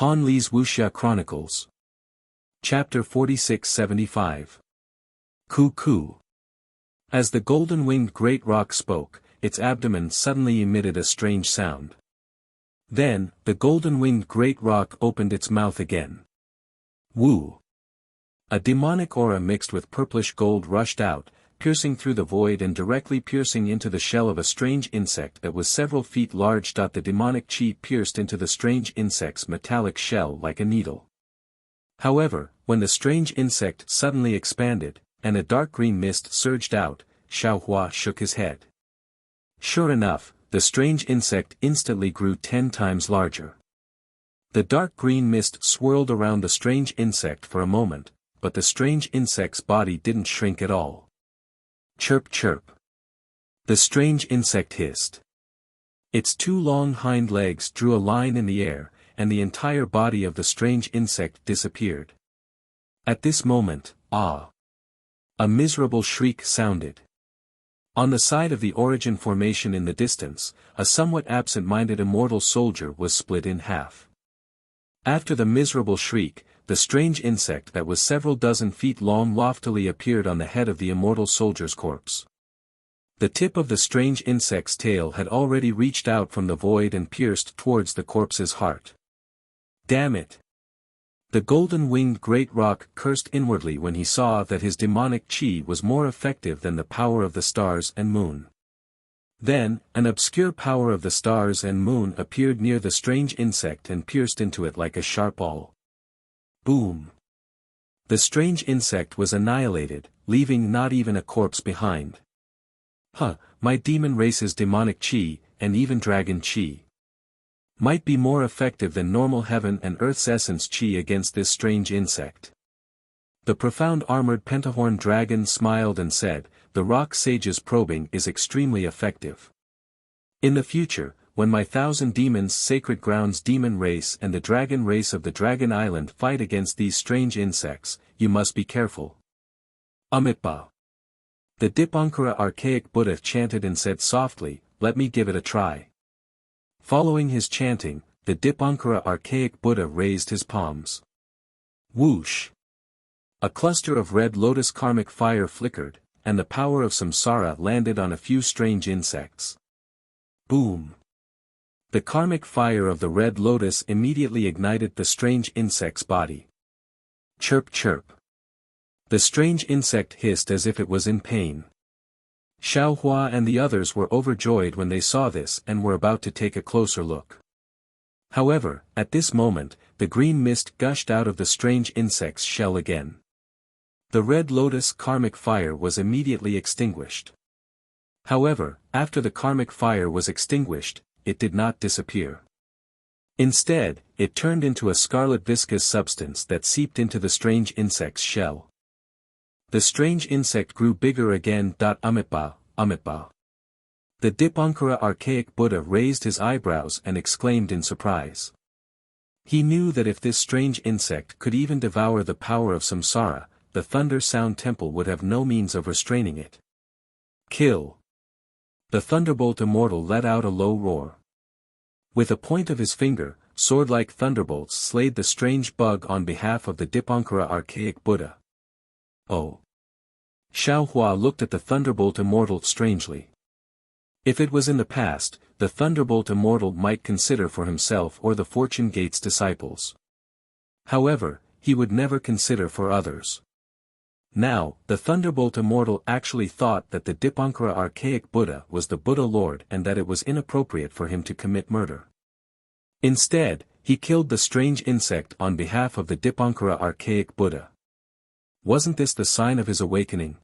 Han Li's Wuxia Chronicles. Chapter 4675. Ku. As the golden-winged great rock spoke, its abdomen suddenly emitted a strange sound. Then, the golden-winged great rock opened its mouth again. Wu. A demonic aura mixed with purplish gold rushed out, piercing through the void and directly piercing into the shell of a strange insect that was several feet large. The demonic chi pierced into the strange insect's metallic shell like a needle. However, when the strange insect suddenly expanded, and a dark green mist surged out, Xiaohua shook his head. Sure enough, the strange insect instantly grew 10 times larger. The dark green mist swirled around the strange insect for a moment, but the strange insect's body didn't shrink at all. Chirp chirp. The strange insect hissed. Its 2 long hind legs drew a line in the air, and the entire body of the strange insect disappeared. At this moment, a miserable shriek sounded. On the side of the origin formation in the distance, a somewhat absent-minded immortal soldier was split in half. After the miserable shriek, the strange insect that was several dozen feet long loftily appeared on the head of the immortal soldier's corpse. The tip of the strange insect's tail had already reached out from the void and pierced towards the corpse's heart. Damn it! The golden-winged great rock cursed inwardly when he saw that his demonic chi was more effective than the power of the stars and moon. Then, an obscure power of the stars and moon appeared near the strange insect and pierced into it like a sharp awl. Boom! The strange insect was annihilated, leaving not even a corpse behind. My demon race's demonic chi, and even dragon chi, might be more effective than normal heaven and earth's essence chi against this strange insect. The profound armored pentahorn dragon smiled and said, "The rock sage's probing is extremely effective. In the future, when my 1,000 demons sacred grounds demon race and the dragon race of the Dragon Island fight against these strange insects, you must be careful." Amitba. The Dipankara archaic Buddha chanted and said softly, "Let me give it a try." Following his chanting, the Dipankara archaic Buddha raised his palms. Whoosh! A cluster of red lotus karmic fire flickered, and the power of samsara landed on a few strange insects. Boom! The karmic fire of the red lotus immediately ignited the strange insect's body. Chirp chirp. The strange insect hissed as if it was in pain. Xiaohua and the others were overjoyed when they saw this and were about to take a closer look. However, at this moment, the green mist gushed out of the strange insect's shell again. The red lotus karmic fire was immediately extinguished. However, after the karmic fire was extinguished, it did not disappear. Instead, it turned into a scarlet viscous substance that seeped into the strange insect's shell. The strange insect grew bigger again. Amitba. The Dipankara archaic Buddha raised his eyebrows and exclaimed in surprise. He knew that if this strange insect could even devour the power of samsara, the Thunder Sound Temple would have no means of restraining it. Kill! The Thunderbolt Immortal let out a low roar. With a point of his finger, sword-like thunderbolts slayed the strange bug on behalf of the Dipankara archaic Buddha. Oh! Xiaohua looked at the Thunderbolt Immortal strangely. If it was in the past, the Thunderbolt Immortal might consider for himself or the Fortune Gate's disciples. However, he would never consider for others. Now, the Thunderbolt Immortal actually thought that the Dipankara archaic Buddha was the Buddha Lord and that it was inappropriate for him to commit murder. Instead, he killed the strange insect on behalf of the Dipankara archaic Buddha. Wasn't this the sign of his awakening?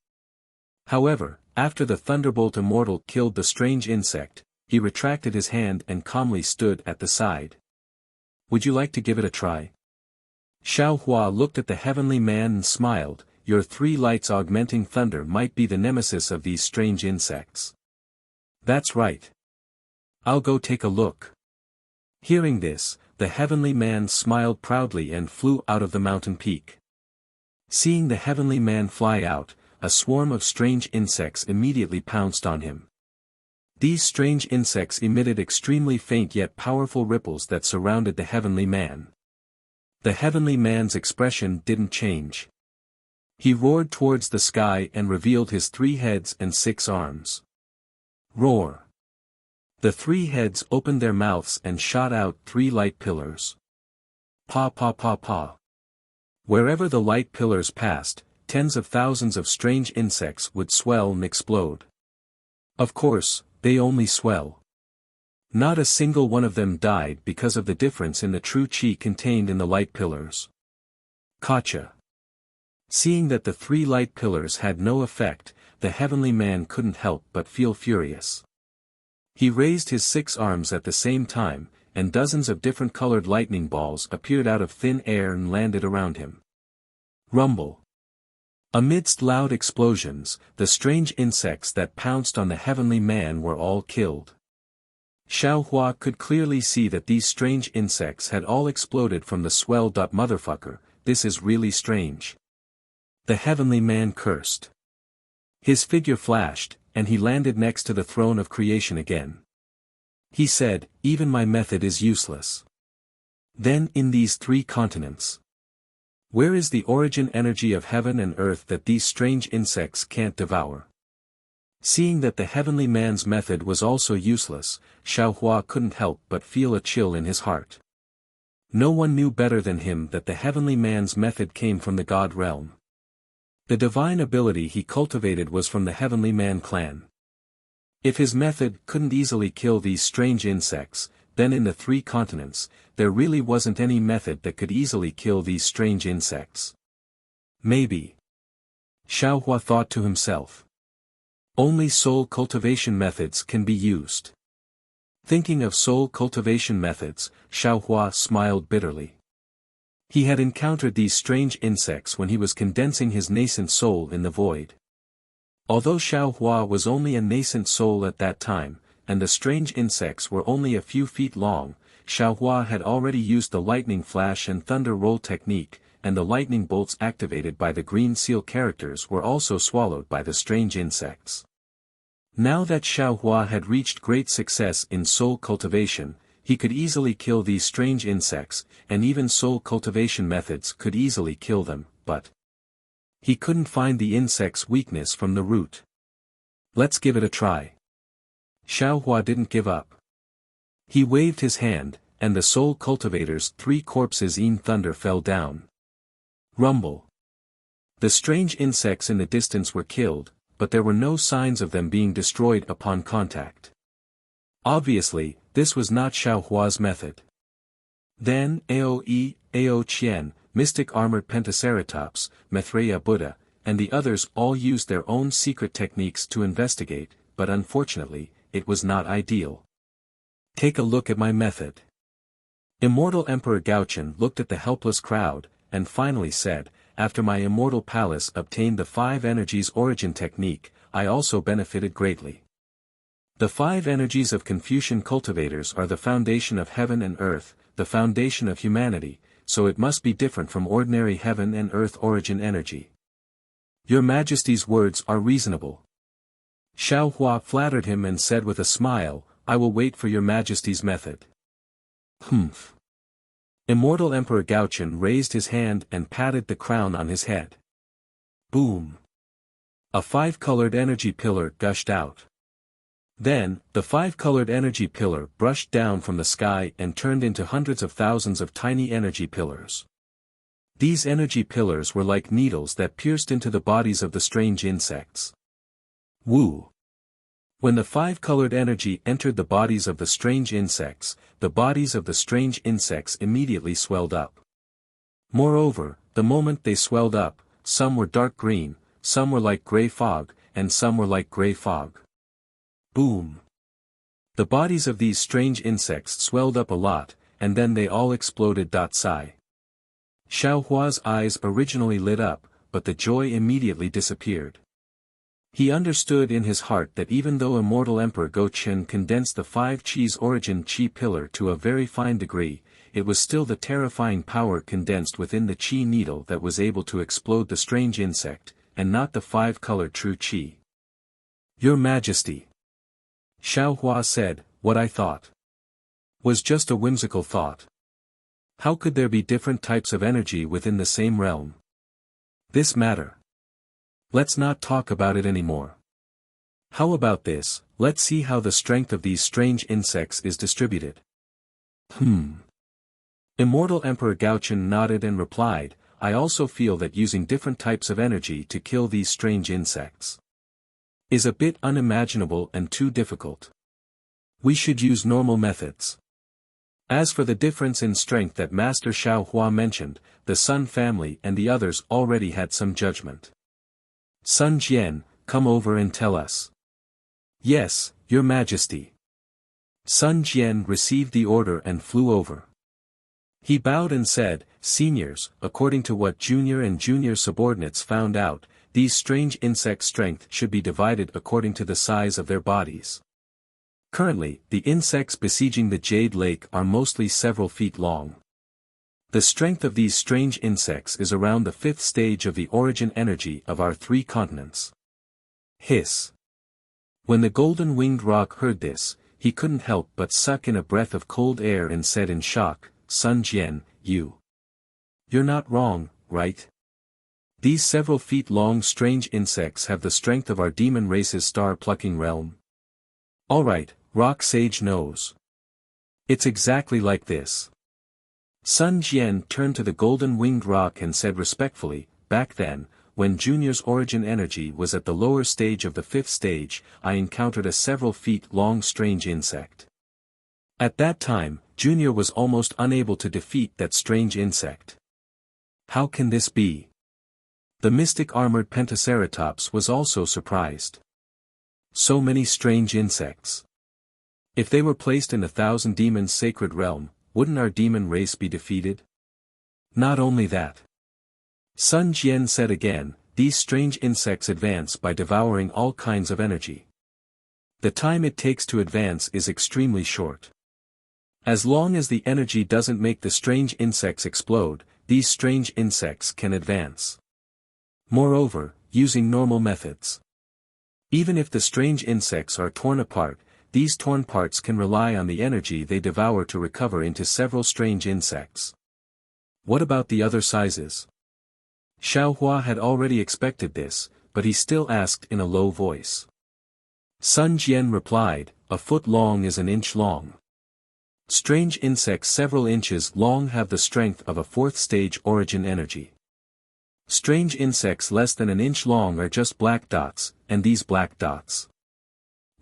However, after the Thunderbolt Immortal killed the strange insect, he retracted his hand and calmly stood at the side. Would you like to give it a try? Xiaohua looked at the heavenly man and smiled. Your 3 lights augmenting thunder might be the nemesis of these strange insects. That's right. I'll go take a look. Hearing this, the heavenly man smiled proudly and flew out of the mountain peak. Seeing the heavenly man fly out, a swarm of strange insects immediately pounced on him. These strange insects emitted extremely faint yet powerful ripples that surrounded the heavenly man. The heavenly man's expression didn't change. He roared towards the sky and revealed his 3 heads and 6 arms. Roar! The 3 heads opened their mouths and shot out 3 light pillars. Pa pa pa pa. Wherever the light pillars passed, tens of thousands of strange insects would swell and explode. Of course, they only swell. Not a single one of them died because of the difference in the true chi contained in the light pillars. Gotcha. Seeing that the 3 light pillars had no effect, the heavenly man couldn't help but feel furious. He raised his 6 arms at the same time, and dozens of different colored lightning balls appeared out of thin air and landed around him. Rumble. Amidst loud explosions, the strange insects that pounced on the heavenly man were all killed. Xiao Hua could clearly see that these strange insects had all exploded from the swell. Motherfucker, this is really strange. The heavenly man cursed. His figure flashed, and he landed next to the throne of creation again. He said, even my method is useless. Then in these 3 continents. Where is the origin energy of heaven and earth that these strange insects can't devour? Seeing that the heavenly man's method was also useless, Xiao Hua couldn't help but feel a chill in his heart. No one knew better than him that the heavenly man's method came from the God realm. The divine ability he cultivated was from the heavenly man clan. If his method couldn't easily kill these strange insects, then in the 3 continents, there really wasn't any method that could easily kill these strange insects. Maybe. Xiao Hua thought to himself. Only soul cultivation methods can be used. Thinking of soul cultivation methods, Xiao Hua smiled bitterly. He had encountered these strange insects when he was condensing his nascent soul in the void. Although Xiao Hua was only a nascent soul at that time, and the strange insects were only a few feet long, Xiao Hua had already used the lightning flash and thunder roll technique, and the lightning bolts activated by the green seal characters were also swallowed by the strange insects. Now that Xiao Hua had reached great success in soul cultivation, he could easily kill these strange insects, and even soul cultivation methods could easily kill them, but he couldn't find the insect's weakness from the root. Let's give it a try. Xiao Hua didn't give up. He waved his hand, and the soul cultivator's 3 corpses in thunder fell down. Rumble. The strange insects in the distance were killed, but there were no signs of them being destroyed upon contact. Obviously, this was not Xiao Hua's method. Then Ao Qian, Mystic Armored Pentaceratops, Maitreya Buddha, and the others all used their own secret techniques to investigate, but unfortunately, it was not ideal. Take a look at my method. Immortal Emperor Gaochen looked at the helpless crowd, and finally said, after my immortal palace obtained the 5 energies origin technique, I also benefited greatly. The 5 energies of Confucian cultivators are the foundation of heaven and earth, the foundation of humanity, so it must be different from ordinary heaven and earth origin energy. Your Majesty's words are reasonable. Xiao Hua flattered him and said with a smile, I will wait for your Majesty's method. Humph. Immortal Emperor Gaochen raised his hand and patted the crown on his head. Boom. A 5-colored energy pillar gushed out. Then, the 5-colored energy pillar brushed down from the sky and turned into hundreds of thousands of tiny energy pillars. These energy pillars were like needles that pierced into the bodies of the strange insects. Woo! When the 5-colored energy entered the bodies of the strange insects, the bodies of the strange insects immediately swelled up. Moreover, the moment they swelled up, some were dark green, some were like gray fog, and some were like gray fog. Boom! The bodies of these strange insects swelled up a lot, and then they all exploded. Sigh. Xiao Hua's eyes originally lit up, but the joy immediately disappeared. He understood in his heart that even though Immortal Emperor Gaochen condensed the 5 Chi's origin Chi pillar to a very fine degree, it was still the terrifying power condensed within the Chi needle that was able to explode the strange insect, and not the 5-colored true Chi. Your Majesty. Xiao Hua said, what I thought was just a whimsical thought. How could there be different types of energy within the same realm? This matter. Let's not talk about it anymore. How about this, let's see how the strength of these strange insects is distributed. Immortal Emperor Gauchen nodded and replied, I also feel that using different types of energy to kill these strange insects is a bit unimaginable and too difficult. We should use normal methods. As for the difference in strength that Master Xiaohua mentioned, the Sun family and the others already had some judgment. Sun Jian, come over and tell us. Yes, Your Majesty. Sun Jian received the order and flew over. He bowed and said, Seniors, according to what junior and junior subordinates found out, these strange insects' strength should be divided according to the size of their bodies. Currently, the insects besieging the Jade Lake are mostly several feet long. The strength of these strange insects is around the 5th stage of the origin energy of our 3 continents. Hiss. When the golden-winged rock heard this, he couldn't help but suck in a breath of cold air and said in shock, Sun Jian, You're not wrong, right? These several feet long strange insects have the strength of our demon race's star-plucking realm. Alright, Rock Sage knows. It's exactly like this. Sun Jian turned to the golden-winged rock and said respectfully, back then, when Junior's origin energy was at the lower stage of the 5th stage, I encountered a several feet long strange insect. At that time, Junior was almost unable to defeat that strange insect. How can this be? The mystic armored Pentaceratops was also surprised. So many strange insects. If they were placed in 1,000 demons' sacred realm, wouldn't our demon race be defeated? Not only that. Sun Jian said again, these strange insects advance by devouring all kinds of energy. The time it takes to advance is extremely short. As long as the energy doesn't make the strange insects explode, these strange insects can advance. Moreover, using normal methods. Even if the strange insects are torn apart, these torn parts can rely on the energy they devour to recover into several strange insects. What about the other sizes? Xiaohua had already expected this, but he still asked in a low voice. Sun Jian replied, a foot long is an inch long. Strange insects several inches long have the strength of a 4th stage origin energy. Strange insects less than an inch long are just black dots, and these black dots.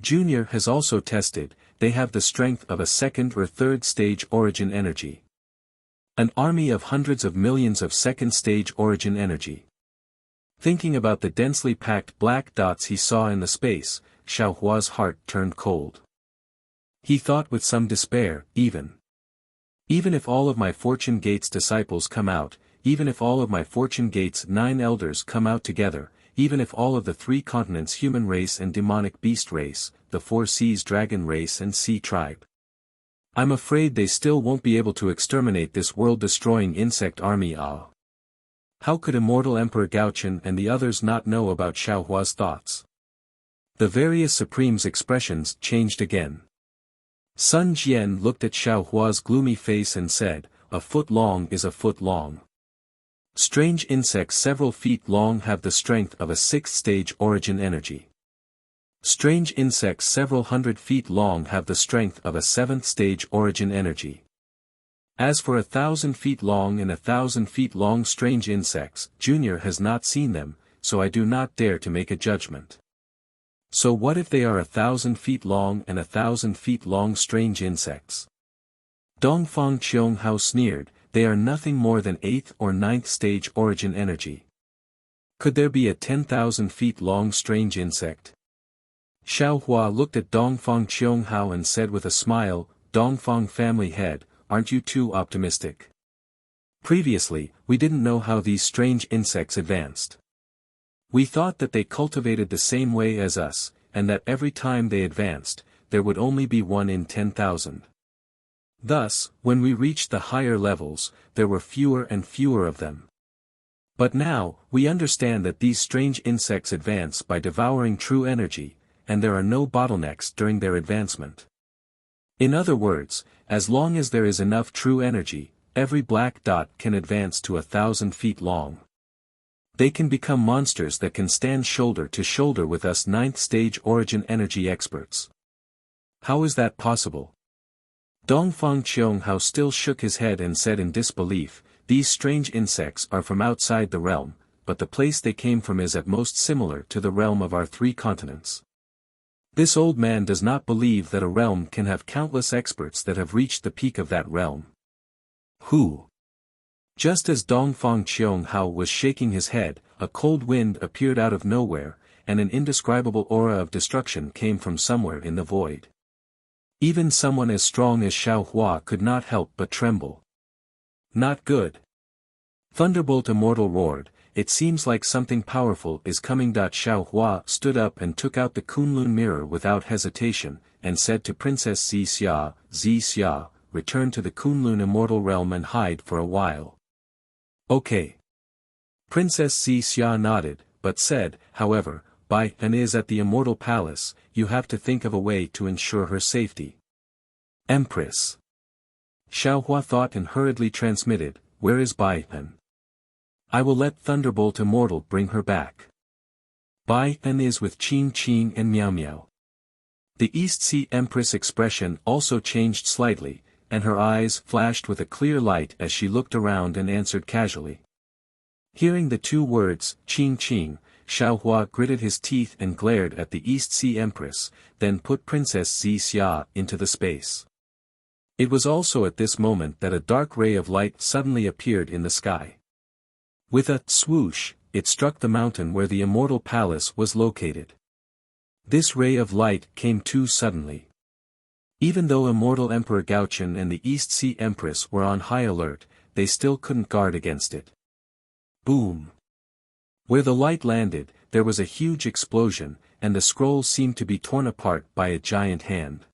Junior has also tested, they have the strength of a 2nd or 3rd stage origin energy. An army of hundreds of millions of 2nd stage origin energy. Thinking about the densely packed black dots he saw in the space, Xiaohua's heart turned cold. He thought with some despair, even if all of my Fortune Gate's disciples come out, even if all of my Fortune Gate's 9 elders come out together, even if all of the 3 continents human race and demonic beast race, the 4 seas dragon race and sea tribe. I'm afraid they still won't be able to exterminate this world-destroying insect army. How could Immortal Emperor Gauchen and the others not know about Xiaohua's thoughts? The various supremes' expressions changed again. Sun Jian looked at Xiaohua's gloomy face and said, a foot long is a foot long. Strange insects several feet long have the strength of a 6th stage origin energy. Strange insects several hundred feet long have the strength of a 7th stage origin energy. As for 1,000 feet long and 1,000 feet long strange insects, Junior has not seen them, so I do not dare to make a judgment. So what if they are 1,000 feet long and 1,000 feet long strange insects? Dongfang Qianghao sneered, they are nothing more than 8th or 9th stage origin energy. Could there be a 10,000 feet long strange insect? Xiaohua looked at Dongfang Qianghao and said with a smile, Dongfang family head, aren't you too optimistic? Previously, we didn't know how these strange insects advanced. We thought that they cultivated the same way as us, and that every time they advanced, there would only be 1 in 10,000. Thus, when we reached the higher levels, there were fewer and fewer of them. But now, we understand that these strange insects advance by devouring true energy, and there are no bottlenecks during their advancement. In other words, as long as there is enough true energy, every black dot can advance to 1,000 feet long. They can become monsters that can stand shoulder to shoulder with us 9th stage origin energy experts. How is that possible? Dongfang Qianghao still shook his head and said in disbelief, these strange insects are from outside the realm, but the place they came from is at most similar to the realm of our 3 continents. This old man does not believe that a realm can have countless experts that have reached the peak of that realm. Who? Just as Dongfang Qianghao was shaking his head, a cold wind appeared out of nowhere, and an indescribable aura of destruction came from somewhere in the void. Even someone as strong as Xiao Hua could not help but tremble. Not good. Thunderbolt Immortal roared, it seems like something powerful is coming. Xiao Hua stood up and took out the Kunlun mirror without hesitation, and said to Princess Xia, return to the Kunlun Immortal realm and hide for a while. Okay. Princess Xia nodded, but said, however, Bai An is at the Immortal Palace, you have to think of a way to ensure her safety. Empress. Xiao Hua thought and hurriedly transmitted, where is Bai An? I will let Thunderbolt Immortal bring her back. Bai An is with Qing and Miao Miao. The East Sea Empress expression also changed slightly, and her eyes flashed with a clear light as she looked around and answered casually. Hearing the 2 words, Qing, Xiao Hua gritted his teeth and glared at the East Sea Empress, then put Princess Xia into the space. It was also at this moment that a dark ray of light suddenly appeared in the sky. With a swoosh, it struck the mountain where the Immortal Palace was located. This ray of light came too suddenly. Even though Immortal Emperor Gaochen and the East Sea Empress were on high alert, they still couldn't guard against it. Boom! Where the light landed, there was a huge explosion, and the scroll seemed to be torn apart by a giant hand.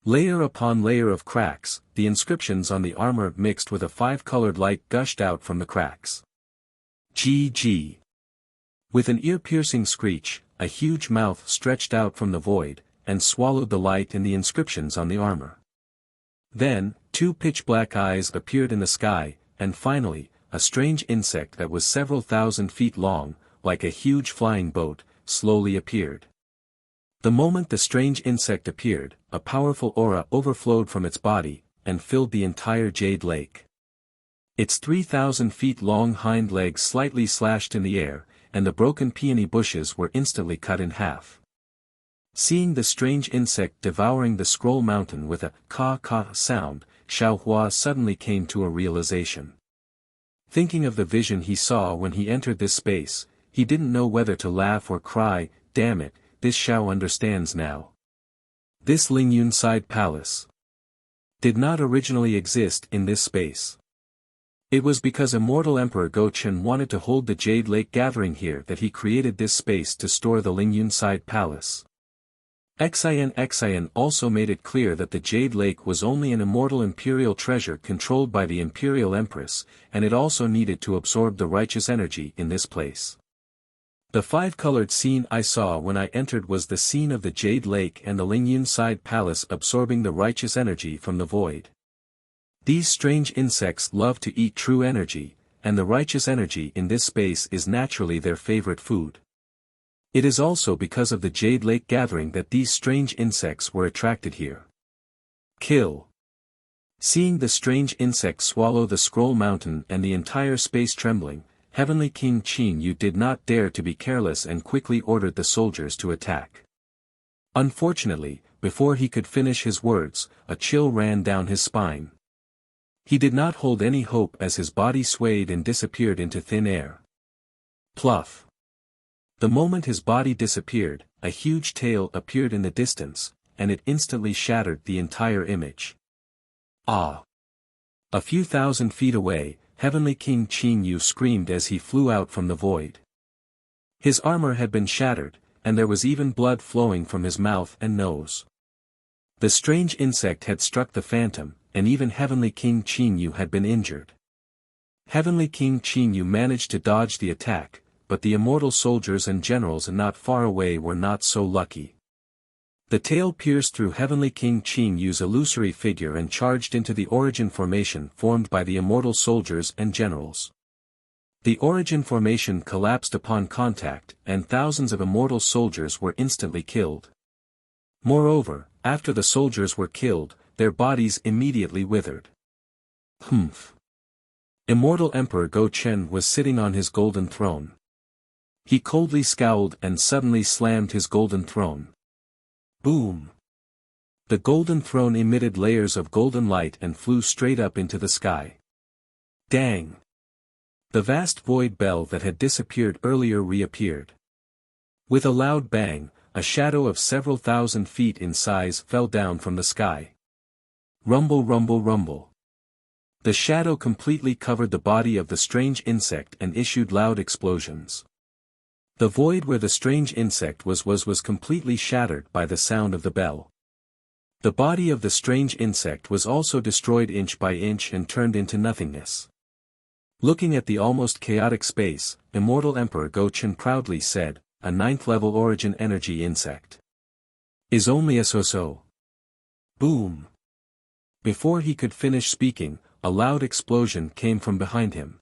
Layer upon layer of cracks, the inscriptions on the armor mixed with a 5-colored light gushed out from the cracks. GG. With an ear-piercing screech, a huge mouth stretched out from the void, and swallowed the light and the inscriptions on the armor. Then, 2 pitch-black eyes appeared in the sky, and finally, a strange insect that was several thousand feet long, like a huge flying boat, slowly appeared. The moment the strange insect appeared, a powerful aura overflowed from its body, and filled the entire Jade Lake. Its 3,000 feet long hind legs slightly slashed in the air, and the broken peony bushes were instantly cut in half. Seeing the strange insect devouring the scroll mountain with a ka-ka sound, Xiao Hua suddenly came to a realization. Thinking of the vision he saw when he entered this space, he didn't know whether to laugh or cry. Damn it, this Xiao understands now. This Lingyun Side Palace did not originally exist in this space. It was because Immortal Emperor Gochen wanted to hold the Jade Lake gathering here that he created this space to store the Lingyun Side Palace. Xian also made it clear that the Jade Lake was only an immortal imperial treasure controlled by the Imperial Empress, and it also needed to absorb the righteous energy in this place. The 5-colored scene I saw when I entered was the scene of the Jade Lake and the Lingyun Side Palace absorbing the righteous energy from the void. These strange insects love to eat true energy, and the righteous energy in this space is naturally their favorite food. It is also because of the Jade Lake gathering that these strange insects were attracted here. Kill. Seeing the strange insect swallow the scroll mountain and the entire space trembling, Heavenly King Qin Yu did not dare to be careless and quickly ordered the soldiers to attack. Unfortunately, before he could finish his words, a chill ran down his spine. He did not hold any hope as his body swayed and disappeared into thin air. Pluff. The moment his body disappeared, a huge tail appeared in the distance, and it instantly shattered the entire image. Ah! A few thousand feet away, Heavenly King Qin Yu screamed as he flew out from the void. His armor had been shattered, and there was even blood flowing from his mouth and nose. The strange insect had struck the phantom, and even Heavenly King Qin Yu had been injured. Heavenly King Qin Yu managed to dodge the attack, but the immortal soldiers and generals not far away were not so lucky. The tail pierced through Heavenly King Qin Yu's illusory figure and charged into the origin formation formed by the immortal soldiers and generals. The origin formation collapsed upon contact, and thousands of immortal soldiers were instantly killed. Moreover, after the soldiers were killed, their bodies immediately withered. Humph! Immortal Emperor Go Chen was sitting on his golden throne. He coldly scowled and suddenly slammed his golden throne. Boom! The golden throne emitted layers of golden light and flew straight up into the sky. Dang! The vast void bell that had disappeared earlier reappeared. With a loud bang, a shadow of several thousand feet in size fell down from the sky. Rumble, rumble, rumble. The shadow completely covered the body of the strange insect and issued loud explosions. The void where the strange insect was completely shattered by the sound of the bell. The body of the strange insect was also destroyed inch by inch and turned into nothingness. Looking at the almost chaotic space, Immortal Emperor Go Chen proudly said, "A 9th-level origin energy insect. Is only a so-so." Boom! Before he could finish speaking, a loud explosion came from behind him.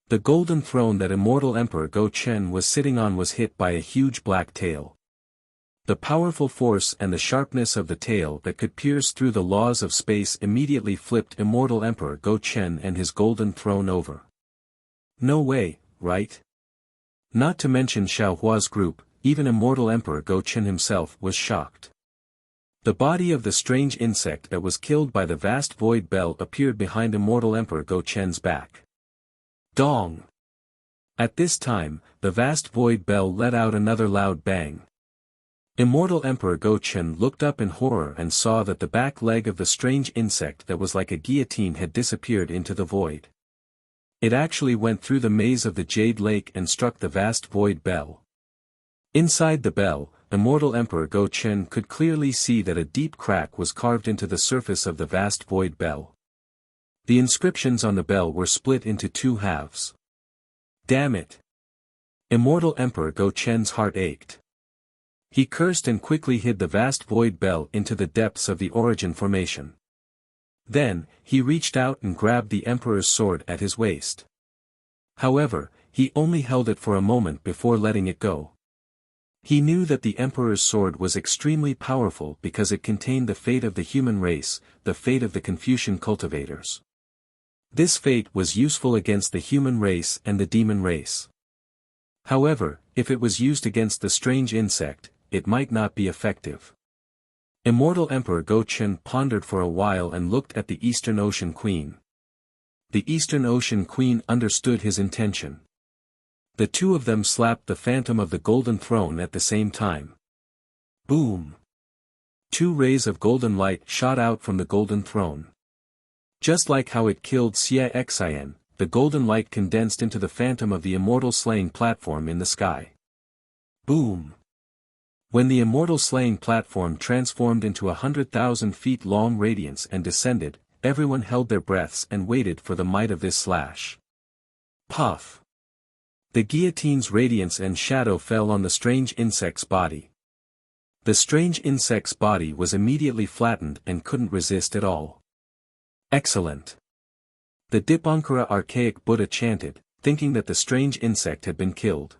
The golden throne that Immortal Emperor Go Chen was sitting on was hit by a huge black tail. The powerful force and the sharpness of the tail that could pierce through the laws of space immediately flipped Immortal Emperor Go Chen and his golden throne over. No way, right? Not to mention Xiao Hua's group, even Immortal Emperor Go Chen himself was shocked. The body of the strange insect that was killed by the vast void bell appeared behind Immortal Emperor Go Chen's back. Dong! At this time, the vast void bell let out another loud bang. Immortal Emperor Go Chen looked up in horror and saw that the back leg of the strange insect that was like a guillotine had disappeared into the void. It actually went through the maze of the Jade Lake and struck the vast void bell. Inside the bell, Immortal Emperor Go Chen could clearly see that a deep crack was carved into the surface of the vast void bell. The inscriptions on the bell were split into 2 halves. Damn it! Immortal Emperor Go Chen's heart ached. He cursed and quickly hid the vast void bell into the depths of the origin formation. Then, he reached out and grabbed the Emperor's sword at his waist. However, he only held it for a moment before letting it go. He knew that the Emperor's sword was extremely powerful because it contained the fate of the human race, the fate of the Confucian cultivators. This fate was useful against the human race and the demon race. However, if it was used against the strange insect, it might not be effective. Immortal Emperor Go Chen pondered for a while and looked at the Eastern Ocean Queen. The Eastern Ocean Queen understood his intention. The two of them slapped the phantom of the golden throne at the same time. Boom! 2 rays of golden light shot out from the golden throne. Just like how it killed Xie Xian, the golden light condensed into the phantom of the immortal slaying platform in the sky. Boom! When the immortal slaying platform transformed into 100,000 feet long radiance and descended, everyone held their breaths and waited for the might of this slash. Puff! The guillotine's radiance and shadow fell on the strange insect's body. The strange insect's body was immediately flattened and couldn't resist at all. Excellent! The Dipankara archaic Buddha chanted, thinking that the strange insect had been killed.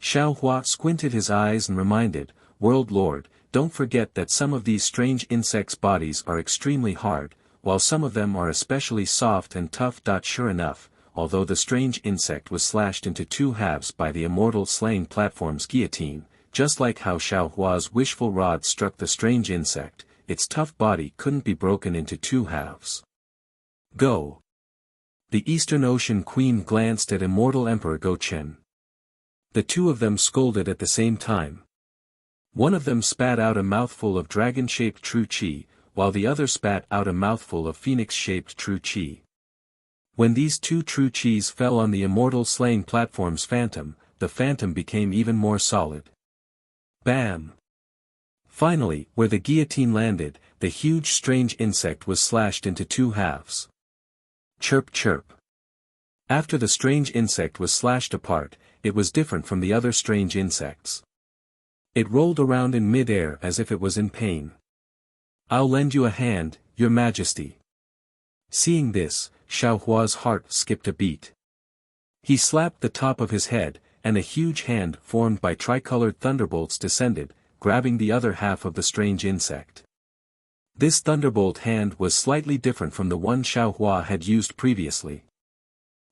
Xiao Hua squinted his eyes and reminded, "World Lord, don't forget that some of these strange insects' bodies are extremely hard, while some of them are especially soft and tough." Sure enough, although the strange insect was slashed into 2 halves by the immortal slaying platform's guillotine, just like how Xiao Hua's wishful rod struck the strange insect, its tough body couldn't be broken into 2 halves. Go! The Eastern Ocean Queen glanced at Immortal Emperor Go Chen. The two of them scolded at the same time. One of them spat out a mouthful of dragon-shaped true qi, while the other spat out a mouthful of phoenix-shaped true qi. When these 2 true qis fell on the immortal slaying platform's phantom, the phantom became even more solid. Bam! Finally, where the guillotine landed, the huge strange insect was slashed into 2 halves. Chirp chirp. After the strange insect was slashed apart, it was different from the other strange insects. It rolled around in mid-air as if it was in pain. "I'll lend you a hand, Your Majesty." Seeing this, Xiao Hua's heart skipped a beat. He slapped the top of his head, and a huge hand formed by tricolored thunderbolts descended, grabbing the other half of the strange insect. This thunderbolt hand was slightly different from the one Xiao Hua had used previously.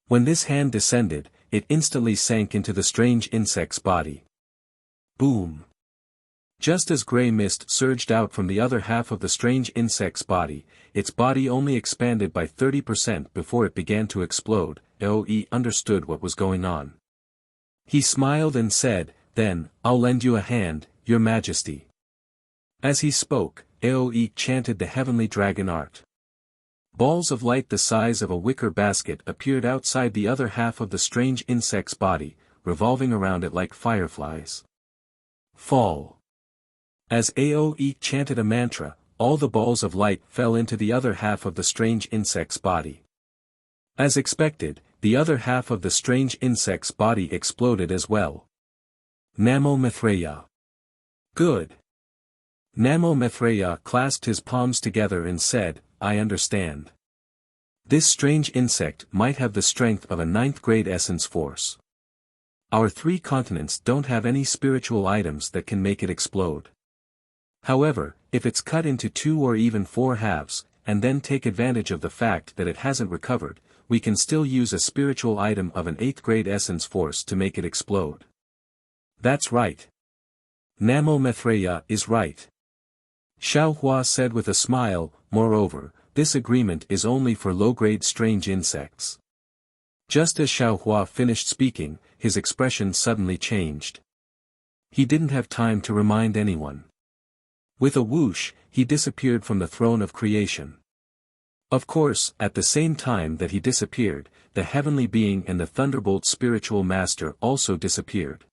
When this hand descended, it instantly sank into the strange insect's body. Boom! Just as gray mist surged out from the other half of the strange insect's body, its body only expanded by 30% before it began to explode. Aoe understood what was going on. He smiled and said, "Then, I'll lend you a hand, Your Majesty." As he spoke, Aoe chanted the heavenly dragon art. Balls of light the size of a wicker basket appeared outside the other half of the strange insect's body, revolving around it like fireflies. Fall. As Aoe chanted a mantra, all the balls of light fell into the other half of the strange insect's body. As expected, the other half of the strange insect's body exploded as well. Namo Mithreya. Good. Namo Mithreya clasped his palms together and said, "I understand. This strange insect might have the strength of a 9th grade essence force. Our 3 continents don't have any spiritual items that can make it explode. However, if it's cut into 2 or even 4 halves, and then take advantage of the fact that it hasn't recovered, we can still use a spiritual item of an 8th grade essence force to make it explode." "That's right. Namo Mithreya is right," Xiao Hua said with a smile. "Moreover, this agreement is only for low-grade strange insects." Just as Xiao Hua finished speaking, his expression suddenly changed. He didn't have time to remind anyone. With a whoosh, he disappeared from the throne of creation. Of course, at the same time that he disappeared, the heavenly being and the Thunderbolt spiritual master also disappeared.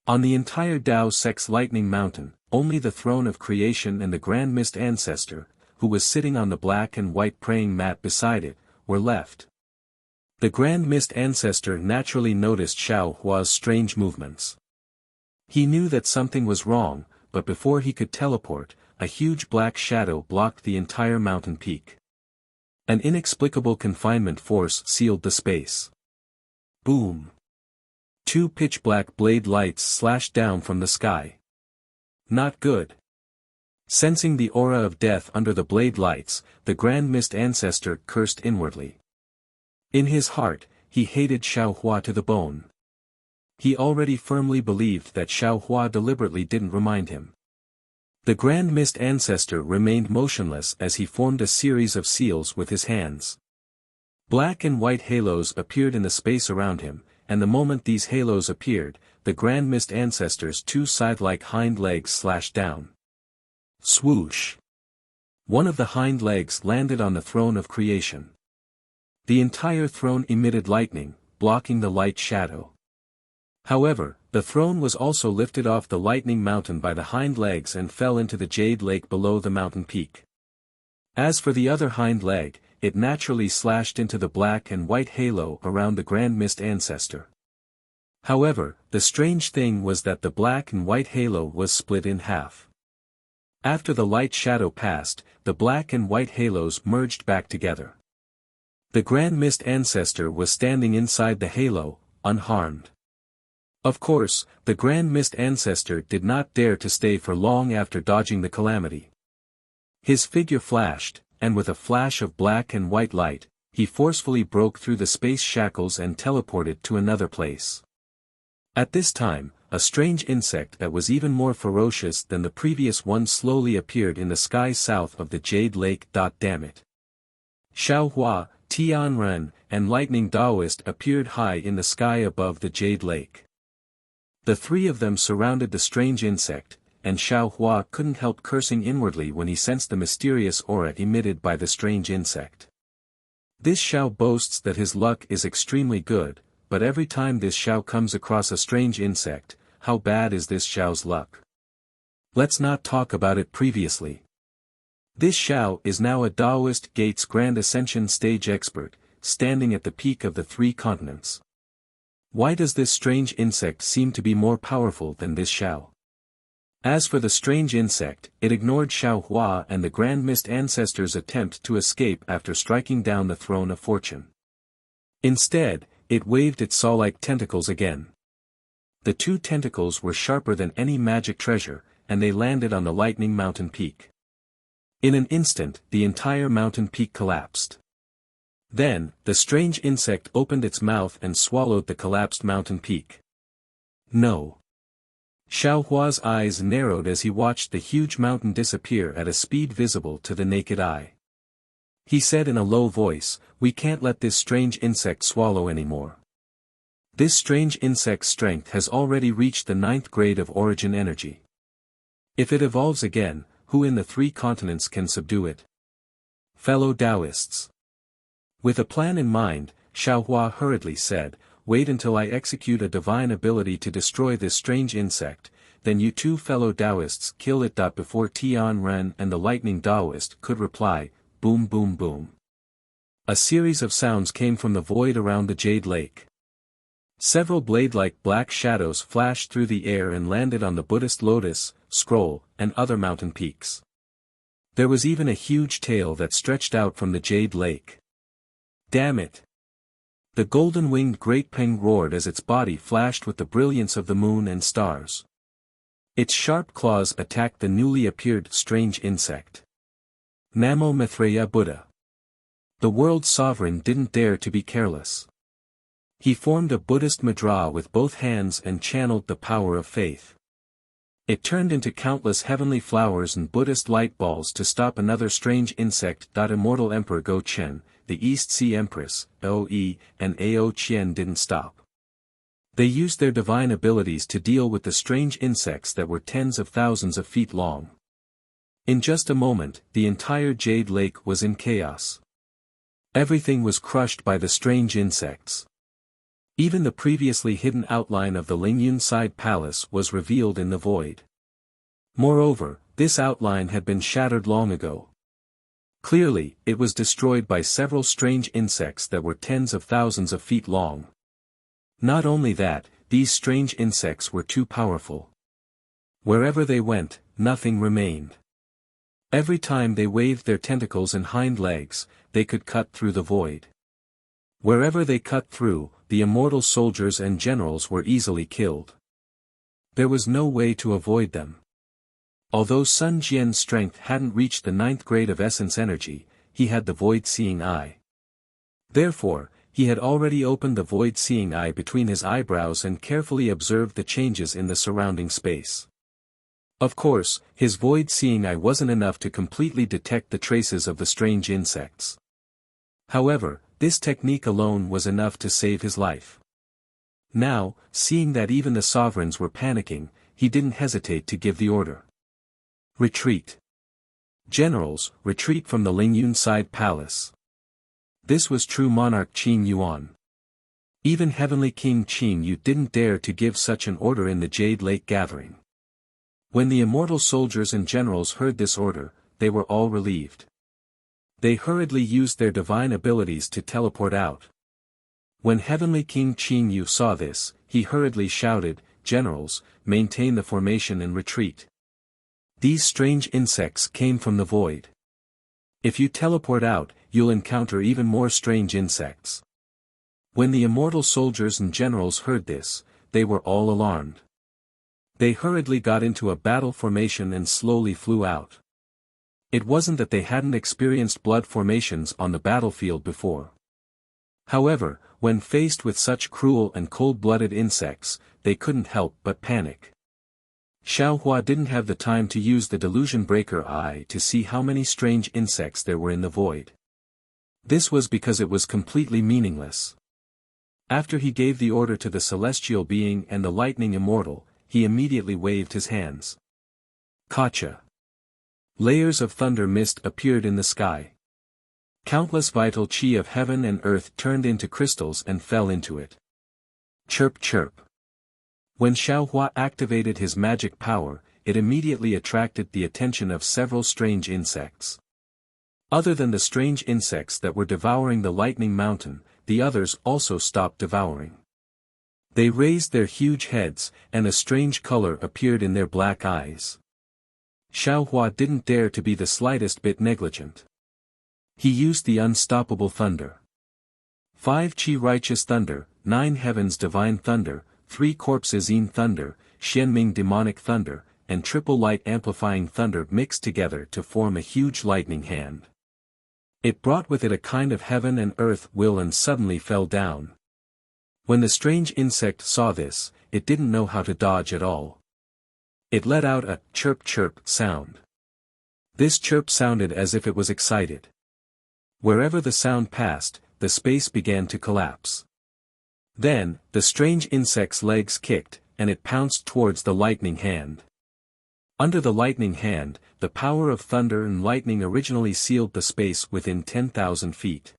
On the entire Dao Sect's lightning mountain, only the throne of creation and the Grand Mist Ancestor, who was sitting on the black and white praying mat beside it, were left. The Grand Mist Ancestor naturally noticed Xiao Hua's strange movements. He knew that something was wrong, but before he could teleport, a huge black shadow blocked the entire mountain peak. An inexplicable confinement force sealed the space. Boom! 2 pitch-black blade lights slashed down from the sky. Not good. Sensing the aura of death under the blade lights, the Grand Mist Ancestor cursed inwardly. In his heart, he hated Xiao Hua to the bone. He already firmly believed that Xiao Hua deliberately didn't remind him. The Grand Mist Ancestor remained motionless as he formed a series of seals with his hands. Black and white halos appeared in the space around him, and the moment these halos appeared, the Grand Mist Ancestor's 2 scythe-like hind legs slashed down. Swoosh! One of the hind legs landed on the throne of creation. The entire throne emitted lightning, blocking the light shadow. However, the throne was also lifted off the lightning mountain by the hind legs and fell into the jade lake below the mountain peak. As for the other hind leg, it naturally slashed into the black and white halo around the Grand Mist Ancestor. However, the strange thing was that the black and white halo was split in half. After the light shadow passed, the black and white halos merged back together. The Grand Mist Ancestor was standing inside the halo, unharmed. Of course, the Grand Mist Ancestor did not dare to stay for long after dodging the calamity. His figure flashed, and with a flash of black and white light, he forcefully broke through the space shackles and teleported to another place. At this time, a strange insect that was even more ferocious than the previous one slowly appeared in the sky south of the Jade Lake. Damn it. Xiao Hua, Tianren, and Lightning Daoist appeared high in the sky above the Jade Lake. The 3 of them surrounded the strange insect, and Xiao Hua couldn't help cursing inwardly when he sensed the mysterious aura emitted by the strange insect. This Xiao boasts that his luck is extremely good, but every time this Xiao comes across a strange insect, how bad is this Xiao's luck? Let's not talk about it previously. This Xiao is now a Daoist Gates Grand Ascension stage expert, standing at the peak of the 3 continents. Why does this strange insect seem to be more powerful than this Xiao? As for the strange insect, it ignored Xiao Hua and the Grand Mist ancestors' attempt to escape after striking down the throne of fortune. Instead, it waved its saw-like tentacles again. The two tentacles were sharper than any magic treasure, and they landed on the lightning mountain peak. In an instant, the entire mountain peak collapsed. Then, the strange insect opened its mouth and swallowed the collapsed mountain peak. No. Xiao Hua's eyes narrowed as he watched the huge mountain disappear at a speed visible to the naked eye. He said in a low voice, "We can't let this strange insect swallow anymore. This strange insect's strength has already reached the 9th grade of origin energy. If it evolves again, who in the 3 continents can subdue it?" Fellow Taoists. With a plan in mind, Xiao Hua hurriedly said, "Wait until I execute a divine ability to destroy this strange insect, then you two fellow Taoists kill it." Before Tian Ren and the lightning Taoist could reply, boom boom boom. A series of sounds came from the void around the Jade Lake. Several blade-like black shadows flashed through the air and landed on the Buddhist lotus, scroll, and other mountain peaks. There was even a huge tail that stretched out from the Jade Lake. Damn it! The golden-winged Great Peng roared as its body flashed with the brilliance of the moon and stars. Its sharp claws attacked the newly appeared strange insect. Namo Maitreya Buddha. The world's sovereign didn't dare to be careless. He formed a Buddhist mudra with both hands and channeled the power of faith. It turned into countless heavenly flowers and Buddhist light balls to stop another strange insect. Immortal Emperor Go Chen, the East Sea Empress, O.E., and Ao Qian didn't stop. They used their divine abilities to deal with the strange insects that were tens of thousands of feet long. In just a moment, the entire Jade Lake was in chaos. Everything was crushed by the strange insects. Even the previously hidden outline of the Lingyun Side Palace was revealed in the void. Moreover, this outline had been shattered long ago. Clearly, it was destroyed by several strange insects that were tens of thousands of feet long. Not only that, these strange insects were too powerful. Wherever they went, nothing remained. Every time they waved their tentacles and hind legs, they could cut through the void. Wherever they cut through, the immortal soldiers and generals were easily killed. There was no way to avoid them. Although Sun Jian's strength hadn't reached the 9th grade of essence energy, he had the void-seeing eye. Therefore, he had already opened the void-seeing eye between his eyebrows and carefully observed the changes in the surrounding space. Of course, his void-seeing eye wasn't enough to completely detect the traces of the strange insects. However, this technique alone was enough to save his life. Now, seeing that even the sovereigns were panicking, he didn't hesitate to give the order. Retreat. Generals, retreat from the Lingyun Side Palace. This was true monarch Qin Yuan. Even Heavenly King Qin Yu didn't dare to give such an order in the Jade Lake gathering. When the immortal soldiers and generals heard this order, they were all relieved. They hurriedly used their divine abilities to teleport out. When Heavenly King Qin Yu saw this, he hurriedly shouted, "Generals, maintain the formation and retreat. These strange insects came from the void. If you teleport out, you'll encounter even more strange insects." When the immortal soldiers and generals heard this, they were all alarmed. They hurriedly got into a battle formation and slowly flew out. It wasn't that they hadn't experienced blood formations on the battlefield before. However, when faced with such cruel and cold-blooded insects, they couldn't help but panic. Xiao Hua didn't have the time to use the delusion breaker eye to see how many strange insects there were in the void. This was because it was completely meaningless. After he gave the order to the celestial being and the lightning immortal, he immediately waved his hands. Kacha. Layers of thunder mist appeared in the sky. Countless vital chi of heaven and earth turned into crystals and fell into it. Chirp chirp. When Xiao Hua activated his magic power, it immediately attracted the attention of several strange insects. Other than the strange insects that were devouring the lightning mountain, the others also stopped devouring. They raised their huge heads, and a strange color appeared in their black eyes. Xiaohua didn't dare to be the slightest bit negligent. He used the unstoppable thunder. 5 Qi righteous thunder, 9 heavens divine thunder, 3 corpses yin thunder, Xianming demonic thunder, and triple light amplifying thunder mixed together to form a huge lightning hand. It brought with it a kind of heaven and earth will and suddenly fell down. When the strange insect saw this, it didn't know how to dodge at all. It let out a chirp chirp sound. This chirp sounded as if it was excited. Wherever the sound passed, the space began to collapse. Then, the strange insect's legs kicked, and it pounced towards the lightning hand. Under the lightning hand, the power of thunder and lightning originally sealed the space within 10,000 feet.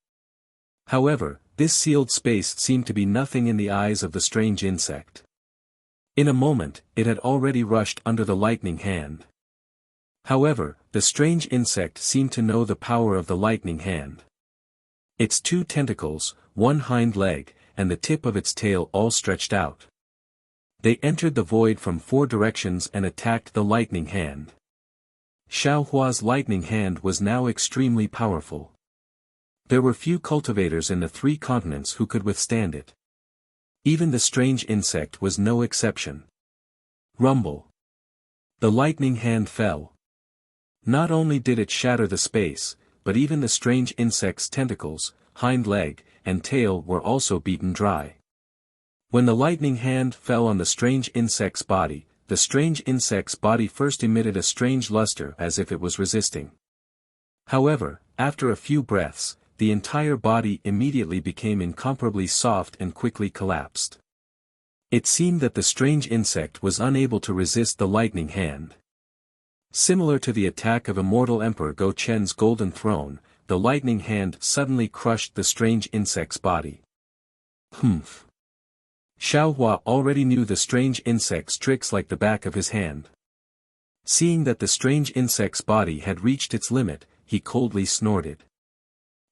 However, this sealed space seemed to be nothing in the eyes of the strange insect. In a moment, it had already rushed under the lightning hand. However, the strange insect seemed to know the power of the lightning hand. Its 2 tentacles, 1 hind leg, and the tip of its tail all stretched out. They entered the void from 4 directions and attacked the lightning hand. Xiaohua's lightning hand was now extremely powerful. There were few cultivators in the 3 continents who could withstand it. Even the strange insect was no exception. Rumble. The lightning hand fell. Not only did it shatter the space, but even the strange insect's tentacles, hind leg, and tail were also beaten dry. When the lightning hand fell on the strange insect's body, the strange insect's body first emitted a strange luster as if it was resisting. However, after a few breaths, the entire body immediately became incomparably soft and quickly collapsed. It seemed that the strange insect was unable to resist the lightning hand. Similar to the attack of immortal Emperor Go Chen's golden throne, the lightning hand suddenly crushed the strange insect's body. Humph! Xiaohua already knew the strange insect's tricks like the back of his hand. Seeing that the strange insect's body had reached its limit, he coldly snorted.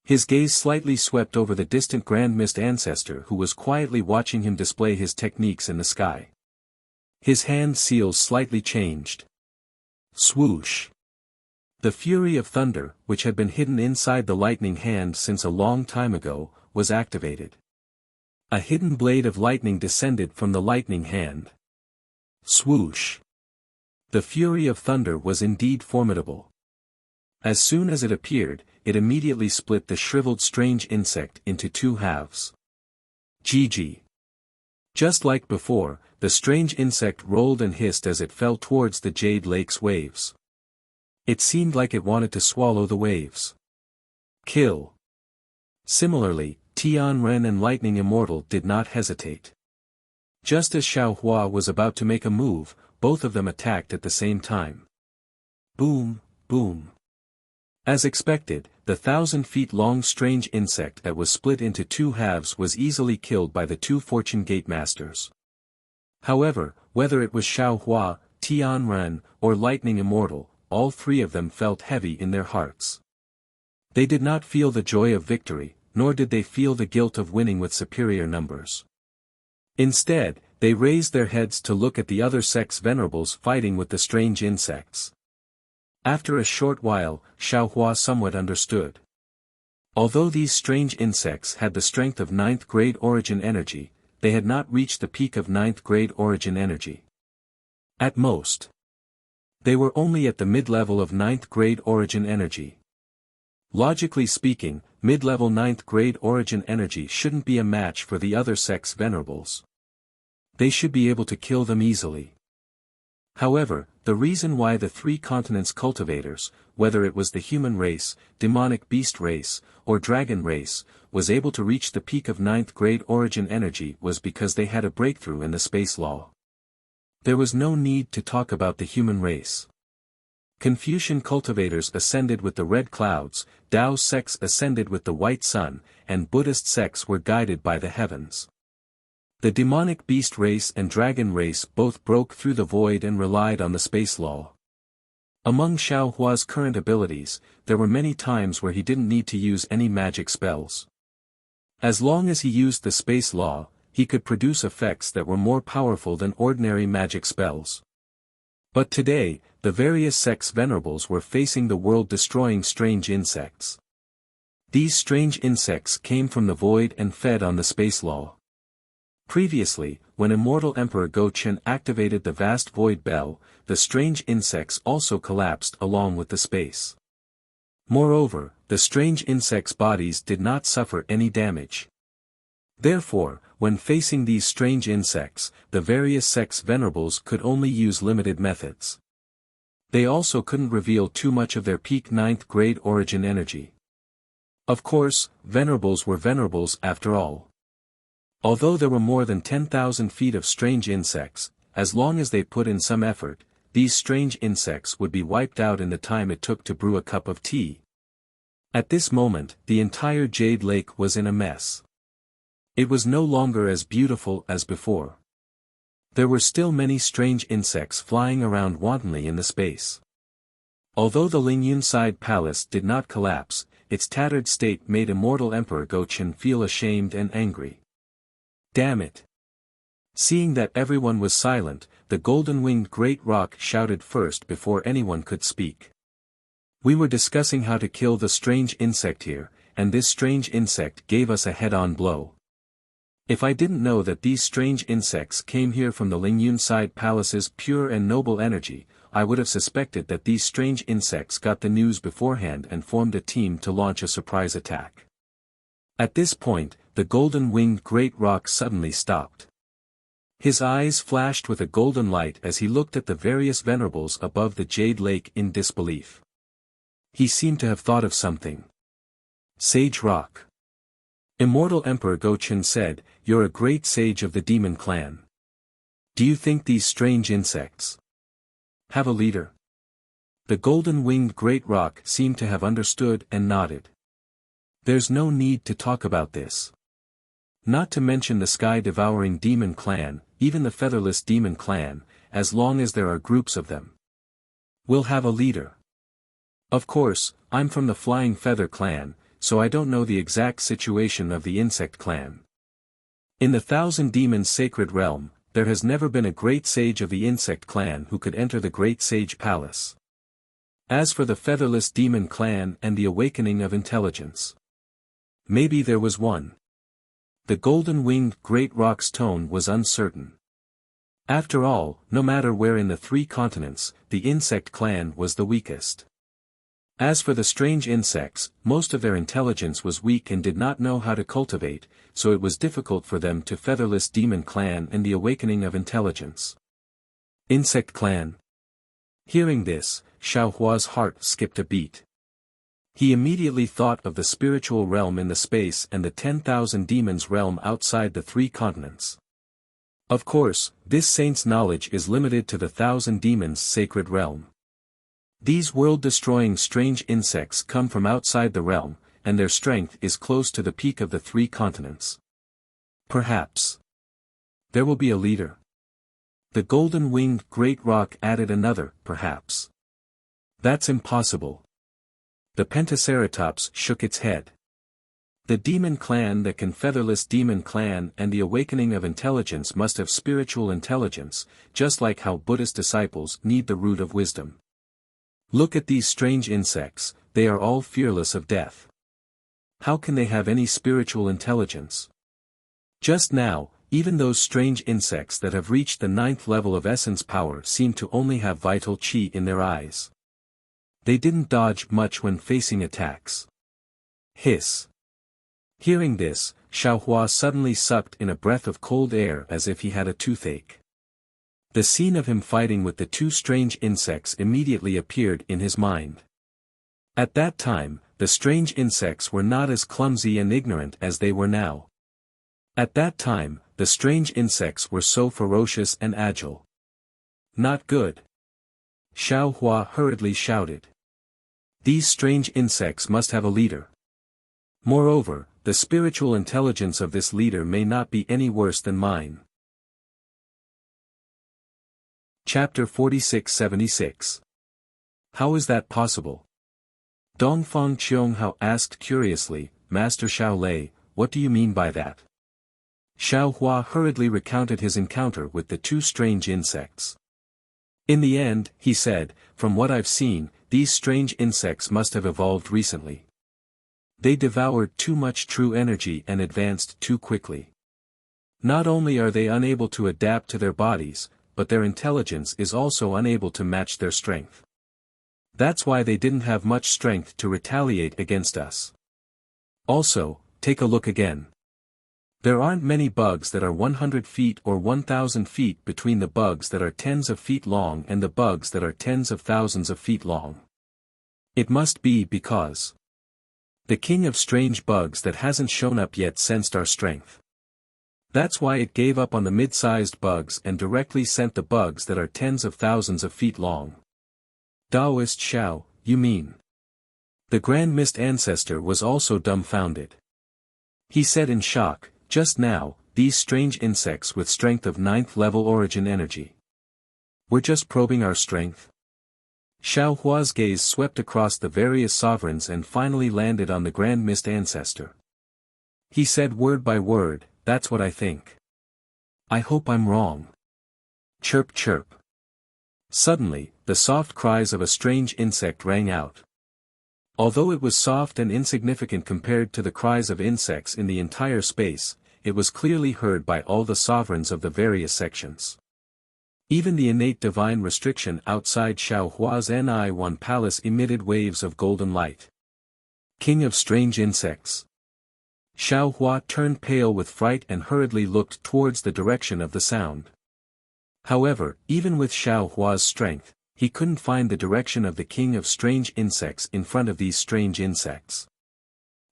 His gaze slightly swept over the distant Grand Mist ancestor who was quietly watching him display his techniques in the sky. His hand seals slightly changed. Swoosh! The fury of thunder, which had been hidden inside the lightning hand since a long time ago, was activated. A hidden blade of lightning descended from the lightning hand. Swoosh! The fury of thunder was indeed formidable. As soon as it appeared, it immediately split the shriveled strange insect into 2 halves. GG. Just like before, the strange insect rolled and hissed as it fell towards the Jade Lake's waves. It seemed like it wanted to swallow the waves. Kill. Similarly, Tianren and Lightning Immortal did not hesitate. Just as Xiaohua was about to make a move, both of them attacked at the same time. Boom, boom. As expected, the 1,000-feet-long strange insect that was split into 2 halves was easily killed by the 2 Fortune Gate Masters. However, whether it was Xiaohua, Tianren, or Lightning Immortal, all 3 of them felt heavy in their hearts. They did not feel the joy of victory, nor did they feel the guilt of winning with superior numbers. Instead, they raised their heads to look at the other sex venerables fighting with the strange insects. After a short while, Xiaohua somewhat understood. Although these strange insects had the strength of 9th grade origin energy, they had not reached the peak of 9th grade origin energy. At most, they were only at the mid-level of 9th grade origin energy. Logically speaking, mid-level 9th grade origin energy shouldn't be a match for the other sex venerables. They should be able to kill them easily. However, the reason why the 3 continents cultivators, whether it was the human race, demonic beast race, or dragon race, was able to reach the peak of 9th grade origin energy was because they had a breakthrough in the space law. There was no need to talk about the human race. Confucian cultivators ascended with the red clouds, Tao sects ascended with the white sun, and Buddhist sects were guided by the heavens. The demonic beast race and dragon race both broke through the void and relied on the space law. Among Xiaohua's current abilities, there were many times where he didn't need to use any magic spells. As long as he used the space law, he could produce effects that were more powerful than ordinary magic spells. But today, the various sects venerables were facing the world-destroying strange insects. These strange insects came from the void and fed on the space law. Previously, when Immortal Emperor Go-Chen activated the vast void bell, the strange insects also collapsed along with the space. Moreover, the strange insects' bodies did not suffer any damage. Therefore, when facing these strange insects, the various sects venerables could only use limited methods. They also couldn't reveal too much of their peak 9th grade origin energy. Of course, venerables were venerables after all. Although there were more than 10,000 feet of strange insects, as long as they put in some effort, these strange insects would be wiped out in the time it took to brew a cup of tea. At this moment, the entire Jade Lake was in a mess. It was no longer as beautiful as before. There were still many strange insects flying around wantonly in the space. Although the Lingyun Side Palace did not collapse, its tattered state made Immortal Emperor Go-Chen feel ashamed and angry. Damn it! Seeing that everyone was silent, the golden-winged great rock shouted first before anyone could speak. We were discussing how to kill the strange insect here, and this strange insect gave us a head-on blow. If I didn't know that these strange insects came here from the Lingyun Side Palace's pure and noble energy, I would have suspected that these strange insects got the news beforehand and formed a team to launch a surprise attack. At this point, the golden-winged great rock suddenly stopped. His eyes flashed with a golden light as he looked at the various venerables above the Jade Lake in disbelief. He seemed to have thought of something. Sage Rock. Immortal Emperor Go-Chen said, "You're a great sage of the demon clan. Do you think these strange insects have a leader?" The golden-winged great rock seemed to have understood and nodded. "There's no need to talk about this. Not to mention the sky-devouring demon clan, even the featherless demon clan, as long as there are groups of them. We'll have a leader. Of course, I'm from the Flying Feather clan, so I don't know the exact situation of the Insect clan. In the Thousand Demons Sacred Realm, there has never been a great sage of the Insect clan who could enter the Great Sage Palace. As for the Featherless Demon clan and the Awakening of Intelligence, maybe there was one." The golden-winged great rock's tone was uncertain. After all, no matter where in the 3 continents, the Insect clan was the weakest. As for the strange insects, most of their intelligence was weak and did not know how to cultivate, so it was difficult for them to Featherless Demon clan and the Awakening of Intelligence. Insect clan. Hearing this, Xiao Hua's heart skipped a beat. He immediately thought of the spiritual realm in the space and the 10,000 demons realm outside the 3 continents. Of course, this saint's knowledge is limited to the 1,000 demons sacred realm. These world-destroying strange insects come from outside the realm, and their strength is close to the peak of the 3 continents. Perhaps there will be a leader. The golden-winged great rock added another, perhaps. That's impossible. The Pentaceratops shook its head. The demon clan, the Featherless Demon clan and the Awakening of Intelligence must have spiritual intelligence, just like how Buddhist disciples need the root of wisdom. Look at these strange insects, they are all fearless of death. How can they have any spiritual intelligence? Just now, even those strange insects that have reached the 9th level of essence power seem to only have vital chi in their eyes. They didn't dodge much when facing attacks. Hiss. Hearing this, Xiao Hua suddenly sucked in a breath of cold air as if he had a toothache. The scene of him fighting with the 2 strange insects immediately appeared in his mind. At that time, the strange insects were not as clumsy and ignorant as they were now. At that time, the strange insects were so ferocious and agile. Not good. Xiao Hua hurriedly shouted. These strange insects must have a leader. Moreover, the spiritual intelligence of this leader may not be any worse than mine. Chapter 4676. How is that possible? Dongfang Qianghao asked curiously, Master Xiao Lei, what do you mean by that? Xiao Hua hurriedly recounted his encounter with the two strange insects. In the end, he said, from what I've seen, these strange insects must have evolved recently. They devoured too much true energy and advanced too quickly. Not only are they unable to adapt to their bodies, but their intelligence is also unable to match their strength. That's why they didn't have much strength to retaliate against us. Also, take a look again. There aren't many bugs that are 100 feet or 1,000 feet between the bugs that are tens of feet long and the bugs that are tens of thousands of feet long. It must be because the king of strange bugs that hasn't shown up yet sensed our strength. That's why it gave up on the mid-sized bugs and directly sent the bugs that are tens of thousands of feet long. Taoist Xiao, you mean? The Grand Mist Ancestor was also dumbfounded. He said in shock, just now, these strange insects with strength of 9th level origin energy. We're just probing our strength? Xiao Hua's gaze swept across the various sovereigns and finally landed on the Grand Mist Ancestor. He said word by word, that's what I think. I hope I'm wrong. Chirp chirp. Suddenly, the soft cries of a strange insect rang out. Although it was soft and insignificant compared to the cries of insects in the entire space, it was clearly heard by all the sovereigns of the various sections. Even the innate divine restriction outside Xiao Hua's Ni1 palace emitted waves of golden light. King of strange insects. Xiao Hua turned pale with fright and hurriedly looked towards the direction of the sound. However, even with Xiao Hua's strength, he couldn't find the direction of the king of strange insects in front of these strange insects.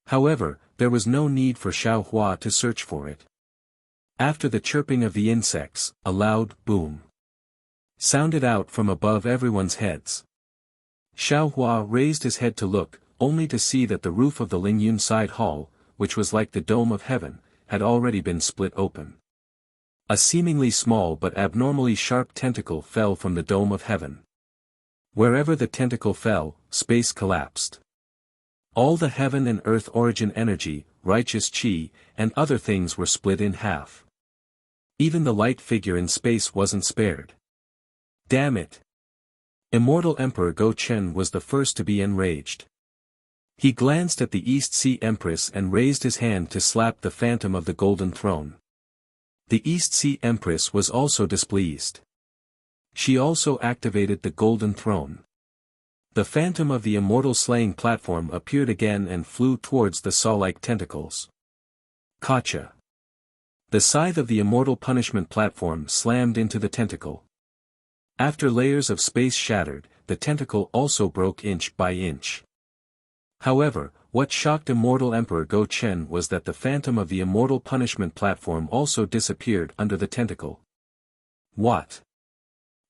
However, there was no need for Xiao Hua to search for it. After the chirping of the insects, a loud boom sounded out from above everyone's heads. Xiao Hua raised his head to look, only to see that the roof of the Lingyun side hall, which was like the dome of heaven, had already been split open. A seemingly small but abnormally sharp tentacle fell from the dome of heaven. Wherever the tentacle fell, space collapsed. All the heaven and earth origin energy, righteous chi, and other things were split in half. Even the light figure in space wasn't spared. Damn it! Immortal Emperor Go Chen was the first to be enraged. He glanced at the East Sea Empress and raised his hand to slap the phantom of the Golden Throne. The East Sea Empress was also displeased. She also activated the Golden Throne. The phantom of the immortal slaying platform appeared again and flew towards the saw-like tentacles. Gotcha! The scythe of the immortal punishment platform slammed into the tentacle. After layers of space shattered, the tentacle also broke inch by inch. However, what shocked Immortal Emperor Go Chen was that the phantom of the immortal punishment platform also disappeared under the tentacle. What?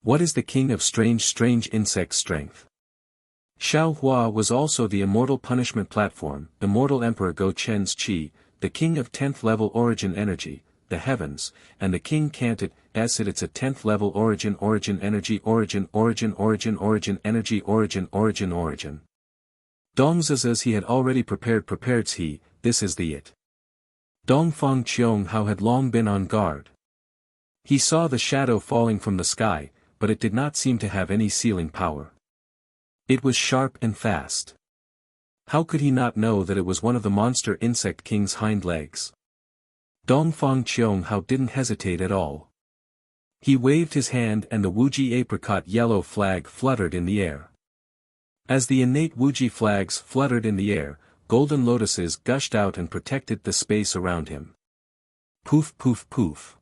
What is the king of strange insect strength? Xiao Hua was also the immortal punishment platform, Immortal Emperor Go Chen's chi, the king of 10th level origin energy, the heavens, and the king can't it, as it's a 10th level origin energy origin energy. Dongzazas he had already prepared he, this is the it. Dongfang Qiong Hao had long been on guard. He saw the shadow falling from the sky, but it did not seem to have any sealing power. It was sharp and fast. How could he not know that it was one of the monster insect king's hind legs? Dongfang Qiong Hao didn't hesitate at all. He waved his hand and the Wuji apricot yellow flag fluttered in the air. As the innate Wuji flags fluttered in the air, golden lotuses gushed out and protected the space around him. Poof poof poof.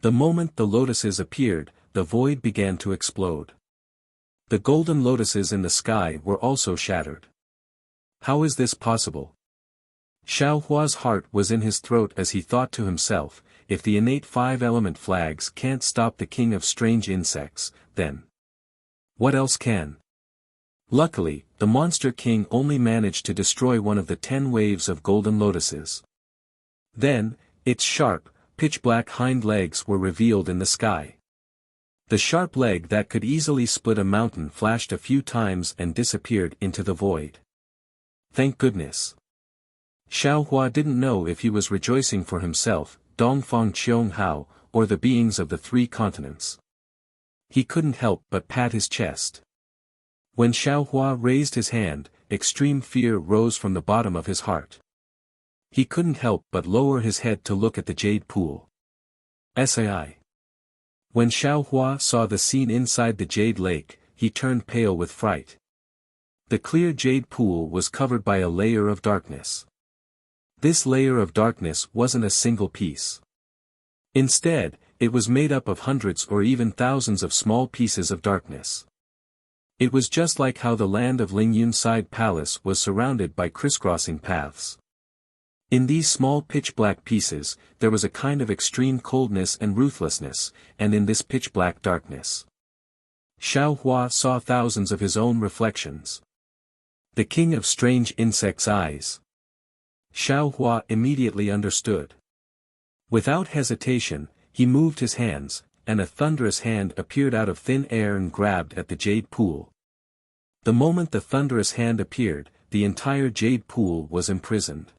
The moment the lotuses appeared, the void began to explode. The golden lotuses in the sky were also shattered. How is this possible? Xiao Hua's heart was in his throat as he thought to himself, if the innate 5-element flags can't stop the king of strange insects, then what else can? Luckily, the monster king only managed to destroy one of the 10 waves of golden lotuses. Then, its sharp, pitch-black hind legs were revealed in the sky. The sharp leg that could easily split a mountain flashed a few times and disappeared into the void. Thank goodness. Xiao Hua didn't know if he was rejoicing for himself, Dongfang Qiong Hao, or the beings of the three continents. He couldn't help but pat his chest. When Xiaohua raised his hand, extreme fear rose from the bottom of his heart. He couldn't help but lower his head to look at the jade pool. Sai. When Xiaohua saw the scene inside the jade lake, he turned pale with fright. The clear jade pool was covered by a layer of darkness. This layer of darkness wasn't a single piece. Instead, it was made up of hundreds or even thousands of small pieces of darkness. It was just like how the land of Lingyun Side Palace was surrounded by crisscrossing paths. In these small pitch-black pieces, there was a kind of extreme coldness and ruthlessness, and in this pitch-black darkness, Xiaohua saw thousands of his own reflections. The king of strange insects' eyes. Xiaohua immediately understood. Without hesitation, he moved his hands, and a thunderous hand appeared out of thin air and grabbed at the jade pool. The moment the thunderous hand appeared, the entire jade pool was imprisoned.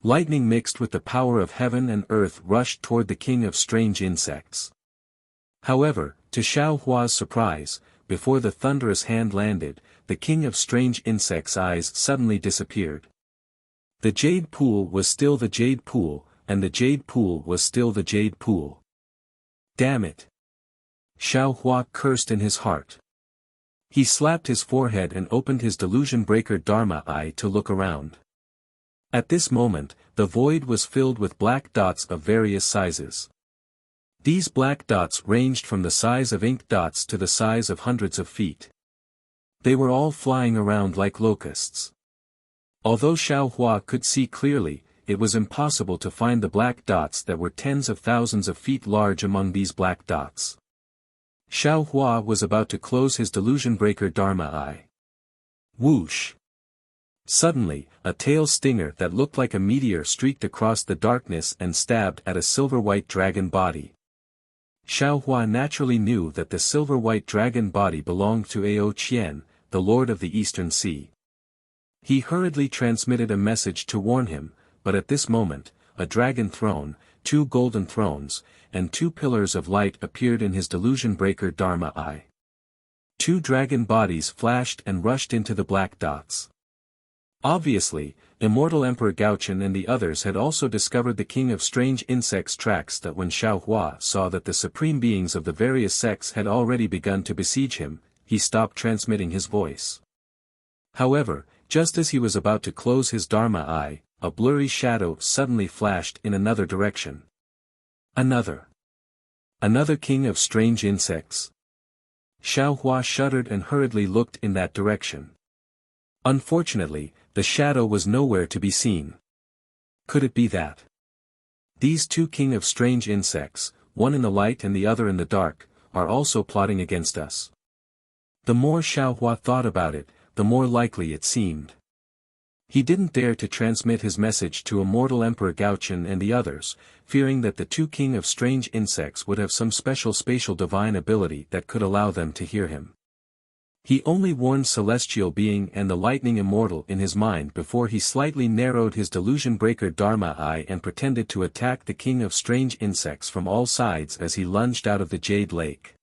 Lightning mixed with the power of heaven and earth rushed toward the king of strange insects. However, to Xiaohua's surprise, before the thunderous hand landed, the king of strange insects' eyes suddenly disappeared. The jade pool was still the jade pool, and the jade pool was still the jade pool. Damn it! Xiaohua cursed in his heart. He slapped his forehead and opened his delusion breaker Dharma eye to look around. At this moment, the void was filled with black dots of various sizes. These black dots ranged from the size of ink dots to the size of hundreds of feet. They were all flying around like locusts. Although Xiaohua could see clearly, it was impossible to find the black dots that were tens of thousands of feet large among these black dots. Xiaohua was about to close his delusion breaker Dharma eye. Whoosh! Suddenly, a tail stinger that looked like a meteor streaked across the darkness and stabbed at a silver-white dragon body. Xiaohua naturally knew that the silver-white dragon body belonged to Ao Qian, the lord of the Eastern Sea. He hurriedly transmitted a message to warn him, but at this moment, a dragon throne, 2 golden thrones, and 2 pillars of light appeared in his delusion breaker Dharma eye. 2 dragon bodies flashed and rushed into the black dots. Obviously, Immortal Emperor Gaochen and the others had also discovered the king of strange insects' tracks that when Xiaohua saw that the supreme beings of the various sects had already begun to besiege him, he stopped transmitting his voice. However, just as he was about to close his Dharma eye, a blurry shadow suddenly flashed in another direction. Another king of strange insects. Xiaohua shuddered and hurriedly looked in that direction. Unfortunately, the shadow was nowhere to be seen. Could it be that these 2 king of strange insects, one in the light and the other in the dark, are also plotting against us? The more Xiaohua thought about it, the more likely it seemed. He didn't dare to transmit his message to Immortal Emperor Gaochen and the others, fearing that the 2 king of strange insects would have some special spatial divine ability that could allow them to hear him. He only warned Celestial Being and the Lightning Immortal in his mind before he slightly narrowed his delusion breaker Dharma eye and pretended to attack the king of strange insects from all sides as he lunged out of the Jade Lake.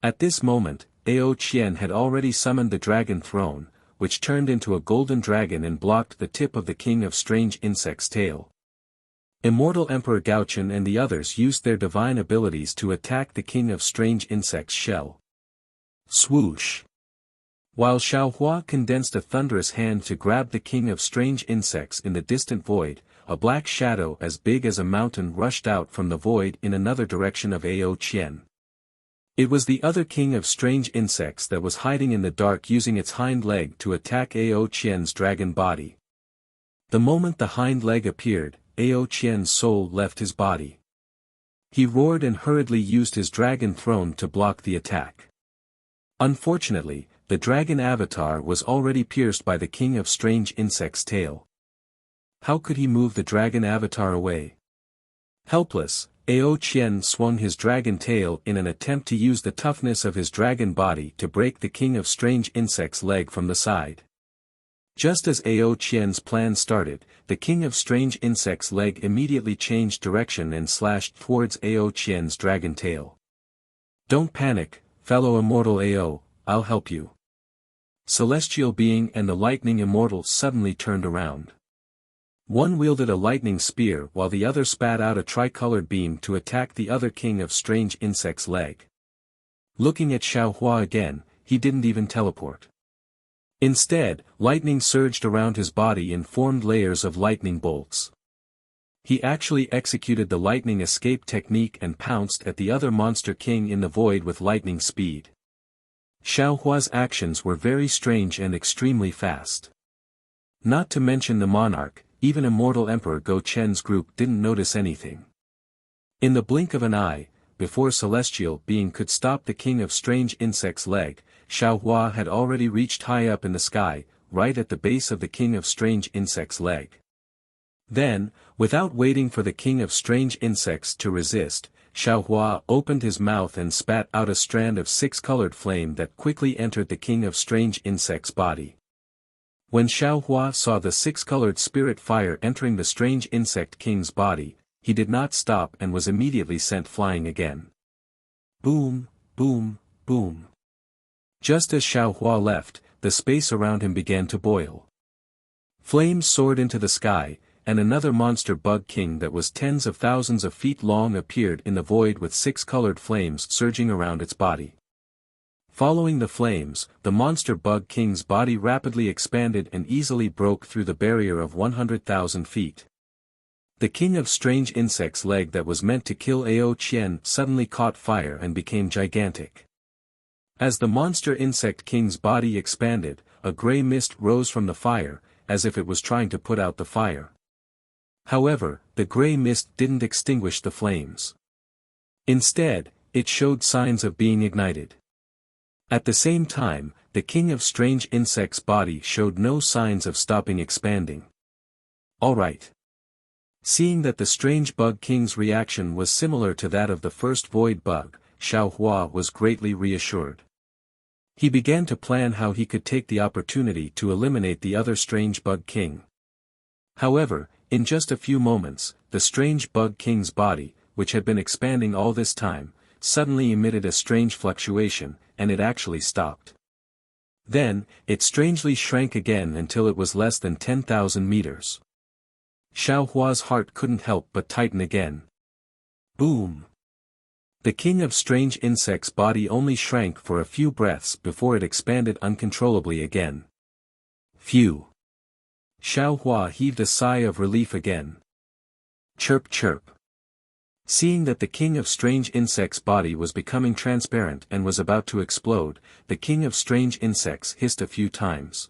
At this moment, Ao Qian had already summoned the dragon throne, which turned into a golden dragon and blocked the tip of the king of strange insects' tail. Immortal Emperor Gaochen and the others used their divine abilities to attack the king of strange insects' shell. Swoosh! While Xiaohua condensed a thunderous hand to grab the king of strange insects in the distant void, a black shadow as big as a mountain rushed out from the void in another direction of Ao Qian. It was the other king of strange insects that was hiding in the dark using its hind leg to attack Ao Qian's dragon body. The moment the hind leg appeared, Ao Qian's soul left his body. He roared and hurriedly used his dragon throne to block the attack. Unfortunately, the dragon avatar was already pierced by the king of strange insects' tail. How could he move the dragon avatar away? Helpless, Ao Qian swung his dragon tail in an attempt to use the toughness of his dragon body to break the king of strange insects' leg from the side. Just as Ao Qian's plan started, the king of strange insects' leg immediately changed direction and slashed towards Ao Qian's dragon tail. Don't panic, fellow immortal Ao, I'll help you. Celestial being and the lightning immortal suddenly turned around. One wielded a lightning spear while the other spat out a tricolored beam to attack the other king of strange insects' leg. Looking at Xiaohua again, he didn't even teleport. Instead, lightning surged around his body and formed layers of lightning bolts. He actually executed the lightning escape technique and pounced at the other monster king in the void with lightning speed. Xiaohua's actions were very strange and extremely fast. Not to mention the monarch, even immortal Emperor Go Chen's group didn't notice anything. In the blink of an eye, before celestial being could stop the king of strange insects' leg, Xiaohua had already reached high up in the sky, right at the base of the king of strange insects' leg. Then, without waiting for the king of strange insects to resist, Xiaohua opened his mouth and spat out a strand of six-colored flame that quickly entered the king of strange insects' body. When Xiaohua saw the six-colored spirit fire entering the strange insect king's body, he did not stop and was immediately sent flying again. Boom, boom, boom. Just as Xiaohua left, the space around him began to boil. Flames soared into the sky, and another monster bug king that was tens of thousands of feet long appeared in the void with six-colored flames surging around its body. Following the flames, the monster bug king's body rapidly expanded and easily broke through the barrier of 100,000 feet. The king of strange insects' leg that was meant to kill Ao Qian suddenly caught fire and became gigantic. As the monster insect king's body expanded, a gray mist rose from the fire, as if it was trying to put out the fire. However, the gray mist didn't extinguish the flames. Instead, it showed signs of being ignited. At the same time, the king of strange insects' body showed no signs of stopping expanding. All right. Seeing that the strange bug king's reaction was similar to that of the first void bug, Xiaohua was greatly reassured. He began to plan how he could take the opportunity to eliminate the other strange bug king. However, in just a few moments, the strange bug king's body, which had been expanding all this time, suddenly emitted a strange fluctuation, and it actually stopped. Then, it strangely shrank again until it was less than 10,000 meters. Xiaohua's heart couldn't help but tighten again. Boom! The king of strange insects' body only shrank for a few breaths before it expanded uncontrollably again. Phew! Xiaohua heaved a sigh of relief again. Chirp chirp. Seeing that the king of strange insects' body was becoming transparent and was about to explode, the king of strange insects hissed a few times.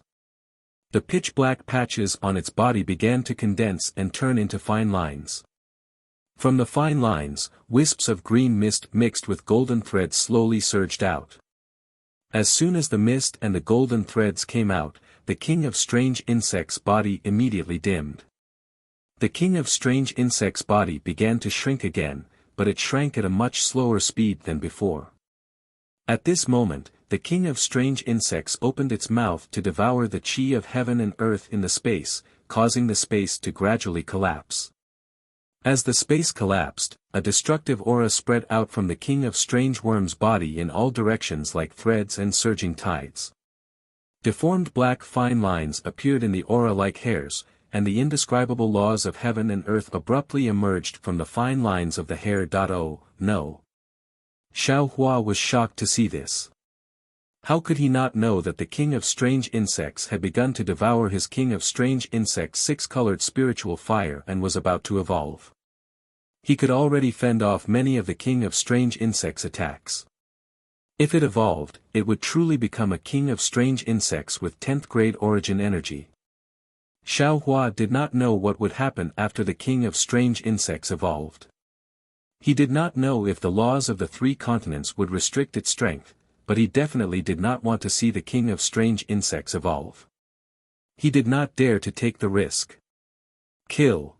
The pitch-black patches on its body began to condense and turn into fine lines. From the fine lines, wisps of green mist mixed with golden threads slowly surged out. As soon as the mist and the golden threads came out, the king of strange insects' body immediately dimmed. The king of strange insects' body began to shrink again, but it shrank at a much slower speed than before. At this moment, the king of strange insects opened its mouth to devour the chi of heaven and earth in the space, causing the space to gradually collapse. As the space collapsed, a destructive aura spread out from the king of strange worms' body in all directions like threads and surging tides. Deformed black fine lines appeared in the aura like hairs, and the indescribable laws of heaven and earth abruptly emerged from the fine lines of the hair. Oh, no. Xiaohua was shocked to see this. How could he not know that the king of strange insects had begun to devour his king of strange insects' six-colored spiritual fire and was about to evolve? He could already fend off many of the king of strange insects' attacks. If it evolved, it would truly become a king of strange insects with 10th grade origin energy. Xiaohua did not know what would happen after the king of strange insects evolved. He did not know if the laws of the three continents would restrict its strength, but he definitely did not want to see the king of strange insects evolve. He did not dare to take the risk. Kill!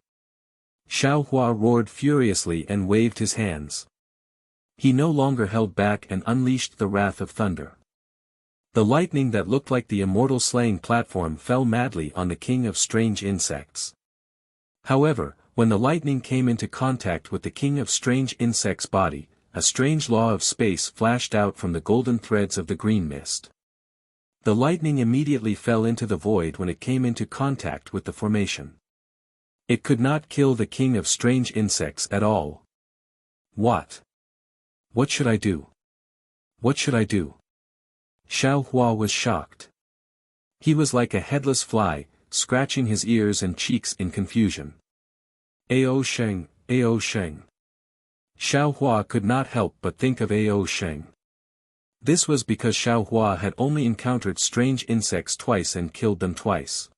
Xiaohua roared furiously and waved his hands. He no longer held back and unleashed the wrath of thunder. The lightning that looked like the immortal slaying platform fell madly on the king of strange insects. However, when the lightning came into contact with the king of strange insects' body, a strange law of space flashed out from the golden threads of the green mist. The lightning immediately fell into the void when it came into contact with the formation. It could not kill the king of strange insects at all. What? What should I do? What should I do? Xiao Hua was shocked. He was like a headless fly, scratching his ears and cheeks in confusion. Ao Sheng, Ao Sheng. Xiao Hua could not help but think of Ao Sheng. This was because Xiao Hua had only encountered strange insects twice and killed them twice.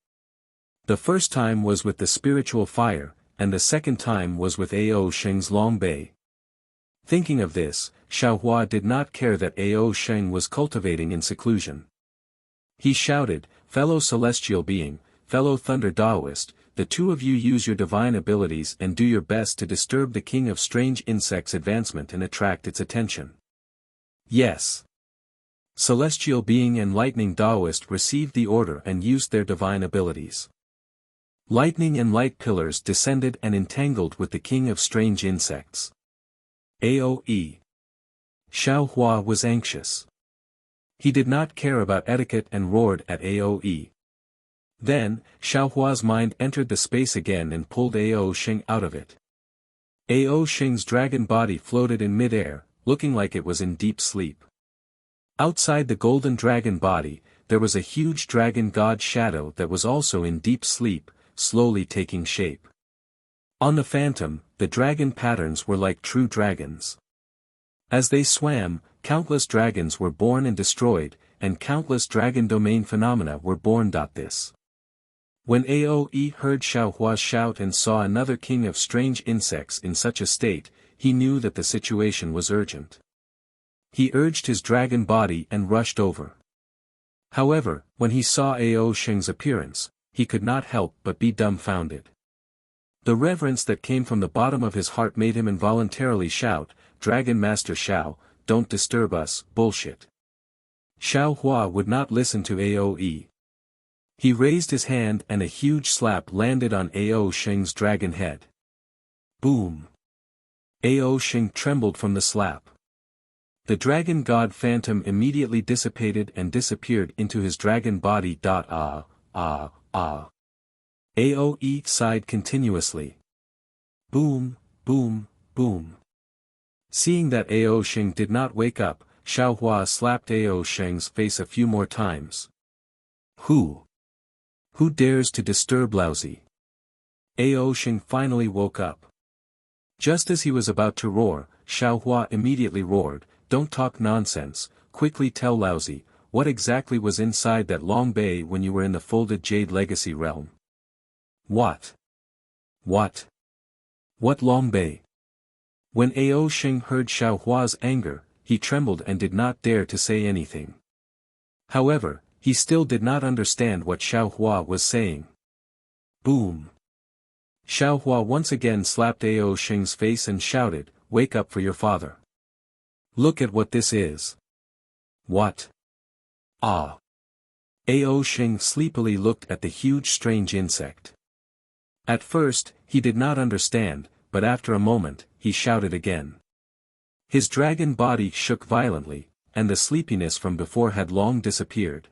The first time was with the spiritual fire, and the second time was with Ao Sheng's long bay. Thinking of this, Xiao Hua did not care that Ao Sheng was cultivating in seclusion. He shouted, "Fellow celestial being, fellow thunder Taoist, the two of you use your divine abilities and do your best to disturb the king of strange insects' advancement and attract its attention." Yes. Celestial being and lightning Taoist received the order and used their divine abilities. Lightning and light pillars descended and entangled with the king of strange insects. AOE. Xiao Hua was anxious. He did not care about etiquette and roared at AOE. Then, Xiao Hua's mind entered the space again and pulled Ao Sheng out of it. Ao Sheng's dragon body floated in midair, looking like it was in deep sleep. Outside the golden dragon body, there was a huge dragon god shadow that was also in deep sleep, slowly taking shape. On the phantom, the dragon patterns were like true dragons. As they swam, countless dragons were born and destroyed, and countless dragon domain phenomena were born. This. When Aoe heard Xiao Hua shout and saw another king of strange insects in such a state, he knew that the situation was urgent. He urged his dragon body and rushed over. However, when he saw Ao Sheng's appearance, he could not help but be dumbfounded. The reverence that came from the bottom of his heart made him involuntarily shout, "Dragon Master Xiao, don't disturb us, bullshit." Xiao Hua would not listen to Aoe. He raised his hand and a huge slap landed on Ao Sheng's dragon head. Boom! Ao Sheng trembled from the slap. The dragon god phantom immediately dissipated and disappeared into his dragon body. Aoe sighed continuously. Boom, boom, boom. Seeing that Ao Sheng did not wake up, Xiao Hua slapped Ao Sheng's face a few more times. Who dares to disturb Laozi? Ao Sheng finally woke up. Just as he was about to roar, Xiao Hua immediately roared, "Don't talk nonsense, quickly tell Laozi, what exactly was inside that long bay when you were in the folded jade legacy realm?" What? What long bay? When Ao Sheng heard Xiao Hua's anger, he trembled and did not dare to say anything. However, he still did not understand what Xiao Hua was saying. Boom! Xiao Hua once again slapped Ao Sheng's face and shouted, "Wake up for your father. Look at what this is." What? Ah! Ao Sheng sleepily looked at the huge strange insect. At first, he did not understand, but after a moment, he shouted again. His dragon body shook violently, and the sleepiness from before had long disappeared.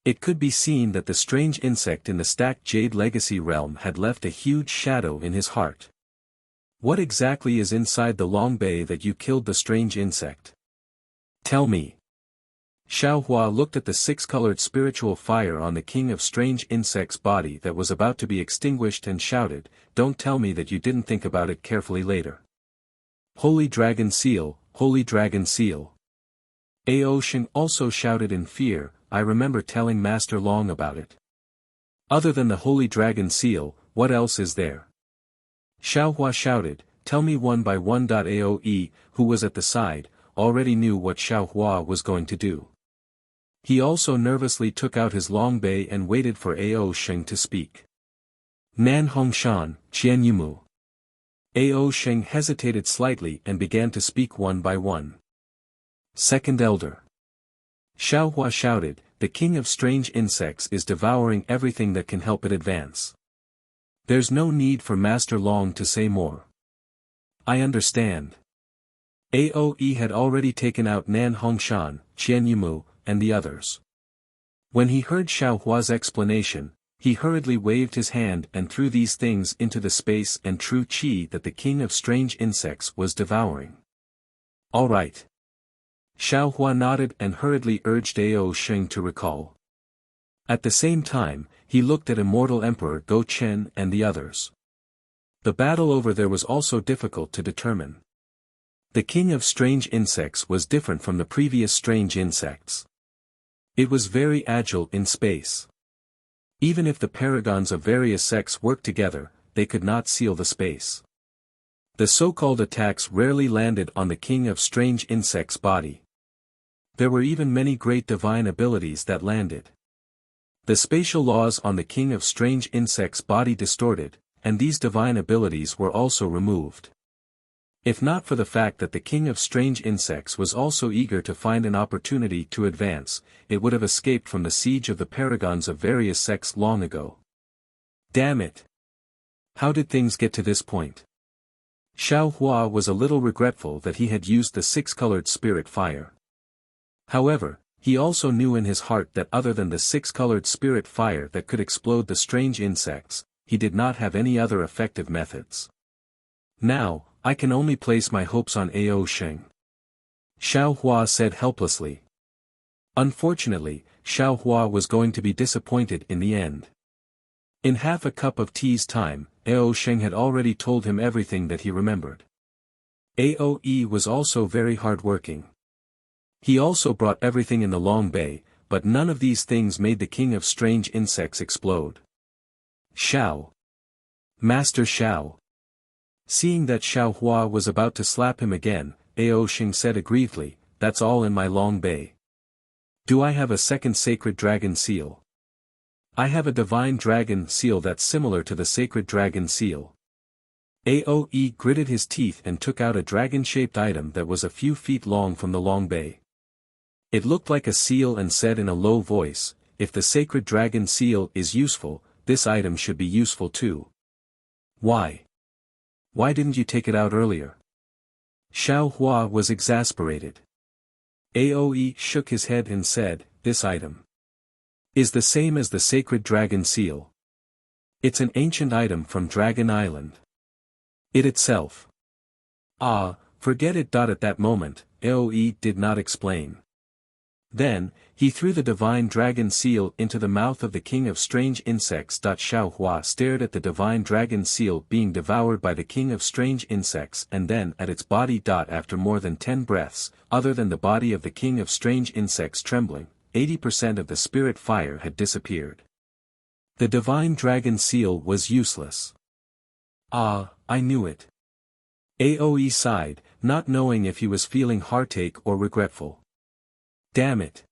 It could be seen that the strange insect in the stacked jade legacy realm had left a huge shadow in his heart. What exactly is inside the long bay that you killed the strange insect? Tell me. Xiao Hua looked at the six-colored spiritual fire on the king of strange insects' body that was about to be extinguished and shouted, "Don't tell me that you didn't think about it carefully later. Holy Dragon Seal, Holy Dragon Seal." Ao Sheng also shouted in fear, "I remember telling Master Long about it. Other than the Holy Dragon Seal, what else is there?" Xiao Hua shouted, "Tell me one by one." Aoe, who was at the side, already knew what Xiao Hua was going to do. He also nervously took out his long bay and waited for Ao Sheng to speak. "Nan Hongshan, Qian Yumu." Ao Sheng hesitated slightly and began to speak one by one. "Second Elder. Xiaohua shouted, "The king of strange insects is devouring everything that can help it advance. There's no need for Master Long to say more. I understand." Aoe had already taken out Nan Hongshan, Qian Yimu, and the others. When he heard Xiaohua's explanation, he hurriedly waved his hand and threw these things into the space and true qi that the king of strange insects was devouring. "All right." Xiaohua nodded and hurriedly urged Ao Sheng to recall. At the same time, he looked at Immortal Emperor Go Chen and the others. The battle over there was also difficult to determine. The king of strange insects was different from the previous strange insects. It was very agile in space. Even if the paragons of various sects worked together, they could not seal the space. The so-called attacks rarely landed on the king of strange insects' body. There were even many great divine abilities that landed. The spatial laws on the king of strange insects' body distorted, and these divine abilities were also removed. If not for the fact that the king of strange insects was also eager to find an opportunity to advance, it would have escaped from the siege of the paragons of various sects long ago. Damn it! How did things get to this point? Xiaohua was a little regretful that he had used the six-colored spirit fire. However, he also knew in his heart that other than the six-colored spirit fire that could explode the strange insects, he did not have any other effective methods. "Now, I can only place my hopes on Ao Sheng," Xiaohua said helplessly. Unfortunately, Xiaohua was going to be disappointed in the end. In half a cup of tea's time, Ao Sheng had already told him everything that he remembered. Aoe was also very hard-working. He also brought everything in the Long Bay, but none of these things made the king of strange insects explode. "Xiao! Master Xiao!" Seeing that Xiaohua was about to slap him again, Ao Sheng said aggrievedly, "That's all in my Long Bay. Do I have a second sacred dragon seal? I have a divine dragon seal that's similar to the sacred dragon seal." Aoe gritted his teeth and took out a dragon-shaped item that was a few feet long from the Long Bay. It looked like a seal and said in a low voice, "If the sacred dragon seal is useful, this item should be useful too. Why? Why didn't you take it out earlier?" Xiaohua was exasperated. Aoe shook his head and said, "This item is the same as the sacred dragon seal. It's an ancient item from Dragon Island. It itself." "Ah, forget it." At that moment, Aoe did not explain. Then, he threw the divine dragon seal into the mouth of the king of strange insects. Xiaohua stared at the divine dragon seal being devoured by the king of strange insects and then at its body. After more than 10 breaths, other than the body of the king of strange insects trembling, 80% of the spirit fire had disappeared. The divine dragon seal was useless. "Ah, I knew it." Aoe sighed, not knowing if he was feeling heartache or regretful. "Damn it."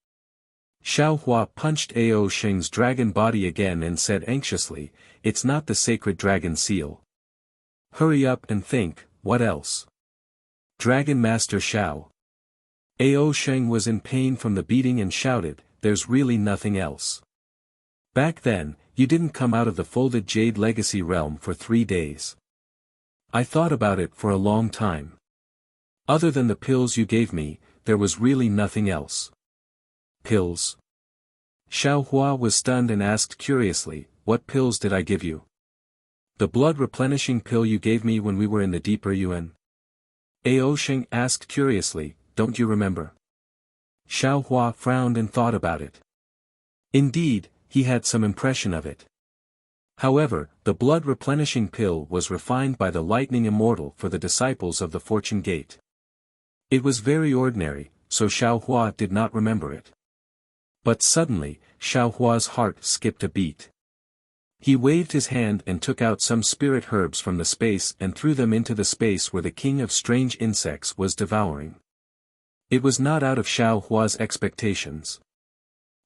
Xiaohua punched Ao Sheng's dragon body again and said anxiously, "It's not the sacred dragon seal. Hurry up and think, what else?" "Dragon Master Xiao." Ao Sheng was in pain from the beating and shouted, "There's really nothing else. Back then, you didn't come out of the folded jade legacy realm for 3 days. I thought about it for a long time. Other than the pills you gave me, there was really nothing else." "Pills?" Xiaohua was stunned and asked curiously, "What pills did I give you?" "The blood-replenishing pill you gave me when we were in the deeper Yuan." Ao Sheng asked curiously, "Don't you remember?" Xiaohua frowned and thought about it. Indeed, he had some impression of it. However, the blood-replenishing pill was refined by the Lightning Immortal for the disciples of the Fortune Gate. It was very ordinary, so Xiaohua did not remember it. But suddenly, Xiaohua's heart skipped a beat. He waved his hand and took out some spirit herbs from the space and threw them into the space where the king of strange insects was devouring. It was not out of Xiaohua's expectations.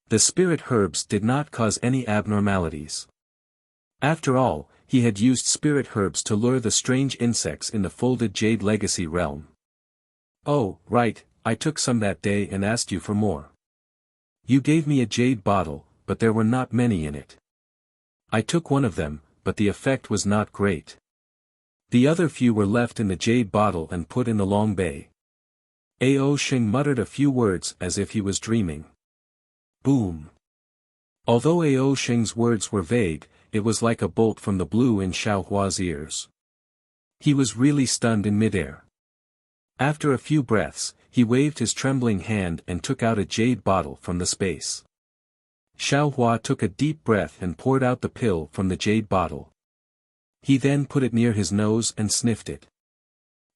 The spirit herbs did not cause any abnormalities. After all, he had used spirit herbs to lure the strange insects in the folded jade legacy realm. "Oh, right, I took some that day and asked you for more." You gave me a jade bottle, but there were not many in it. I took one of them, but the effect was not great. The other few were left in the jade bottle and put in the long bay. Ao Sheng muttered a few words as if he was dreaming. Boom. Although Ao Sheng's words were vague, it was like a bolt from the blue in Xiao Hua's ears. He was really stunned in midair. After a few breaths, he waved his trembling hand and took out a jade bottle from the space. Xiao Hua took a deep breath and poured out the pill from the jade bottle. He then put it near his nose and sniffed it.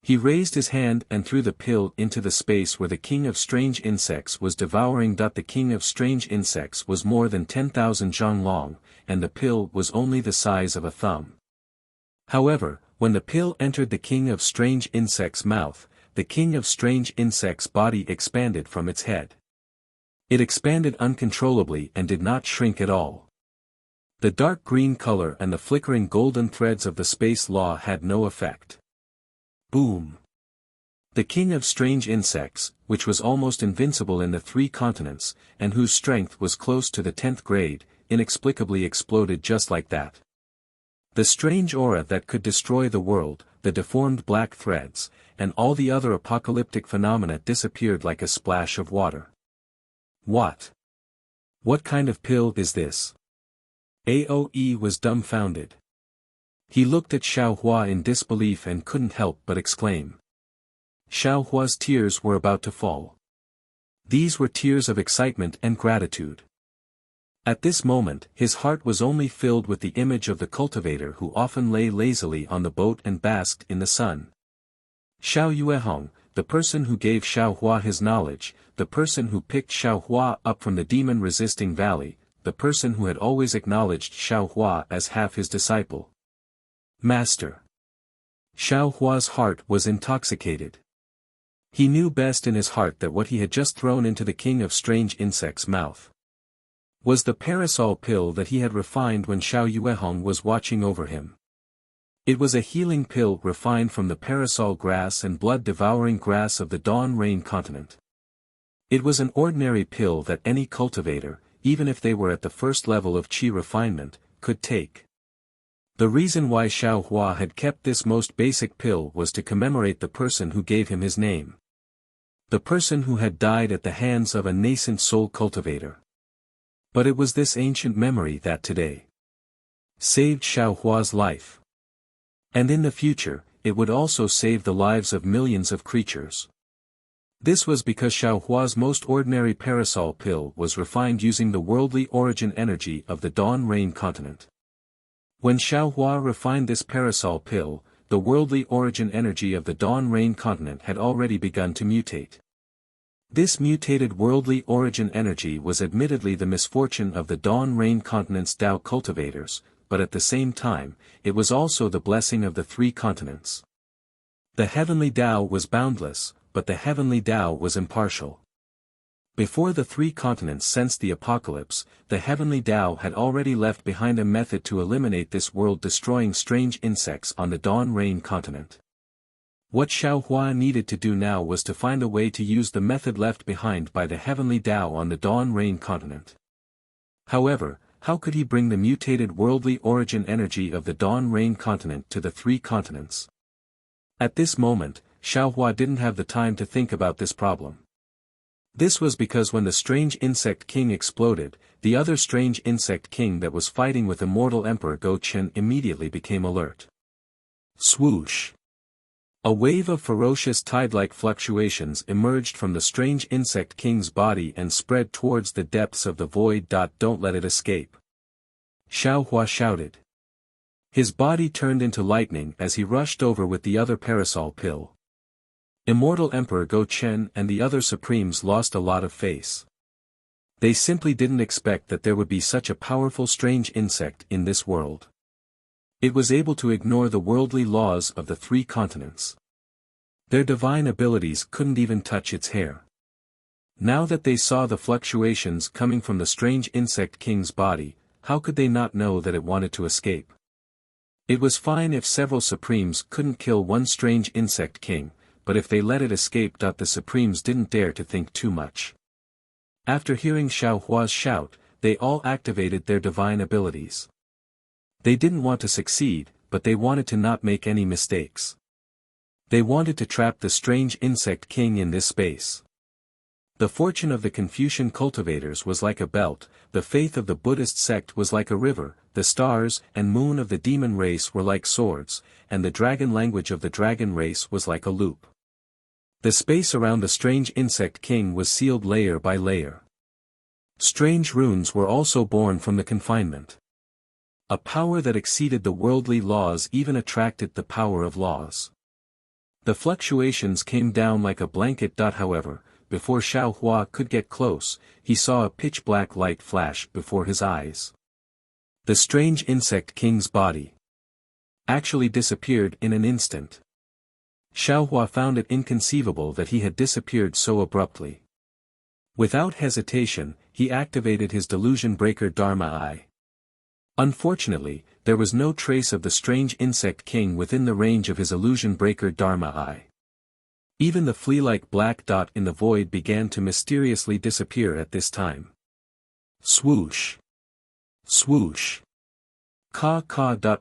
He raised his hand and threw the pill into the space where the king of strange insects was devouring. The king of strange insects was more than 10,000 zhang long, and the pill was only the size of a thumb. However, when the pill entered the king of strange insects' mouth, the king of strange insects' body expanded from its head. It expanded uncontrollably and did not shrink at all. The dark green color and the flickering golden threads of the space law had no effect. Boom. The king of strange insects, which was almost invincible in the 3 continents, and whose strength was close to the 10th grade, inexplicably exploded just like that. The strange aura that could destroy the world, the deformed black threads, and all the other apocalyptic phenomena disappeared like a splash of water. What? What kind of pill is this? Aoe was dumbfounded. He looked at Xiao Hua in disbelief and couldn't help but exclaim. Xiao Hua's tears were about to fall. These were tears of excitement and gratitude. At this moment, his heart was only filled with the image of the cultivator who often lay lazily on the boat and basked in the sun. Xiao Yuehong, the person who gave Xiao Hua his knowledge, the person who picked Xiao Hua up from the demon-resisting valley, the person who had always acknowledged Xiao Hua as half his disciple. Master. Xiao Hua's heart was intoxicated. He knew best in his heart that what he had just thrown into the king of strange insects' mouth was the parasol pill that he had refined when Xiao Yuehong was watching over him. It was a healing pill refined from the parasol grass and blood-devouring grass of the Dawn Rain continent. It was an ordinary pill that any cultivator, even if they were at the first level of qi refinement, could take. The reason why Xiao Hua had kept this most basic pill was to commemorate the person who gave him his name. The person who had died at the hands of a nascent soul cultivator. But it was this ancient memory that today saved Xiao Hua's life. And in the future, it would also save the lives of millions of creatures. This was because Xiao Hua's most ordinary parasol pill was refined using the worldly origin energy of the Dawn Rain continent. When Xiao Hua refined this parasol pill, the worldly origin energy of the Dawn Rain continent had already begun to mutate. This mutated worldly origin energy was admittedly the misfortune of the Dawn Rain continent's Tao cultivators, but at the same time, it was also the blessing of the 3 continents. The heavenly Tao was boundless, but the heavenly Tao was impartial. Before the 3 continents sensed the apocalypse, the heavenly Tao had already left behind a method to eliminate this world-destroying strange insects on the Dawn Rain continent. What Xiao Hua needed to do now was to find a way to use the method left behind by the heavenly Tao on the Dawn Rain continent. However, how could he bring the mutated worldly origin energy of the Dawn Rain continent to the 3 continents? At this moment, Xiao Hua didn't have the time to think about this problem. This was because when the strange insect king exploded, the other strange insect king that was fighting with immortal Emperor Go Chen immediately became alert. Swoosh! A wave of ferocious tide-like fluctuations emerged from the strange insect king's body and spread towards the depths of the void. Don't let it escape. Xiao Hua shouted. His body turned into lightning as he rushed over with the other parasol pill. Immortal Emperor Go Chen and the other supremes lost a lot of face. They simply didn't expect that there would be such a powerful strange insect in this world. It was able to ignore the worldly laws of the 3 continents. Their divine abilities couldn't even touch its hair. Now that they saw the fluctuations coming from the strange insect king's body, how could they not know that it wanted to escape? It was fine if several supremes couldn't kill one strange insect king, but if they let it escape. The supremes didn't dare to think too much. After hearing Xiao Hua's shout, they all activated their divine abilities. They didn't want to succeed, but they wanted to not make any mistakes. They wanted to trap the strange insect king in this space. The fortune of the Confucian cultivators was like a belt, the faith of the Buddhist sect was like a river, the stars and moon of the demon race were like swords, and the dragon language of the dragon race was like a loop. The space around the strange insect king was sealed layer by layer. Strange runes were also born from the confinement. A power that exceeded the worldly laws even attracted the power of laws. The fluctuations came down like a blanket. However, before Xiao Hua could get close, he saw a pitch-black light flash before his eyes. The strange insect king's body actually disappeared in an instant. Xiao Hua found it inconceivable that he had disappeared so abruptly. Without hesitation, he activated his delusion breaker Dharma Eye. Unfortunately, there was no trace of the strange insect king within the range of his illusion breaker Dharma Eye. Even the flea-like black dot in the void began to mysteriously disappear at this time. Swoosh! Swoosh! Ka.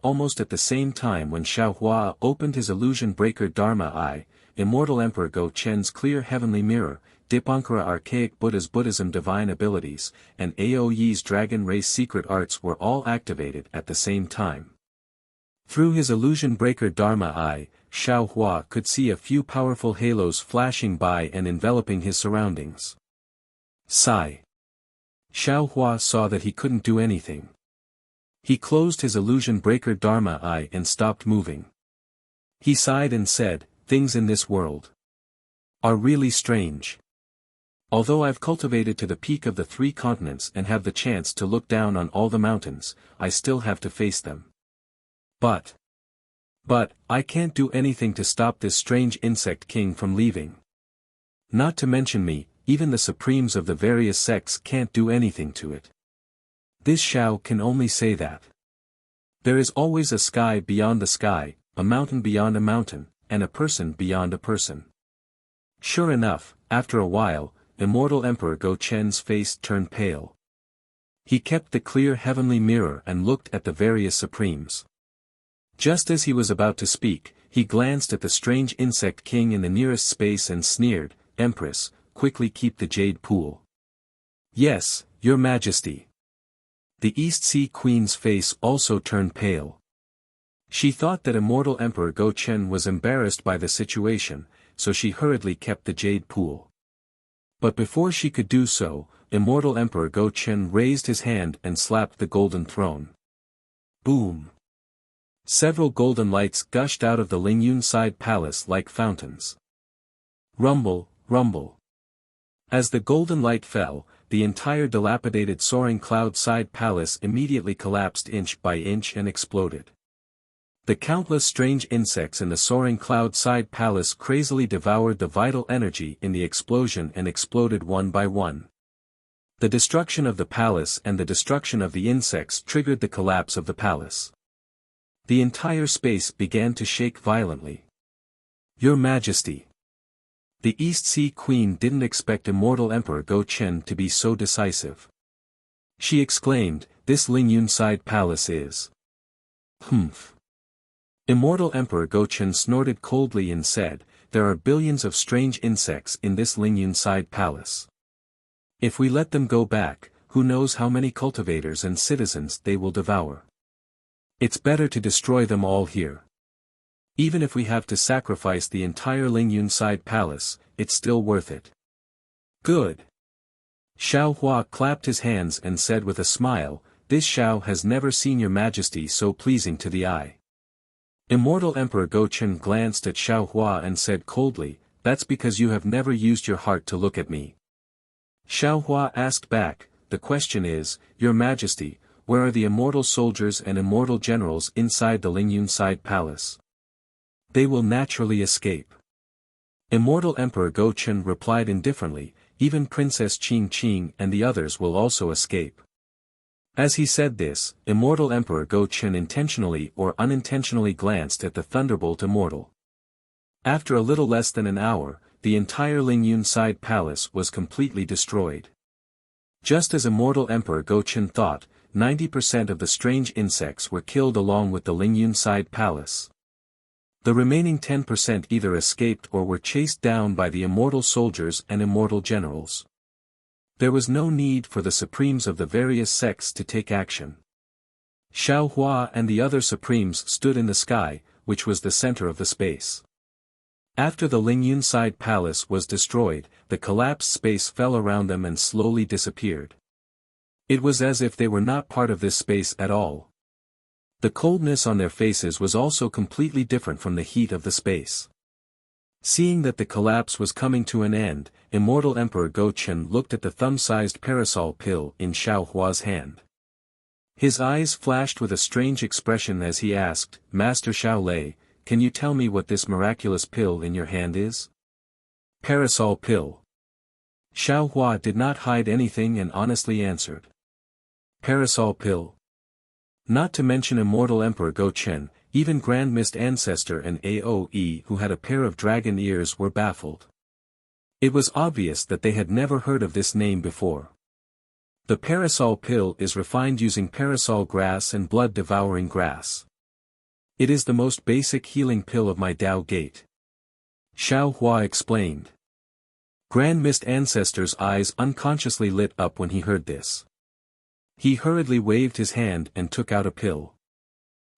Almost at the same time when Xiao Hua opened his illusion breaker Dharma Eye, Immortal Emperor Go Chen's clear heavenly mirror, Dipankara archaic Buddha's Buddhism divine abilities, and Ao Yi's dragon race secret arts were all activated at the same time. Through his illusion breaker Dharma Eye, Xiao Hua could see a few powerful halos flashing by and enveloping his surroundings. Sigh. Xiao Hua saw that he couldn't do anything. He closed his illusion breaker Dharma Eye and stopped moving. He sighed and said, "Things in this world are really strange. Although I've cultivated to the peak of the 3 continents and have the chance to look down on all the mountains, I still have to face them. But I can't do anything to stop this strange insect king from leaving. Not to mention me, even the supremes of the various sects can't do anything to it. This Xiao can only say that. There is always a sky beyond the sky, a mountain beyond a mountain, and a person beyond a person." Sure enough, after a while, Immortal Emperor Go Chen's face turned pale. He kept the clear heavenly mirror and looked at the various supremes. Just as he was about to speak, he glanced at the strange insect king in the nearest space and sneered, "Empress, quickly keep the jade pool." "Yes, your majesty." The East Sea Queen's face also turned pale. She thought that Immortal Emperor Go Chen was embarrassed by the situation, so she hurriedly kept the jade pool. But before she could do so, Immortal Emperor Go Chen raised his hand and slapped the golden throne. Boom! Several golden lights gushed out of the Lingyun side palace like fountains. Rumble, rumble. As the golden light fell, the entire dilapidated soaring cloud side palace immediately collapsed inch by inch and exploded. The countless strange insects in the soaring cloud side palace crazily devoured the vital energy in the explosion and exploded one by one. The destruction of the palace and the destruction of the insects triggered the collapse of the palace. The entire space began to shake violently. "Your Majesty." The East Sea Queen didn't expect Immortal Emperor Go Chen to be so decisive. She exclaimed, "This Lingyun side palace is..." "Humph." Immortal Emperor Go Chen snorted coldly and said, "There are billions of strange insects in this Lingyun side palace. If we let them go back, who knows how many cultivators and citizens they will devour. It's better to destroy them all here. Even if we have to sacrifice the entire Lingyun side palace, it's still worth it." "Good." Xiao Hua clapped his hands and said with a smile, "This Xiao has never seen your majesty so pleasing to the eye." Immortal Emperor Go Chen glanced at Xiao Hua and said coldly, "That's because you have never used your heart to look at me." Xiao Hua asked back, "The question is, Your Majesty, where are the immortal soldiers and immortal generals inside the Lingyun side palace?" "They will naturally escape." Immortal Emperor Go Chen replied indifferently, "Even Princess Qing Qing and the others will also escape." As he said this, Immortal Emperor Go Chen intentionally or unintentionally glanced at the Thunderbolt Immortal. After a little less than an hour, the entire Lingyun side palace was completely destroyed. Just as immortal Emperor Go-Chen thought, 90% of the strange insects were killed along with the Lingyun side palace. The remaining 10% either escaped or were chased down by the immortal soldiers and immortal generals. There was no need for the supremes of the various sects to take action. Xiao Hua and the other supremes stood in the sky, which was the center of the space. After the Lingyun side palace was destroyed, the collapsed space fell around them and slowly disappeared. It was as if they were not part of this space at all. The coldness on their faces was also completely different from the heat of the space. Seeing that the collapse was coming to an end, immortal Emperor Go-Chen looked at the thumb-sized parasol pill in Xiao Hua's hand. His eyes flashed with a strange expression as he asked, "Master Xiao Lei, can you tell me what this miraculous pill in your hand is?" "Parasol pill." Xiao Hua did not hide anything and honestly answered. "Parasol pill." Not to mention immortal Emperor Go-Chen, even Grand Mist Ancestor and Aoe who had a pair of dragon ears were baffled. It was obvious that they had never heard of this name before. The parasol pill is refined using parasol grass and blood-devouring grass. It is the most basic healing pill of my Tao Gate. Xiao Hua explained. Grand Mist Ancestor's eyes unconsciously lit up when he heard this. He hurriedly waved his hand and took out a pill.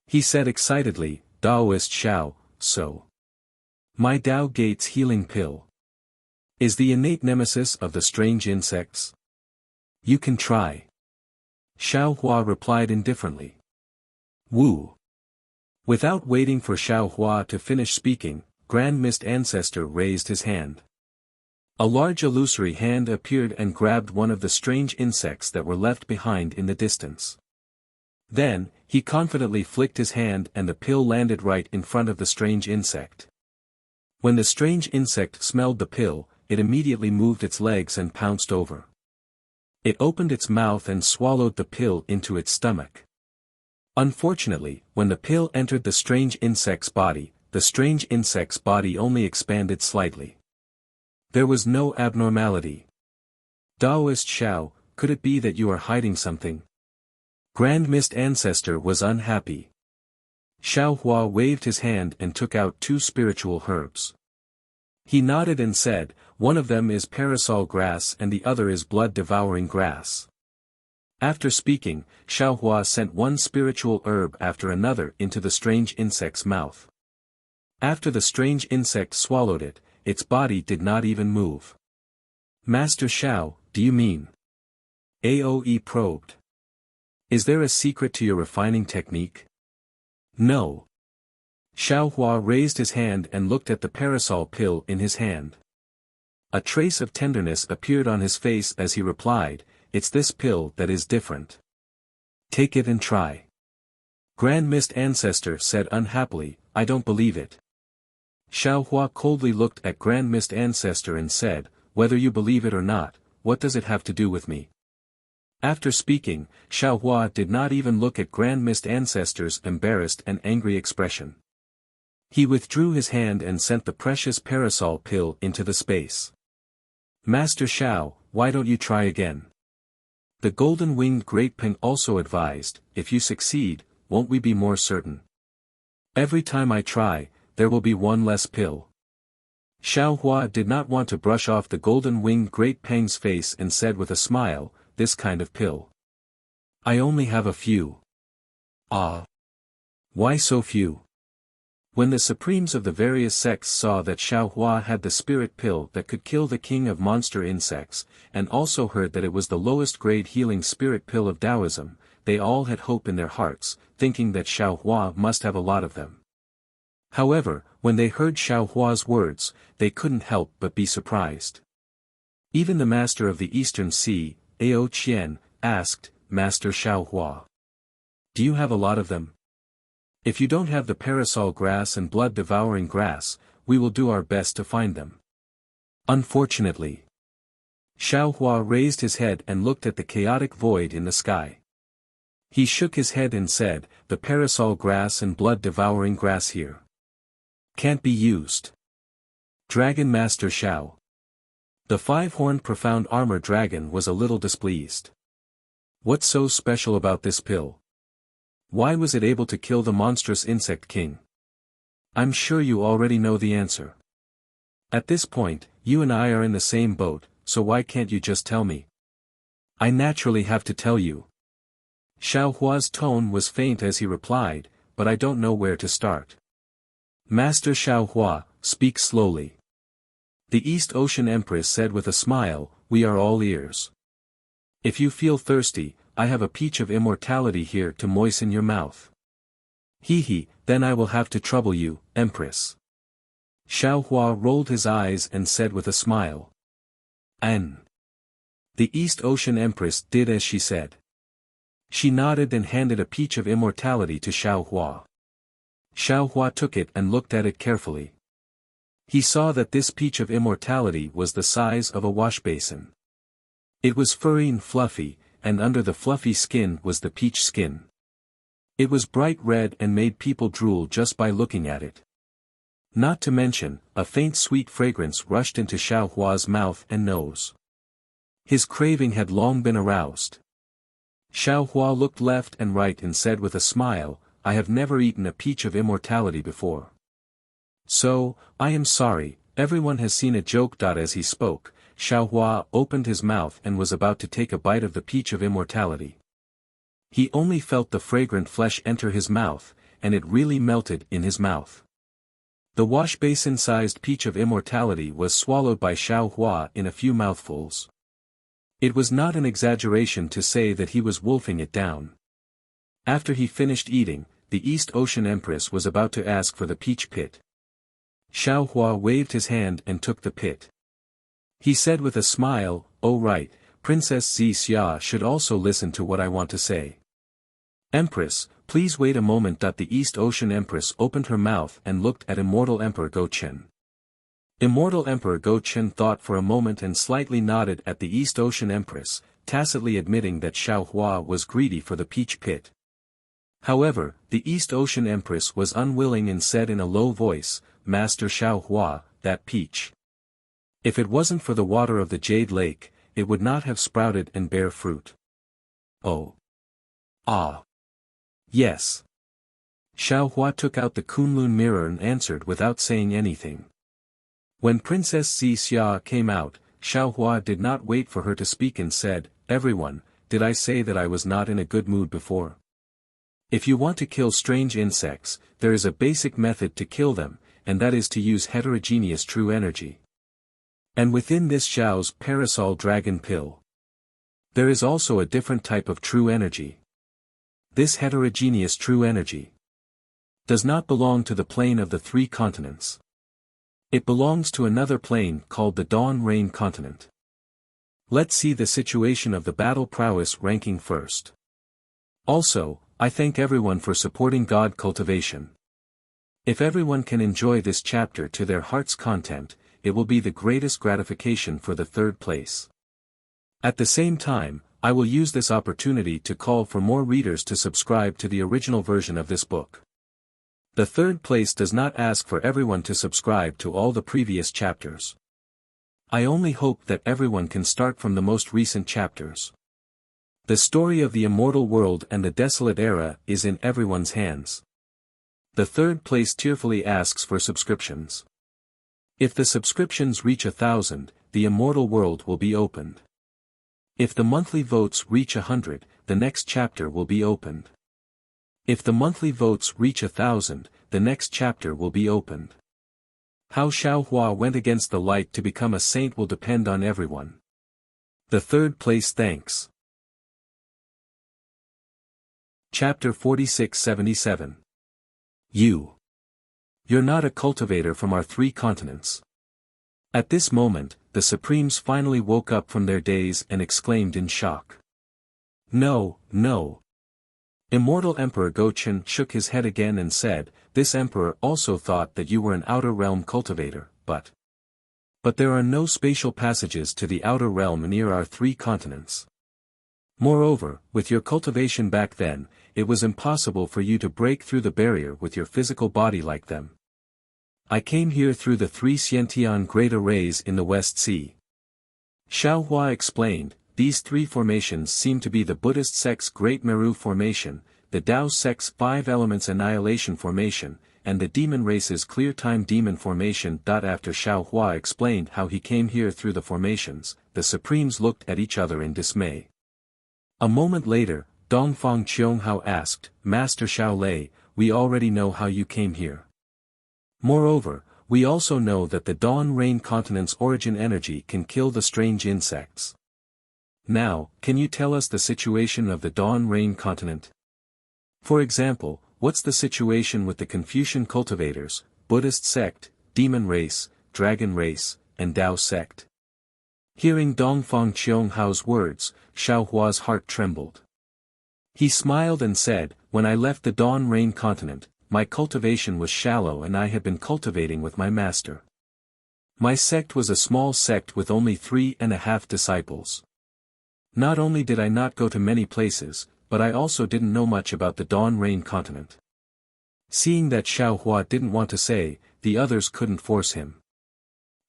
He said excitedly, "Daoist Xiao, so. My Tao Gate's healing pill is the innate nemesis of the strange insects. You can try." Xiao Hua replied indifferently. "Wu." Without waiting for Xiao Hua to finish speaking, Grand Mist Ancestor raised his hand. A large illusory hand appeared and grabbed one of the strange insects that were left behind in the distance. Then, he confidently flicked his hand and the pill landed right in front of the strange insect. When the strange insect smelled the pill, it immediately moved its legs and pounced over. It opened its mouth and swallowed the pill into its stomach. Unfortunately, when the pill entered the strange insect's body, the strange insect's body only expanded slightly. There was no abnormality. "Daoist Xiao, could it be that you are hiding something?" Grand Mist Ancestor was unhappy. Xiao Hua waved his hand and took out 2 spiritual herbs. He nodded and said, "One of them is parasol grass and the other is blood-devouring grass." After speaking, Xiao Hua sent one spiritual herb after another into the strange insect's mouth. After the strange insect swallowed it, its body did not even move. "Master Xiao, do you mean?" Aoe probed. "Is there a secret to your refining technique?" "No." Xiao Hua raised his hand and looked at the parasol pill in his hand. A trace of tenderness appeared on his face as he replied, "It's this pill that is different. Take it and try." Grand Mist Ancestor said unhappily, "I don't believe it." Xiao Hua coldly looked at Grand Mist Ancestor and said, "Whether you believe it or not, what does it have to do with me?" After speaking, Xiao Hua did not even look at Grand Mist Ancestor's embarrassed and angry expression. He withdrew his hand and sent the precious parasol pill into the space. "Master Xiao, why don't you try again?" The golden-winged great peng also advised, "If you succeed, won't we be more certain? Every time I try, there will be one less pill." Xiao Hua did not want to brush off the golden-winged great peng's face and said with a smile, "This kind of pill. I only have a few." "Ah. Why so few?" When the supremes of the various sects saw that Xiao Hua had the spirit pill that could kill the king of monster insects, and also heard that it was the lowest grade healing spirit pill of Taoism, they all had hope in their hearts, thinking that Xiao Hua must have a lot of them. However, when they heard Xiao Hua's words, they couldn't help but be surprised. Even the master of the Eastern Sea, Ao Qian, asked, "Master Xiao Hua, do you have a lot of them? If you don't have the parasol grass and blood-devouring grass, we will do our best to find them." "Unfortunately." Xiao Hua raised his head and looked at the chaotic void in the sky. He shook his head and said, "The parasol grass and blood-devouring grass here can't be used. Dragon Master Xiao, The five-horned profound armor dragon was a little displeased. What's so special about this pill? Why was it able to kill the monstrous insect king? I'm sure you already know the answer. At this point, you and I are in the same boat, so why can't you just tell me? I naturally have to tell you. Xiao Hua's tone was faint as he replied, but I don't know where to start. Master Xiao Hua, speak slowly. The East Ocean Empress said with a smile, we are all ears. If you feel thirsty, I have a peach of immortality here to moisten your mouth. Hee, then I will have to trouble you, Empress. Xiao Hua rolled his eyes and said with a smile. An. The East Ocean Empress did as she said. She nodded and handed a peach of immortality to Xiao Hua. Xiao Hua took it and looked at it carefully. He saw that this peach of immortality was the size of a wash basin. It was furry and fluffy, and under the fluffy skin was the peach skin. It was bright red and made people drool just by looking at it. Not to mention, a faint sweet fragrance rushed into Xiao Hua's mouth and nose. His craving had long been aroused. Xiao Hua looked left and right and said with a smile, I have never eaten a peach of immortality before. So, I am sorry, everyone has seen a joke. As he spoke, Xiao Hua opened his mouth and was about to take a bite of the peach of immortality. He only felt the fragrant flesh enter his mouth, and it really melted in his mouth. The wash basin-sized peach of immortality was swallowed by Xiao Hua in a few mouthfuls. It was not an exaggeration to say that he was wolfing it down. After he finished eating, the East Ocean Empress was about to ask for the peach pit. Xiao Hua waved his hand and took the pit. He said with a smile, oh right, Princess Xia should also listen to what I want to say. Empress, please wait a moment. The East Ocean Empress opened her mouth and looked at Immortal Emperor Go-Chen. Immortal Emperor Go-Chen thought for a moment and slightly nodded at the East Ocean Empress, tacitly admitting that Xiao Hua was greedy for the peach pit. However, the East Ocean Empress was unwilling and said in a low voice, Master Xiao Hua, that peach. If it wasn't for the water of the Jade Lake, it would not have sprouted and bear fruit. Oh. Ah. Yes. Xiao Hua took out the Kunlun mirror and answered without saying anything. When Princess Xia came out, Xiao Hua did not wait for her to speak and said, everyone, did I say that I was not in a good mood before? If you want to kill strange insects, there is a basic method to kill them, and that is to use heterogeneous true energy. And within this Xiao's parasol dragon pill, there is also a different type of true energy. This heterogeneous true energy does not belong to the plane of the three continents. It belongs to another plane called the Dawn Rain continent. Let's see the situation of the battle prowess ranking first. Also, I thank everyone for supporting God Cultivation. If everyone can enjoy this chapter to their heart's content, it will be the greatest gratification for the third place. At the same time, I will use this opportunity to call for more readers to subscribe to the original version of this book. The third place does not ask for everyone to subscribe to all the previous chapters. I only hope that everyone can start from the most recent chapters. The story of the immortal world and the desolate era is in everyone's hands. The third place tearfully asks for subscriptions. If the subscriptions reach 1,000, the immortal world will be opened. If the monthly votes reach 100, the next chapter will be opened. If the monthly votes reach 1,000, the next chapter will be opened. How Xiao Hua went against the light to become a saint will depend on everyone. The third place thanks. Chapter 4677. You're not a cultivator from our three continents. At this moment, the Supremes finally woke up from their daze and exclaimed in shock. No, no. Immortal Emperor Go-Chen shook his head again and said, this emperor also thought that you were an outer realm cultivator, but there are no spatial passages to the outer realm near our three continents. Moreover, with your cultivation back then, it was impossible for you to break through the barrier with your physical body like them. I came here through the three Xiantian great arrays in the West Sea. Xiao Hua explained, these three formations seem to be the Buddhist sect's Great Meru formation, the Tao sect's Five Elements Annihilation formation, and the demon race's Clear Time Demon formation. After Xiao Hua explained how he came here through the formations, the Supremes looked at each other in dismay. A moment later, Dongfang Qianghao asked, Master Xiao Lei, we already know how you came here. Moreover, we also know that the Dawn Rain Continent's origin energy can kill the strange insects. Now, can you tell us the situation of the Dawn Rain Continent? For example, what's the situation with the Confucian cultivators, Buddhist sect, demon race, dragon race, and Tao sect? Hearing Dongfang Qianghao's words, Xiao Hua's heart trembled. He smiled and said, when I left the Dawn Rain Continent, my cultivation was shallow and I had been cultivating with my master. My sect was a small sect with only 3.5 disciples. Not only did I not go to many places, but I also didn't know much about the Dawn Rain Continent. Seeing that Xiao Hua didn't want to say, the others couldn't force him.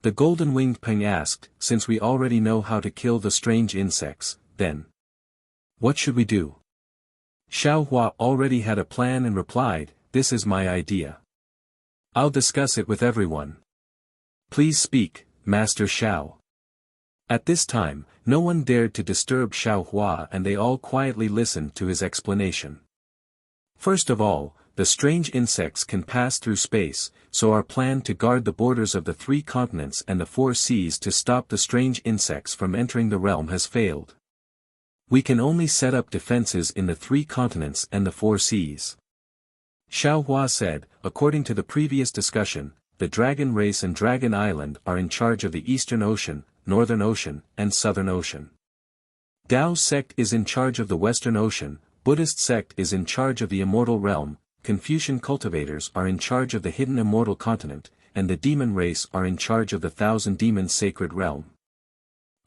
The golden-winged Peng asked, since we already know how to kill the strange insects, then what should we do? Xiao Hua already had a plan and replied, this is my idea. I'll discuss it with everyone. Please speak, Master Xiao. At this time, no one dared to disturb Xiao Hua and they all quietly listened to his explanation. First of all, the strange insects can pass through space, so our plan to guard the borders of the 3 continents and the 4 seas to stop the strange insects from entering the realm has failed. We can only set up defenses in the 3 continents and the 4 seas. Xiao Hua said, according to the previous discussion, the Dragon Race and Dragon Island are in charge of the Eastern Ocean, Northern Ocean, and Southern Ocean. Tao sect is in charge of the Western Ocean, Buddhist sect is in charge of the Immortal Realm, Confucian cultivators are in charge of the Hidden Immortal Continent, and the Demon Race are in charge of the Thousand Demons Sacred Realm.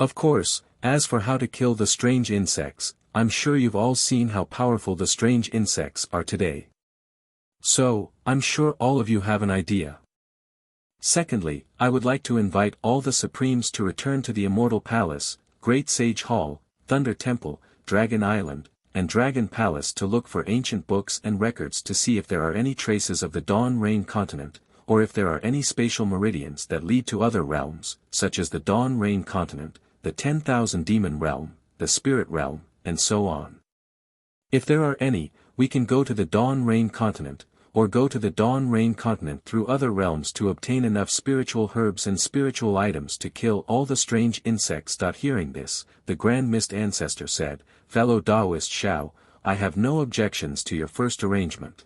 Of course, as for how to kill the strange insects, I'm sure you've all seen how powerful the strange insects are today. So, I'm sure all of you have an idea. Secondly, I would like to invite all the Supremes to return to the Immortal Palace, Great Sage Hall, Thunder Temple, Dragon Island, and Dragon Palace to look for ancient books and records to see if there are any traces of the Dawn Rain Continent, or if there are any spatial meridians that lead to other realms, such as the Dawn Rain Continent, the 10,000 Demon Realm, the Spirit Realm, and so on. If there are any, we can go to the Dawn Rain Continent, or go to the Dawn Rain Continent through other realms to obtain enough spiritual herbs and spiritual items to kill all the strange insects. Hearing this, the Grand Mist Ancestor said, Fellow Taoist Xiao, I have no objections to your first arrangement.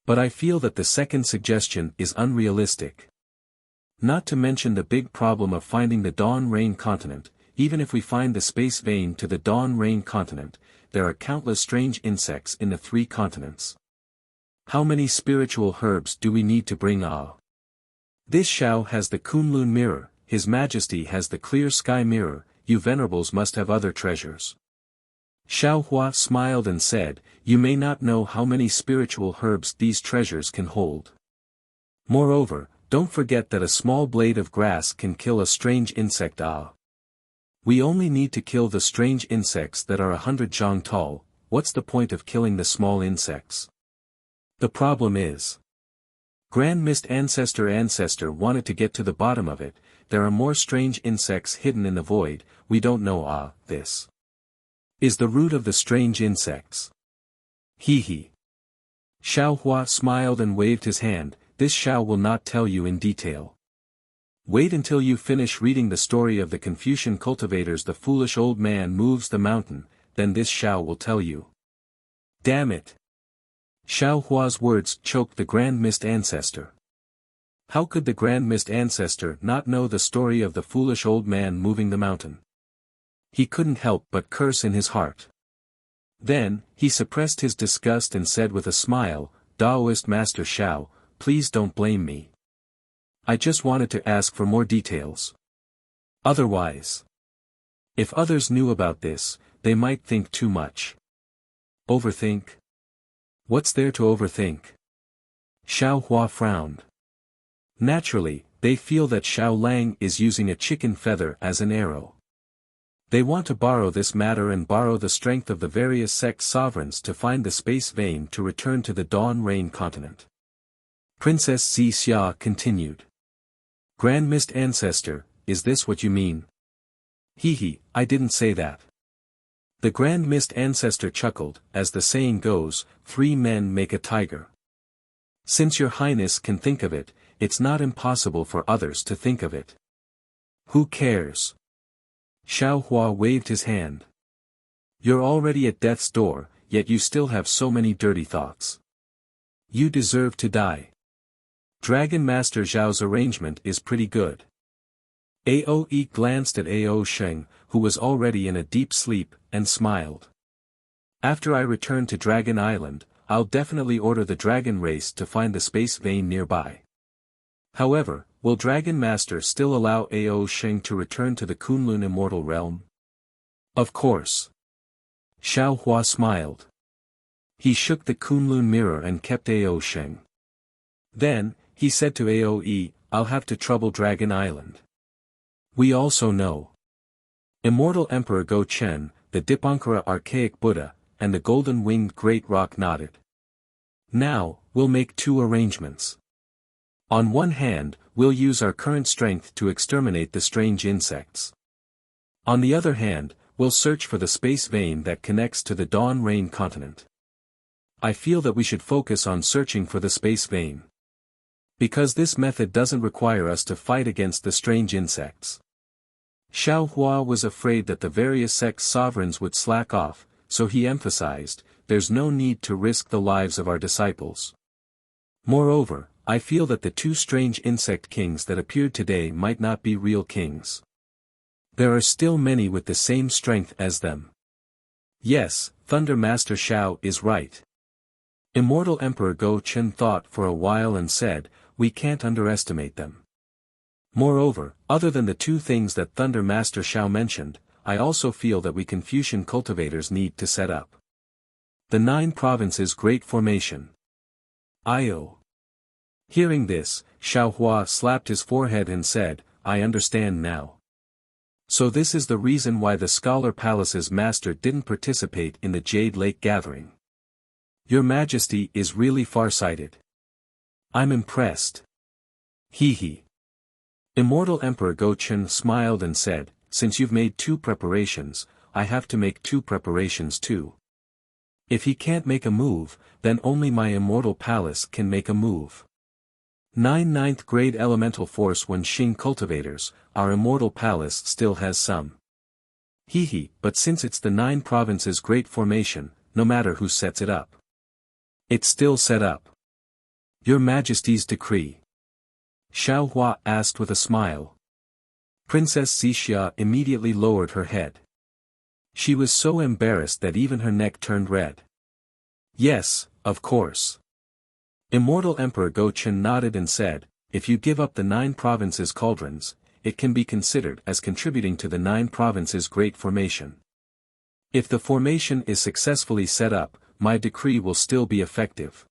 But I feel that the second suggestion is unrealistic. Not to mention the big problem of finding the Dawn Rain Continent, even if we find the space vein to the Dawn Rain Continent, there are countless strange insects in the 3 continents. How many spiritual herbs do we need to bring? This Xiao has the Kunlun mirror, His Majesty has the clear sky mirror, you venerables must have other treasures. Xiao Hua smiled and said, you may not know how many spiritual herbs these treasures can hold. Moreover, don't forget that a small blade of grass can kill a strange insect. We only need to kill the strange insects that are 100 zhang tall, what's the point of killing the small insects? The problem is, Grand Mist Ancestor wanted to get to the bottom of it, there are more strange insects hidden in the void, we don't know. This is the root of the strange insects. He. Xiao Hua smiled and waved his hand, this Xiao will not tell you in detail. Wait until you finish reading the story of the Confucian cultivators. The foolish old man moves the mountain, then this Xiao will tell you. Damn it! Xiao Hua's words choked the Grand Mist Ancestor. How could the Grand Mist Ancestor not know the story of the foolish old man moving the mountain? He couldn't help but curse in his heart. Then, he suppressed his disgust and said with a smile, Taoist Master Xiao, please don't blame me. I just wanted to ask for more details. Otherwise, if others knew about this, they might think too much. Overthink? What's there to overthink? Xiao Hua frowned. Naturally, they feel that Xiao Lang is using a chicken feather as an arrow. They want to borrow this matter and borrow the strength of the various sect sovereigns to find the space vein to return to the Dawn Rain continent. Princess Xia continued. Grand Mist Ancestor, is this what you mean? Hehe, I didn't say that. The Grand Mist Ancestor chuckled, as the saying goes, 3 men make a tiger. Since your highness can think of it, it's not impossible for others to think of it. Who cares? Xiao Hua waved his hand. You're already at death's door, yet you still have so many dirty thoughts. You deserve to die. Dragon Master Zhao's arrangement is pretty good. Aoe glanced at Ao Sheng, who was already in a deep sleep, and smiled. After I return to Dragon Island, I'll definitely order the dragon race to find the space vein nearby. However, will Dragon Master still allow Ao Sheng to return to the Kunlun Immortal Realm? Of course. Xiao Hua smiled. He shook the Kunlun mirror and kept Ao Sheng. Then, he said to Aoe, I'll have to trouble Dragon Island. We also know. Immortal Emperor Go Chen, the Dipankara Archaic Buddha, and the Golden-Winged Great Rock nodded. Now, we'll make 2 arrangements. On one hand, we'll use our current strength to exterminate the strange insects. On the other hand, we'll search for the space vein that connects to the Dawn Rain continent. I feel that we should focus on searching for the space vein. Because this method doesn't require us to fight against the strange insects. Xiao Hua was afraid that the various sect sovereigns would slack off, so he emphasized, there's no need to risk the lives of our disciples. Moreover, I feel that the 2 strange insect kings that appeared today might not be real kings. There are still many with the same strength as them. Yes, Thunder Master Xiao is right. Immortal Emperor Go Chen thought for a while and said, we can't underestimate them. Moreover, other than the 2 things that Thunder Master Xiao mentioned, I also feel that we Confucian cultivators need to set up the 9 provinces Great Formation. Io. Hearing this, Xiao Hua slapped his forehead and said, I understand now. So this is the reason why the Scholar Palace's master didn't participate in the Jade Lake gathering. Your Majesty is really far-sighted. I'm impressed. Hehe. Immortal Emperor Go Chen smiled and said, since you've made 2 preparations, I have to make 2 preparations too. If he can't make a move, then only my Immortal Palace can make a move. 9 ninth grade elemental force when Xing cultivators, our Immortal Palace still has some. Hehe, but since it's the 9 provinces Great Formation, no matter who sets it up. It's still set up. Your Majesty's decree. Xiao Hua asked with a smile. Princess Xia immediately lowered her head. She was so embarrassed that even her neck turned red. Yes, of course. Immortal Emperor Go Chen nodded and said, if you give up the 9 provinces cauldrons, it can be considered as contributing to the 9 provinces Great Formation. If the formation is successfully set up, my decree will still be effective.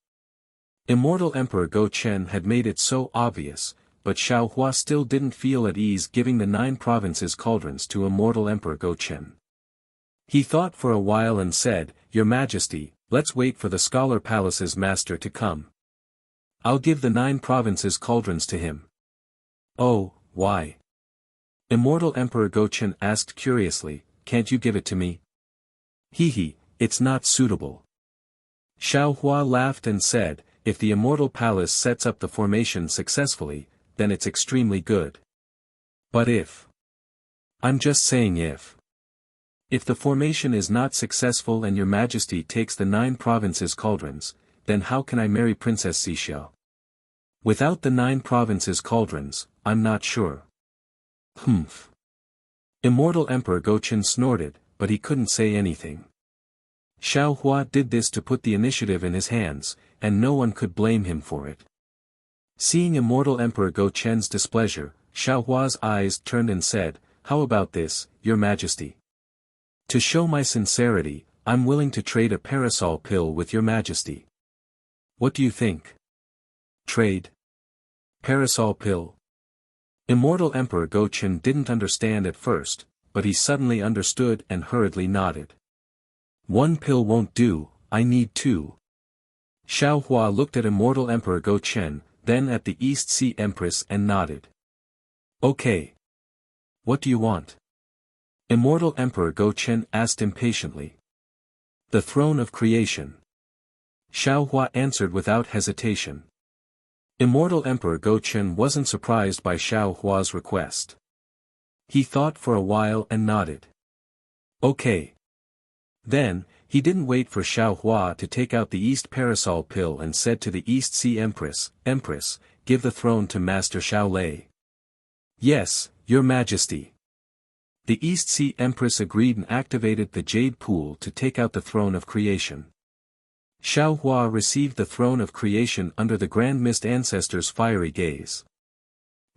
Immortal Emperor Go Chen had made it so obvious, but Xiao Hua still didn't feel at ease giving the 9 provinces cauldrons to Immortal Emperor Go Chen. He thought for a while and said, Your Majesty, let's wait for the Scholar Palace's master to come. I'll give the 9 provinces cauldrons to him. Oh, why? Immortal Emperor Go Chen asked curiously, can't you give it to me? Hehe, it's not suitable. Xiao Hua laughed and said, if the Immortal Palace sets up the formation successfully, then it's extremely good. But if. I'm just saying if. If the formation is not successful and your Majesty takes the 9 provinces cauldrons, then how can I marry Princess Xia? Without the 9 provinces cauldrons, I'm not sure. Humph. Immortal Emperor Go Chen snorted, but he couldn't say anything. Xiao Hua did this to put the initiative in his hands, and no one could blame him for it. Seeing Immortal Emperor Go Chen's displeasure, Xiao Hua's eyes turned and said, how about this, Your Majesty? To show my sincerity, I'm willing to trade a parasol pill with Your Majesty. What do you think? Trade? Parasol pill? Immortal Emperor Go Chen didn't understand at first, but he suddenly understood and hurriedly nodded. One pill won't do, I need two. Xiao Hua looked at Immortal Emperor Go Chen, then at the East Sea Empress and nodded. Okay. What do you want? Immortal Emperor Go Chen asked impatiently. The throne of creation. Xiao Hua answered without hesitation. Immortal Emperor Go Chen wasn't surprised by Xiao Hua's request. He thought for a while and nodded. Okay. Then, he didn't wait for Xiao Hua to take out the East Parasol pill and said to the East Sea Empress, Empress, give the throne to Master Xiao Lei. Yes, Your Majesty. The East Sea Empress agreed and activated the Jade Pool to take out the throne of creation. Xiao Hua received the throne of creation under the Grand Mist Ancestor's fiery gaze.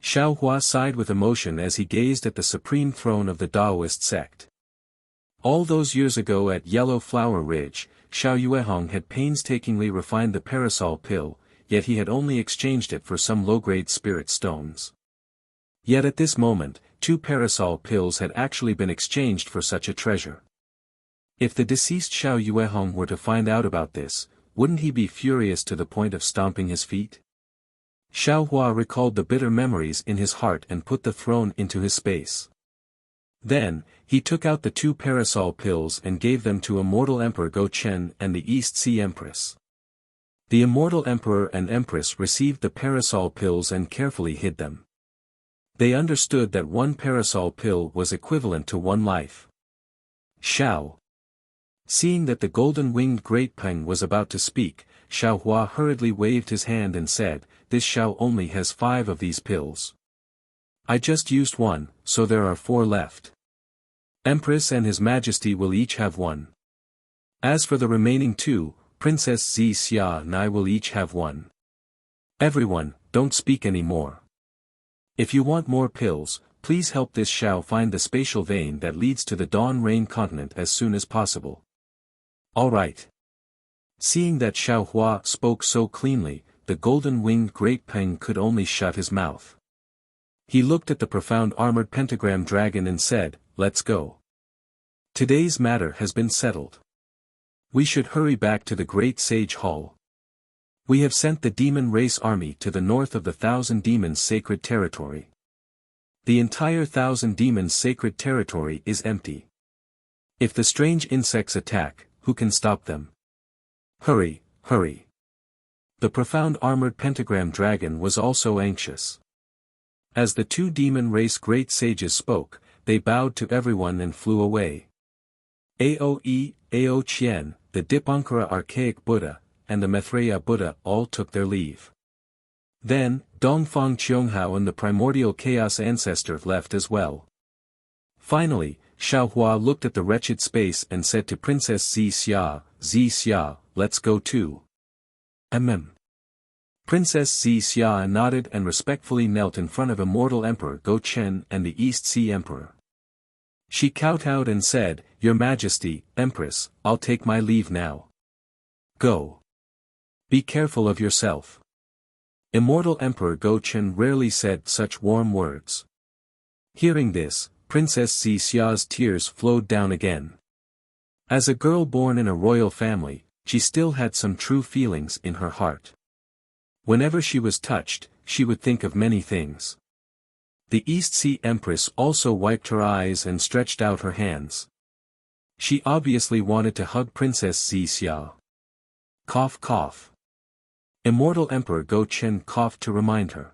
Xiao Hua sighed with emotion as he gazed at the supreme throne of the Taoist sect. All those years ago at Yellow Flower Ridge, Xiao Yuehong had painstakingly refined the parasol pill, yet he had only exchanged it for some low-grade spirit stones. Yet at this moment, 2 parasol pills had actually been exchanged for such a treasure. If the deceased Xiao Yuehong were to find out about this, wouldn't he be furious to the point of stomping his feet? Xiao Hua recalled the bitter memories in his heart and put the throne into his space. Then, he took out the 2 parasol pills and gave them to Immortal Emperor Go Chen and the East Sea Empress. The Immortal Emperor and Empress received the parasol pills and carefully hid them. They understood that 1 parasol pill was equivalent to 1 life. Xiao. Seeing that the golden-winged Great Peng was about to speak, Xiao Hua hurriedly waved his hand and said, This Xiao only has 5 of these pills. I just used 1, so there are 4 left. Empress and His Majesty will each have 1. As for the remaining 2, Princess Zi Xia and I will each have 1. Everyone, don't speak any more. If you want more pills, please help this Xiao find the spatial vein that leads to the Dawn Rain continent as soon as possible. All right. Seeing that Xiao Hua spoke so cleanly, the golden-winged Great Peng could only shut his mouth. He looked at the profound armored pentagram dragon and said, Let's go. Today's matter has been settled. We should hurry back to the Great Sage Hall. We have sent the demon race army to the north of the 1,000 demons' sacred territory. The entire 1,000 demons' sacred territory is empty. If the strange insects attack, who can stop them? Hurry, hurry. The profound armored pentagram dragon was also anxious. As the 2 demon race great sages spoke, they bowed to everyone and flew away. Aoe, Ao Qian, the Dipankara archaic Buddha, and the Maitreya Buddha all took their leave. Then, Dongfang Qianghao and the primordial chaos ancestor left as well. Finally, Xiao Hua looked at the wretched space and said to Princess Zi Xia, let's go too. Princess Zi Xia nodded and respectfully knelt in front of Immortal Emperor Go Chen and the East Sea Emperor. She kowtowed and said, Your Majesty, Empress, I'll take my leave now. Go. Be careful of yourself. Immortal Emperor Go Chen rarely said such warm words. Hearing this, Princess Zi Xia's tears flowed down again. As a girl born in a royal family, she still had some true feelings in her heart. Whenever she was touched, she would think of many things. The East Sea Empress also wiped her eyes and stretched out her hands. She obviously wanted to hug Princess Zi Xia. Cough cough. Immortal Emperor Go Chen coughed to remind her.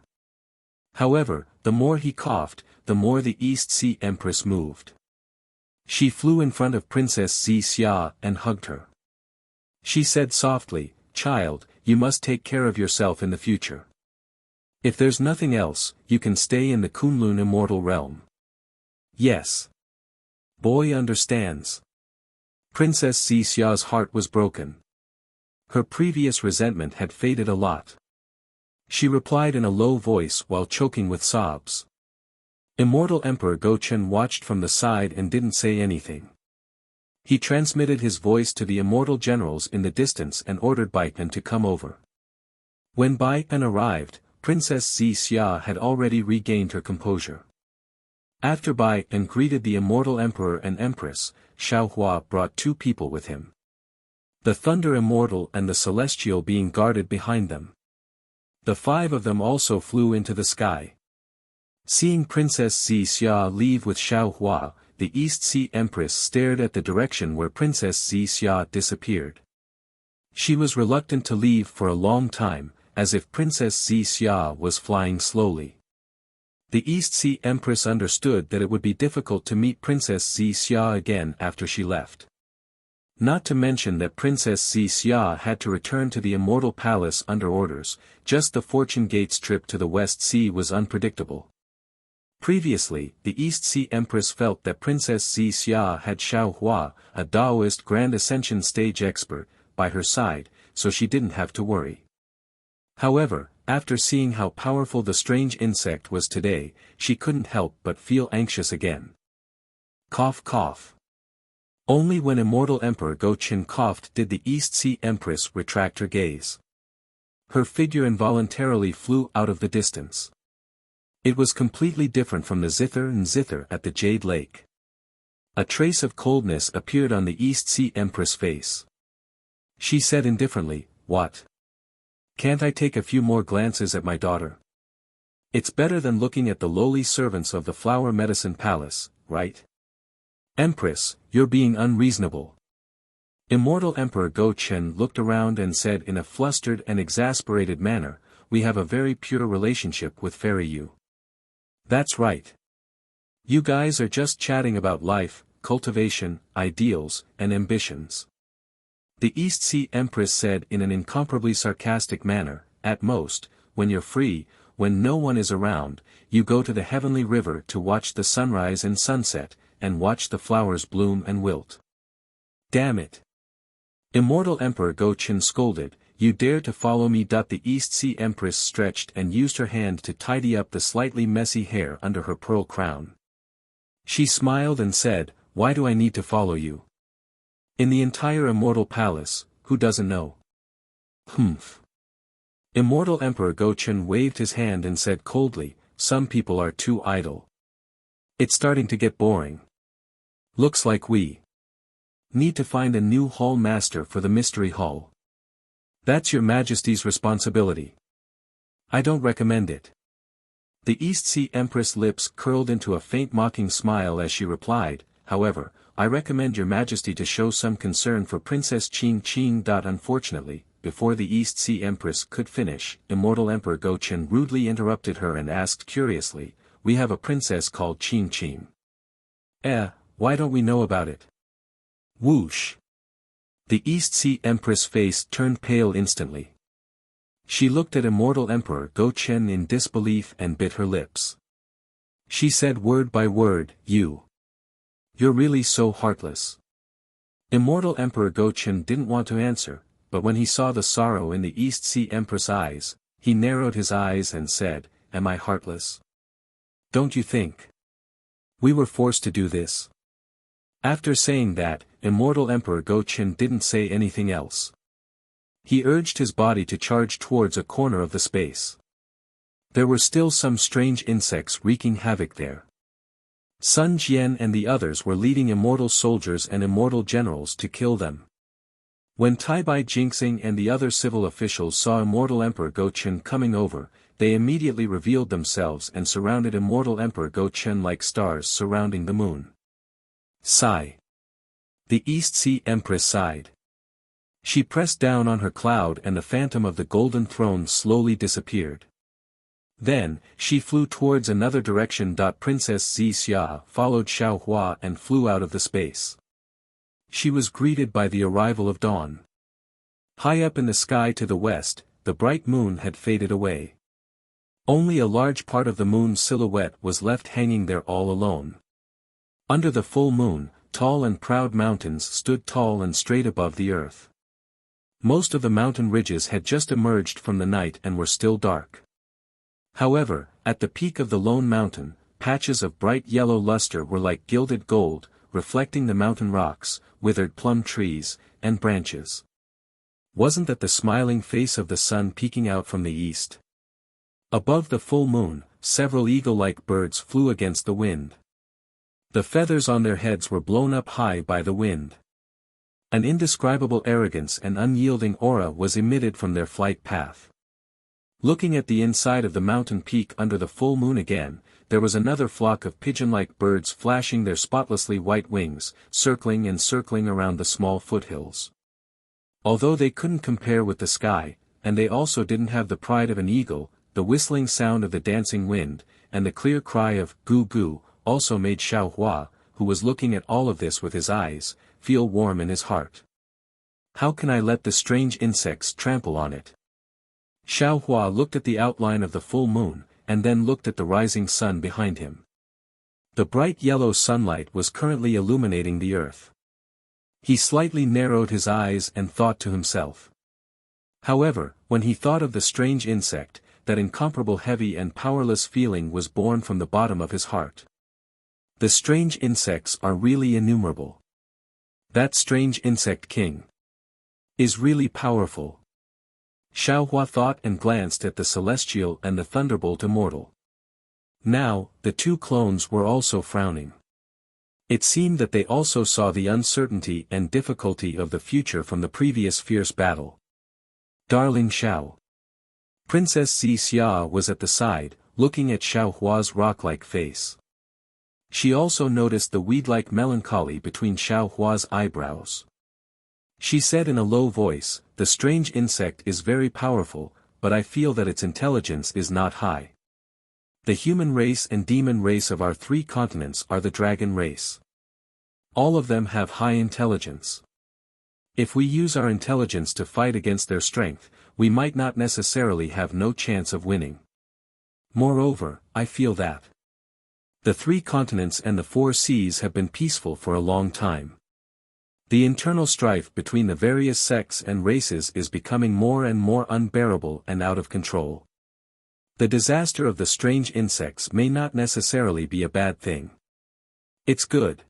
However, the more he coughed, the more the East Sea Empress moved. She flew in front of Princess Zi Xia and hugged her. She said softly, Child, you must take care of yourself in the future. If there's nothing else, you can stay in the Kunlun immortal realm. Yes. Boy understands. Princess Zi Xia's heart was broken. Her previous resentment had faded a lot. She replied in a low voice while choking with sobs. Immortal Emperor Go Chen watched from the side and didn't say anything. He transmitted his voice to the immortal generals in the distance and ordered Baipan to come over. When Baipan arrived, Princess Zi Xia had already regained her composure. After Bai and greeted the immortal emperor and empress, Xiaohua brought 2 people with him. The Thunder Immortal and the Celestial being guarded behind them. The 5 of them also flew into the sky. Seeing Princess Xixia leave with Xiaohua, the East Sea Empress stared at the direction where Princess Xixia disappeared. She was reluctant to leave for a long time, as if Princess Xixia was flying slowly. The East Sea Empress understood that it would be difficult to meet Princess Xixia again after she left. Not to mention that Princess Xixia had to return to the Immortal Palace under orders. Just the Fortune Gates trip to the West Sea was unpredictable. Previously, the East Sea Empress felt that Princess Xixia had Xiaohua, a Taoist Grand Ascension stage expert, by her side, so she didn't have to worry. However, after seeing how powerful the strange insect was today, she couldn't help but feel anxious again. Cough cough. Only when Immortal Emperor Go-Chin coughed did the East Sea Empress retract her gaze. Her figure involuntarily flew out of the distance. It was completely different from the zither and zither at the Jade Lake. A trace of coldness appeared on the East Sea Empress' face. She said indifferently, "What? Can't I take a few more glances at my daughter? It's better than looking at the lowly servants of the Flower Medicine Palace, right?" "Empress, you're being unreasonable." Immortal Emperor Go-Chen looked around and said in a flustered and exasperated manner, "We have a very pure relationship with Fairy Yu." "That's right. You guys are just chatting about life, cultivation, ideals, and ambitions." The East Sea Empress said in an incomparably sarcastic manner, "At most, when you're free, when no one is around, you go to the heavenly river to watch the sunrise and sunset, and watch the flowers bloom and wilt." "Damn it!" Immortal Emperor Go-Chin scolded, "You dare to follow me?" The East Sea Empress stretched and used her hand to tidy up the slightly messy hair under her pearl crown. She smiled and said, "Why do I need to follow you? In the entire Immortal Palace, who doesn't know?" "Humph." Immortal Emperor Go-Chin waved his hand and said coldly, "Some people are too idle. It's starting to get boring. Looks like we need to find a new hall master for the Mystery Hall. That's your Majesty's responsibility. I don't recommend it." The East Sea Empress' lips curled into a faint mocking smile as she replied, "However, I recommend your Majesty to show some concern for Princess Qing Qing. Unfortunately, before the East Sea Empress could finish, Immortal Emperor Go-Chin rudely interrupted her and asked curiously, "We have a princess called Qing Qing. Why don't we know about it?" Whoosh. The East Sea Empress' face turned pale instantly. She looked at Immortal Emperor Go-Chen in disbelief and bit her lips. She said word by word, You're really so heartless." Immortal Emperor Go-Chen didn't want to answer, but when he saw the sorrow in the East Sea Empress' eyes, he narrowed his eyes and said, "Am I heartless? Don't you think? We were forced to do this." After saying that, Immortal Emperor Go-Chen didn't say anything else. He urged his body to charge towards a corner of the space. There were still some strange insects wreaking havoc there. Sun Jian and the others were leading immortal soldiers and immortal generals to kill them. When Taibai Jinxing and the other civil officials saw Immortal Emperor Go-Chen coming over, they immediately revealed themselves and surrounded Immortal Emperor Go-Chen like stars surrounding the moon. Sigh. The East Sea Empress sighed. She pressed down on her cloud and the phantom of the golden throne slowly disappeared. Then, she flew towards another direction. Princess Xixia followed Xiaohua and flew out of the space. She was greeted by the arrival of dawn. High up in the sky to the west, the bright moon had faded away. Only a large part of the moon's silhouette was left hanging there all alone. Under the full moon, tall and proud mountains stood tall and straight above the earth. Most of the mountain ridges had just emerged from the night and were still dark. However, at the peak of the lone mountain, patches of bright yellow luster were like gilded gold, reflecting the mountain rocks, withered plum trees, and branches. Wasn't that the smiling face of the sun peeking out from the east? Above the full moon, several eagle-like birds flew against the wind. The feathers on their heads were blown up high by the wind. An indescribable arrogance and unyielding aura was emitted from their flight path. Looking at the inside of the mountain peak under the full moon again, there was another flock of pigeon-like birds flashing their spotlessly white wings, circling and circling around the small foothills. Although they couldn't compare with the sky, and they also didn't have the pride of an eagle, the whistling sound of the dancing wind, and the clear cry of "goo goo," also made Xiao Hua, who was looking at all of this with his eyes, feel warm in his heart. How can I let the strange insects trample on it? Xiao Hua looked at the outline of the full moon, and then looked at the rising sun behind him. The bright yellow sunlight was currently illuminating the earth. He slightly narrowed his eyes and thought to himself. However, when he thought of the strange insect, that incomparable heavy and powerless feeling was born from the bottom of his heart. The strange insects are really innumerable. That strange insect king is really powerful. Xiao Hua thought and glanced at the celestial and the thunderbolt immortal. Now, the two clones were also frowning. It seemed that they also saw the uncertainty and difficulty of the future from the previous fierce battle. Darling Xiao. Princess Xia was at the side, looking at Xiao Hua's rock-like face. She also noticed the weed-like melancholy between Xiao Hua's eyebrows. She said in a low voice, "The strange insect is very powerful, but I feel that its intelligence is not high. The human race and demon race of our 3 continents are the dragon race. All of them have high intelligence. If we use our intelligence to fight against their strength, we might not necessarily have no chance of winning. Moreover, I feel that the 3 continents and the 4 seas have been peaceful for a long time. The internal strife between the various sects and races is becoming more and more unbearable and out of control. The disaster of the strange insects may not necessarily be a bad thing. It's good.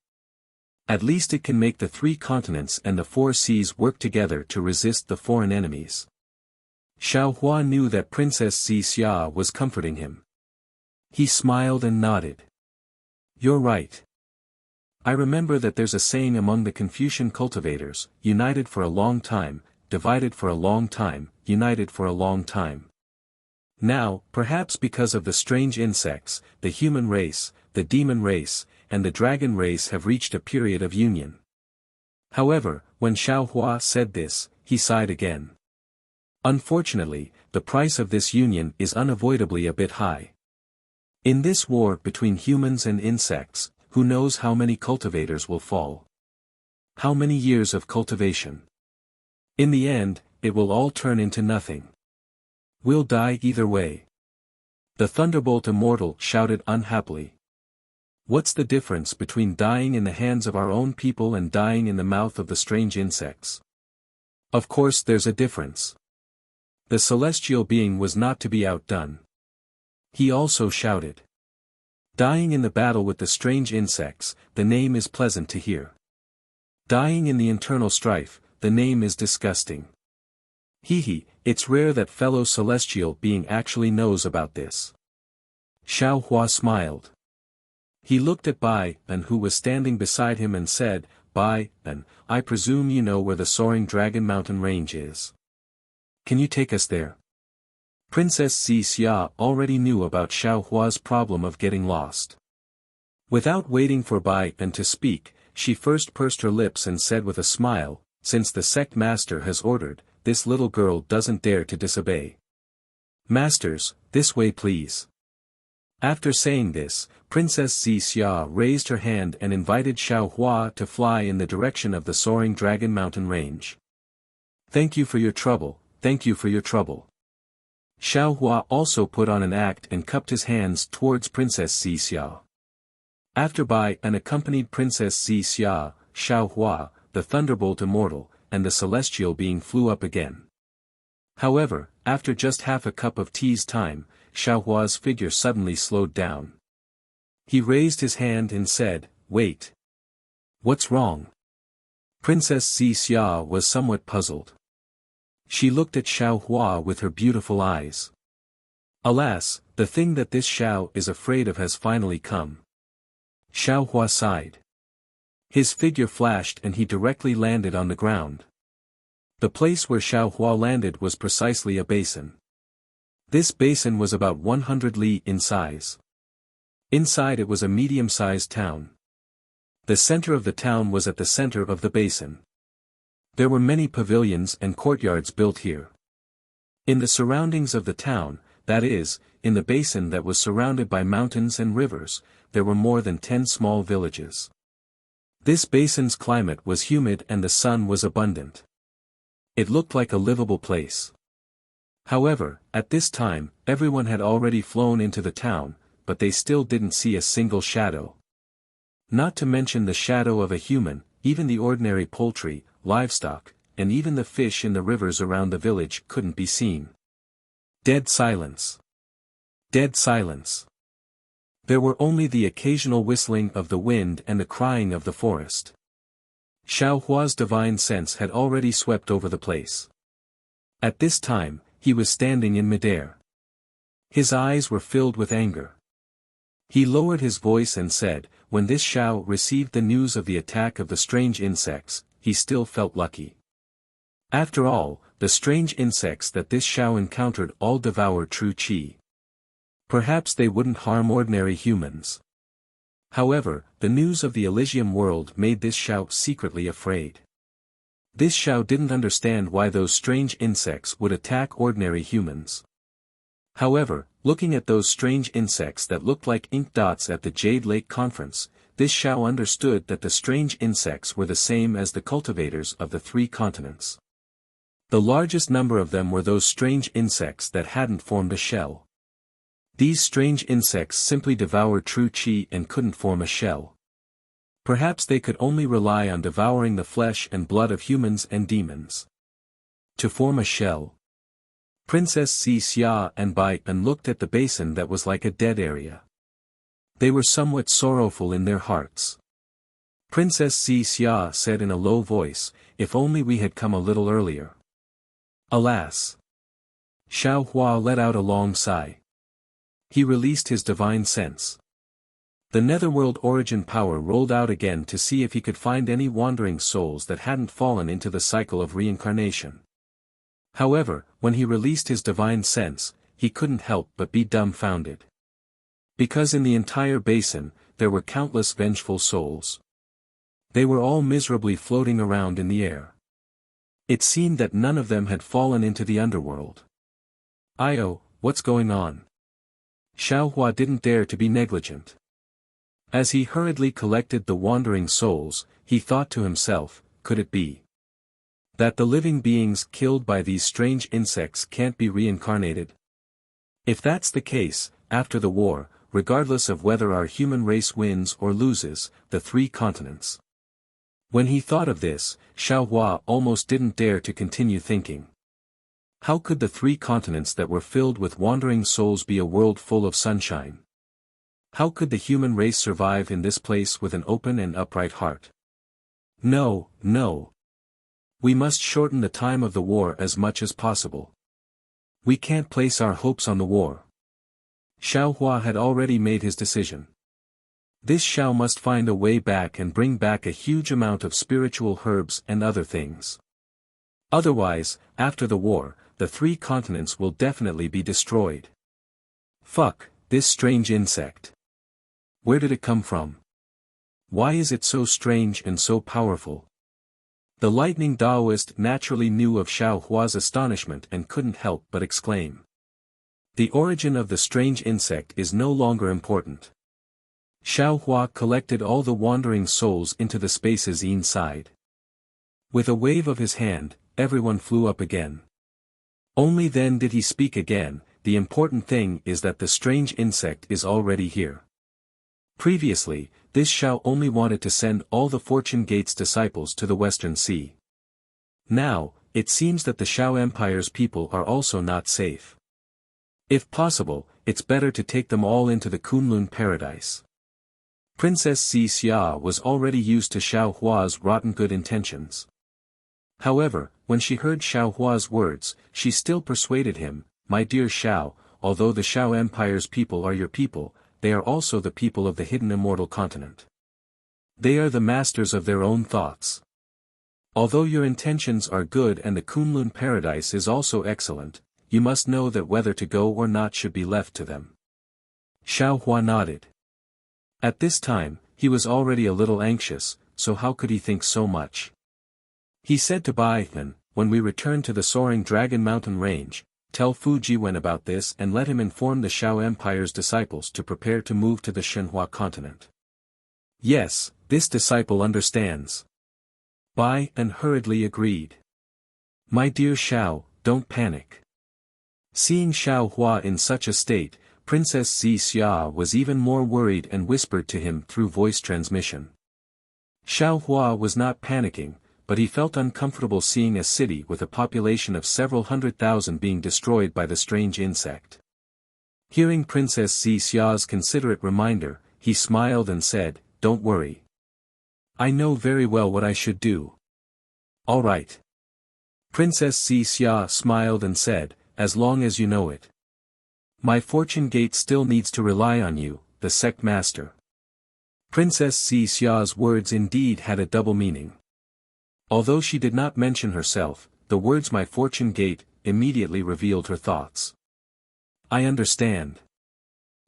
At least it can make the 3 continents and the 4 seas work together to resist the foreign enemies." Xiao Hua knew that Princess Xia was comforting him. He smiled and nodded. "You're right. I remember that there's a saying among the Confucian cultivators, united for a long time, divided for a long time, united for a long time. Now, perhaps because of the strange insects, the human race, the demon race, and the dragon race have reached a period of union." However, when Xiao Hua said this, he sighed again. Unfortunately, the price of this union is unavoidably a bit high. In this war between humans and insects, who knows how many cultivators will fall? How many years of cultivation? In the end, it will all turn into nothing. We'll die either way. The thunderbolt immortal shouted unhappily. What's the difference between dying in the hands of our own people and dying in the mouth of the strange insects? Of course there's a difference. The celestial being was not to be outdone. He also shouted. Dying in the battle with the strange insects, the name is pleasant to hear. Dying in the internal strife, the name is disgusting. Hee, it's rare that fellow celestial being actually knows about this. Xiao Hua smiled. He looked at Bai An, who was standing beside him, and said, "Bai An, I presume you know where the soaring dragon mountain range is. Can you take us there?" Princess Xia already knew about Xiao Hua's problem of getting lost. Without waiting for Bai An to speak, she first pursed her lips and said with a smile, "Since the sect master has ordered, this little girl doesn't dare to disobey. Masters, this way please." After saying this, Princess Xia raised her hand and invited Xiao Hua to fly in the direction of the soaring dragon mountain range. "Thank you for your trouble, thank you for your trouble." Xiao Hua also put on an act and cupped his hands towards Princess Xia. After Bai An accompanied Princess Xia, Xiao Hua, the thunderbolt immortal, and the celestial being flew up again. However, after just half a cup of tea's time, Xiao Hua's figure suddenly slowed down. He raised his hand and said, "Wait. What's wrong?" Princess Xia was somewhat puzzled. She looked at Xiao Hua with her beautiful eyes. Alas, the thing that this Xiao is afraid of has finally come. Xiao Hua sighed. His figure flashed and he directly landed on the ground. The place where Xiao Hua landed was precisely a basin. This basin was about 100 li in size. Inside it was a medium-sized town. The center of the town was at the center of the basin. There were many pavilions and courtyards built here. In the surroundings of the town, that is, in the basin that was surrounded by mountains and rivers, there were more than 10 small villages. This basin's climate was humid and the sun was abundant. It looked like a livable place. However, at this time, everyone had already flown into the town, but they still didn't see a single shadow. Not to mention the shadow of a human, even the ordinary poultry, livestock, and even the fish in the rivers around the village couldn't be seen. Dead silence. Dead silence. There were only the occasional whistling of the wind and the crying of the forest. Xiao Hua's divine sense had already swept over the place. At this time, he was standing in midair. His eyes were filled with anger. He lowered his voice and said, when this Xiao received the news of the attack of the strange insects, he still felt lucky. After all, the strange insects that this Xiao encountered all devour true qi. Perhaps they wouldn't harm ordinary humans. However, the news of the Elysium world made this Xiao secretly afraid. This Xiao didn't understand why those strange insects would attack ordinary humans. However, looking at those strange insects that looked like ink dots at the Jade Lake conference, this Xiao understood that the strange insects were the same as the cultivators of the 3 continents. The largest number of them were those strange insects that hadn't formed a shell. These strange insects simply devoured true qi and couldn't form a shell. Perhaps they could only rely on devouring the flesh and blood of humans and demons. To form a shell. Princess Xia and Bai An looked at the basin that was like a dead area. They were somewhat sorrowful in their hearts. Princess Xia said in a low voice, if only we had come a little earlier. Alas! Xiao Hua let out a long sigh. He released his divine sense. The netherworld origin power rolled out again to see if he could find any wandering souls that hadn't fallen into the cycle of reincarnation. However, when he released his divine sense, he couldn't help but be dumbfounded. Because in the entire basin, there were countless vengeful souls. They were all miserably floating around in the air. It seemed that none of them had fallen into the underworld. "Io, what's going on?" Xiao Hua didn't dare to be negligent. As he hurriedly collected the wandering souls, he thought to himself, could it be that the living beings killed by these strange insects can't be reincarnated? If that's the case, after the war, regardless of whether our human race wins or loses, the 3 continents. When he thought of this, Xiao Hua almost didn't dare to continue thinking. How could the 3 continents that were filled with wandering souls be a world full of sunshine? How could the human race survive in this place with an open and upright heart? No, no. We must shorten the time of the war as much as possible. We can't place our hopes on the war. Xiao Hua had already made his decision. This Xiao must find a way back and bring back a huge amount of spiritual herbs and other things. Otherwise, after the war, the 3 continents will definitely be destroyed. Fuck, this strange insect. Where did it come from? Why is it so strange and so powerful? The lightning Taoist naturally knew of Xiao Hua's astonishment and couldn't help but exclaim. The origin of the strange insect is no longer important. Xiao Hua collected all the wandering souls into the spaces inside. With a wave of his hand, everyone flew up again. Only then did he speak again, the important thing is that the strange insect is already here. Previously, this Xiao only wanted to send all the Fortune Gate's disciples to the Western Sea. Now, it seems that the Xiao Empire's people are also not safe. If possible, it's better to take them all into the Kunlun paradise. Princess Xia was already used to Xiao Hua's rotten good intentions. However, when she heard Xiao Hua's words, she still persuaded him, my dear Xiao, although the Xiao Empire's people are your people, they are also the people of the hidden immortal continent. They are the masters of their own thoughts. Although your intentions are good and the Kunlun paradise is also excellent, you must know that whether to go or not should be left to them. Xiao Hua nodded. At this time, he was already a little anxious, so how could he think so much? He said to Bai Yin, when we return to the soaring Dragon Mountain range, tell Fuji Wen about this and let him inform the Shao Empire's disciples to prepare to move to the Shenhua continent. Yes, this disciple understands. Bai Yin hurriedly agreed. My dear Shao, don't panic. Seeing Xiao Hua in such a state, Princess Xia was even more worried and whispered to him through voice transmission. Xiao Hua was not panicking, but he felt uncomfortable seeing a city with a population of several 100,000 being destroyed by the strange insect. Hearing Princess Xia's considerate reminder, he smiled and said, "Don't worry. I know very well what I should do." "All right." Princess Xia smiled and said, "As long as you know it. My fortune gate still needs to rely on you, the sect master." Princess Xia's words indeed had a double meaning. Although she did not mention herself, the words "my fortune gate" immediately revealed her thoughts. "I understand."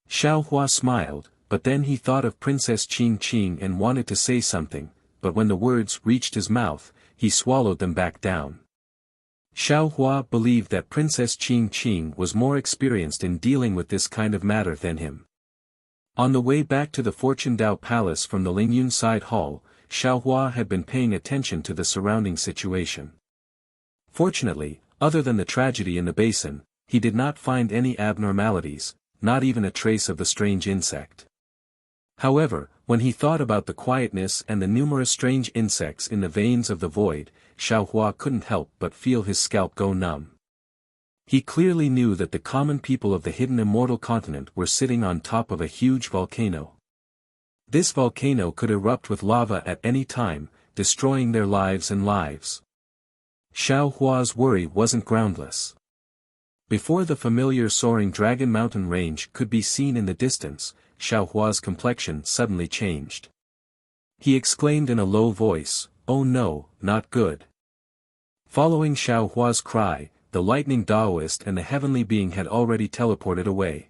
Xiao Hua smiled, but then he thought of Princess Qing Qing and wanted to say something, but when the words reached his mouth, he swallowed them back down. Xiao Hua believed that Princess Qing Qing was more experienced in dealing with this kind of matter than him. On the way back to the Fortune Dao Palace from the Lingyun Side Hall, Xiao Hua had been paying attention to the surrounding situation. Fortunately, other than the tragedy in the basin, he did not find any abnormalities, not even a trace of the strange insect. However, when he thought about the quietness and the numerous strange insects in the veins of the void, Xiao Hua couldn't help but feel his scalp go numb. He clearly knew that the common people of the hidden immortal continent were sitting on top of a huge volcano. This volcano could erupt with lava at any time, destroying their lives and lives. Xiao Hua's worry wasn't groundless. Before the familiar soaring Dragon Mountain range could be seen in the distance, Xiao Hua's complexion suddenly changed. He exclaimed in a low voice, "Oh no, not good." Following Xiao Hua's cry, the lightning Taoist and the heavenly being had already teleported away.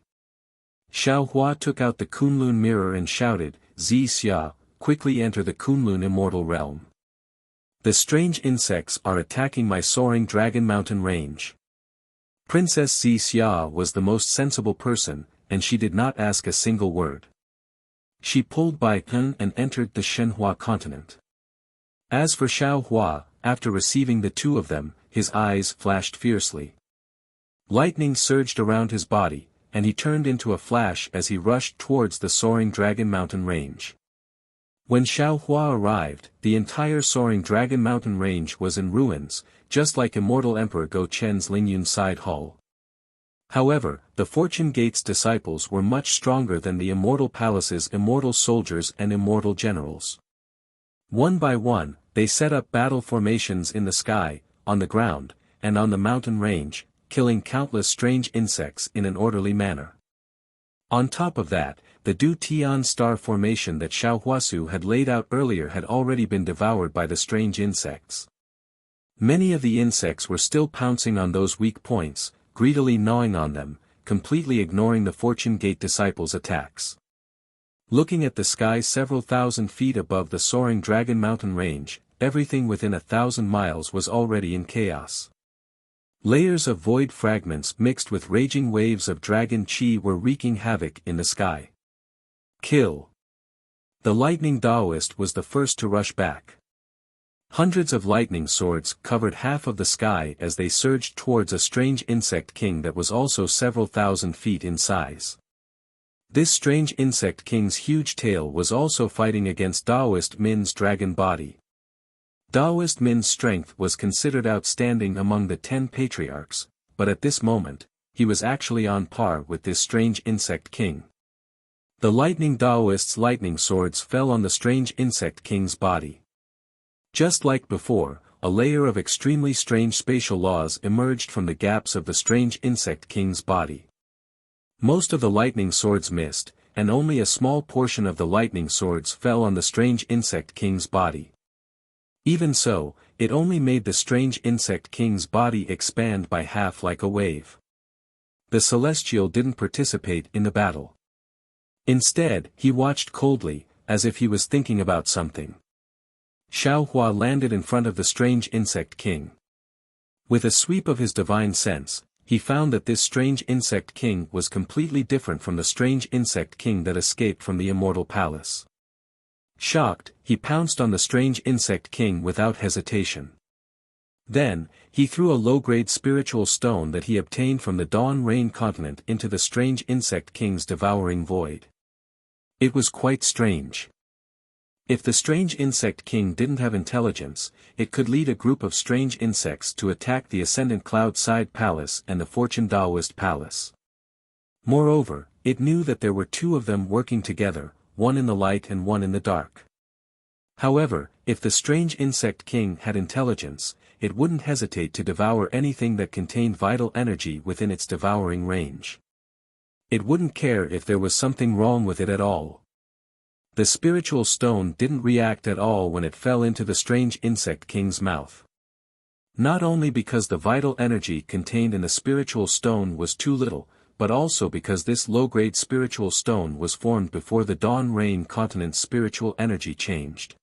Xiao Hua took out the Kunlun mirror and shouted, "Xia, quickly enter the Kunlun immortal realm. The strange insects are attacking my soaring Dragon Mountain range." Princess Xia was the most sensible person, and she did not ask a single word. She pulled Bai Yin and entered the Shenhua continent. As for Xiao Hua, after receiving the two of them, his eyes flashed fiercely. Lightning surged around his body, and he turned into a flash as he rushed towards the soaring Dragon Mountain range. When Xiao Hua arrived, the entire soaring Dragon Mountain range was in ruins, just like Immortal Emperor Go Chen's Lingyun Side Hall. However, the Fortune Gate's disciples were much stronger than the Immortal Palace's immortal soldiers and immortal generals. One by one, they set up battle formations in the sky, on the ground, and on the mountain range, killing countless strange insects in an orderly manner. On top of that, the Du Tian star formation that Xiao Huasu had laid out earlier had already been devoured by the strange insects. Many of the insects were still pouncing on those weak points, greedily gnawing on them, completely ignoring the Fortune Gate disciples' attacks. Looking at the sky several thousand feet above the soaring Dragon Mountain range, everything within 1,000 miles was already in chaos. Layers of void fragments mixed with raging waves of dragon chi were wreaking havoc in the sky. Kill! The lightning Taoist was the first to rush back. Hundreds of lightning swords covered half of the sky as they surged towards a strange insect king that was also several thousand feet in size. This strange insect king's huge tail was also fighting against Taoist Min's dragon body. Taoist Min's strength was considered outstanding among the 10 patriarchs, but at this moment, he was actually on par with this strange insect king. The lightning Taoist's lightning swords fell on the strange insect king's body. Just like before, a layer of extremely strange spatial laws emerged from the gaps of the strange insect king's body. Most of the lightning swords missed, and only a small portion of the lightning swords fell on the strange insect king's body. Even so, it only made the strange insect king's body expand by half like a wave. The celestial didn't participate in the battle. Instead, he watched coldly, as if he was thinking about something. Xiaohua landed in front of the strange insect king. With a sweep of his divine sense, he found that this strange insect king was completely different from the strange insect king that escaped from the immortal palace. Shocked, he pounced on the strange insect king without hesitation. Then, he threw a low-grade spiritual stone that he obtained from the Dawn Rain continent into the strange insect king's devouring void. It was quite strange. If the strange insect king didn't have intelligence, it could lead a group of strange insects to attack the Ascendant Cloud Side Palace and the Fortune Taoist Palace. Moreover, it knew that there were two of them working together, one in the light and one in the dark. However, if the strange insect king had intelligence, it wouldn't hesitate to devour anything that contained vital energy within its devouring range. It wouldn't care if there was something wrong with it at all. The spiritual stone didn't react at all when it fell into the strange insect king's mouth. Not only because the vital energy contained in the spiritual stone was too little, but also because this low-grade spiritual stone was formed before the Dawn Rain continent's spiritual energy changed.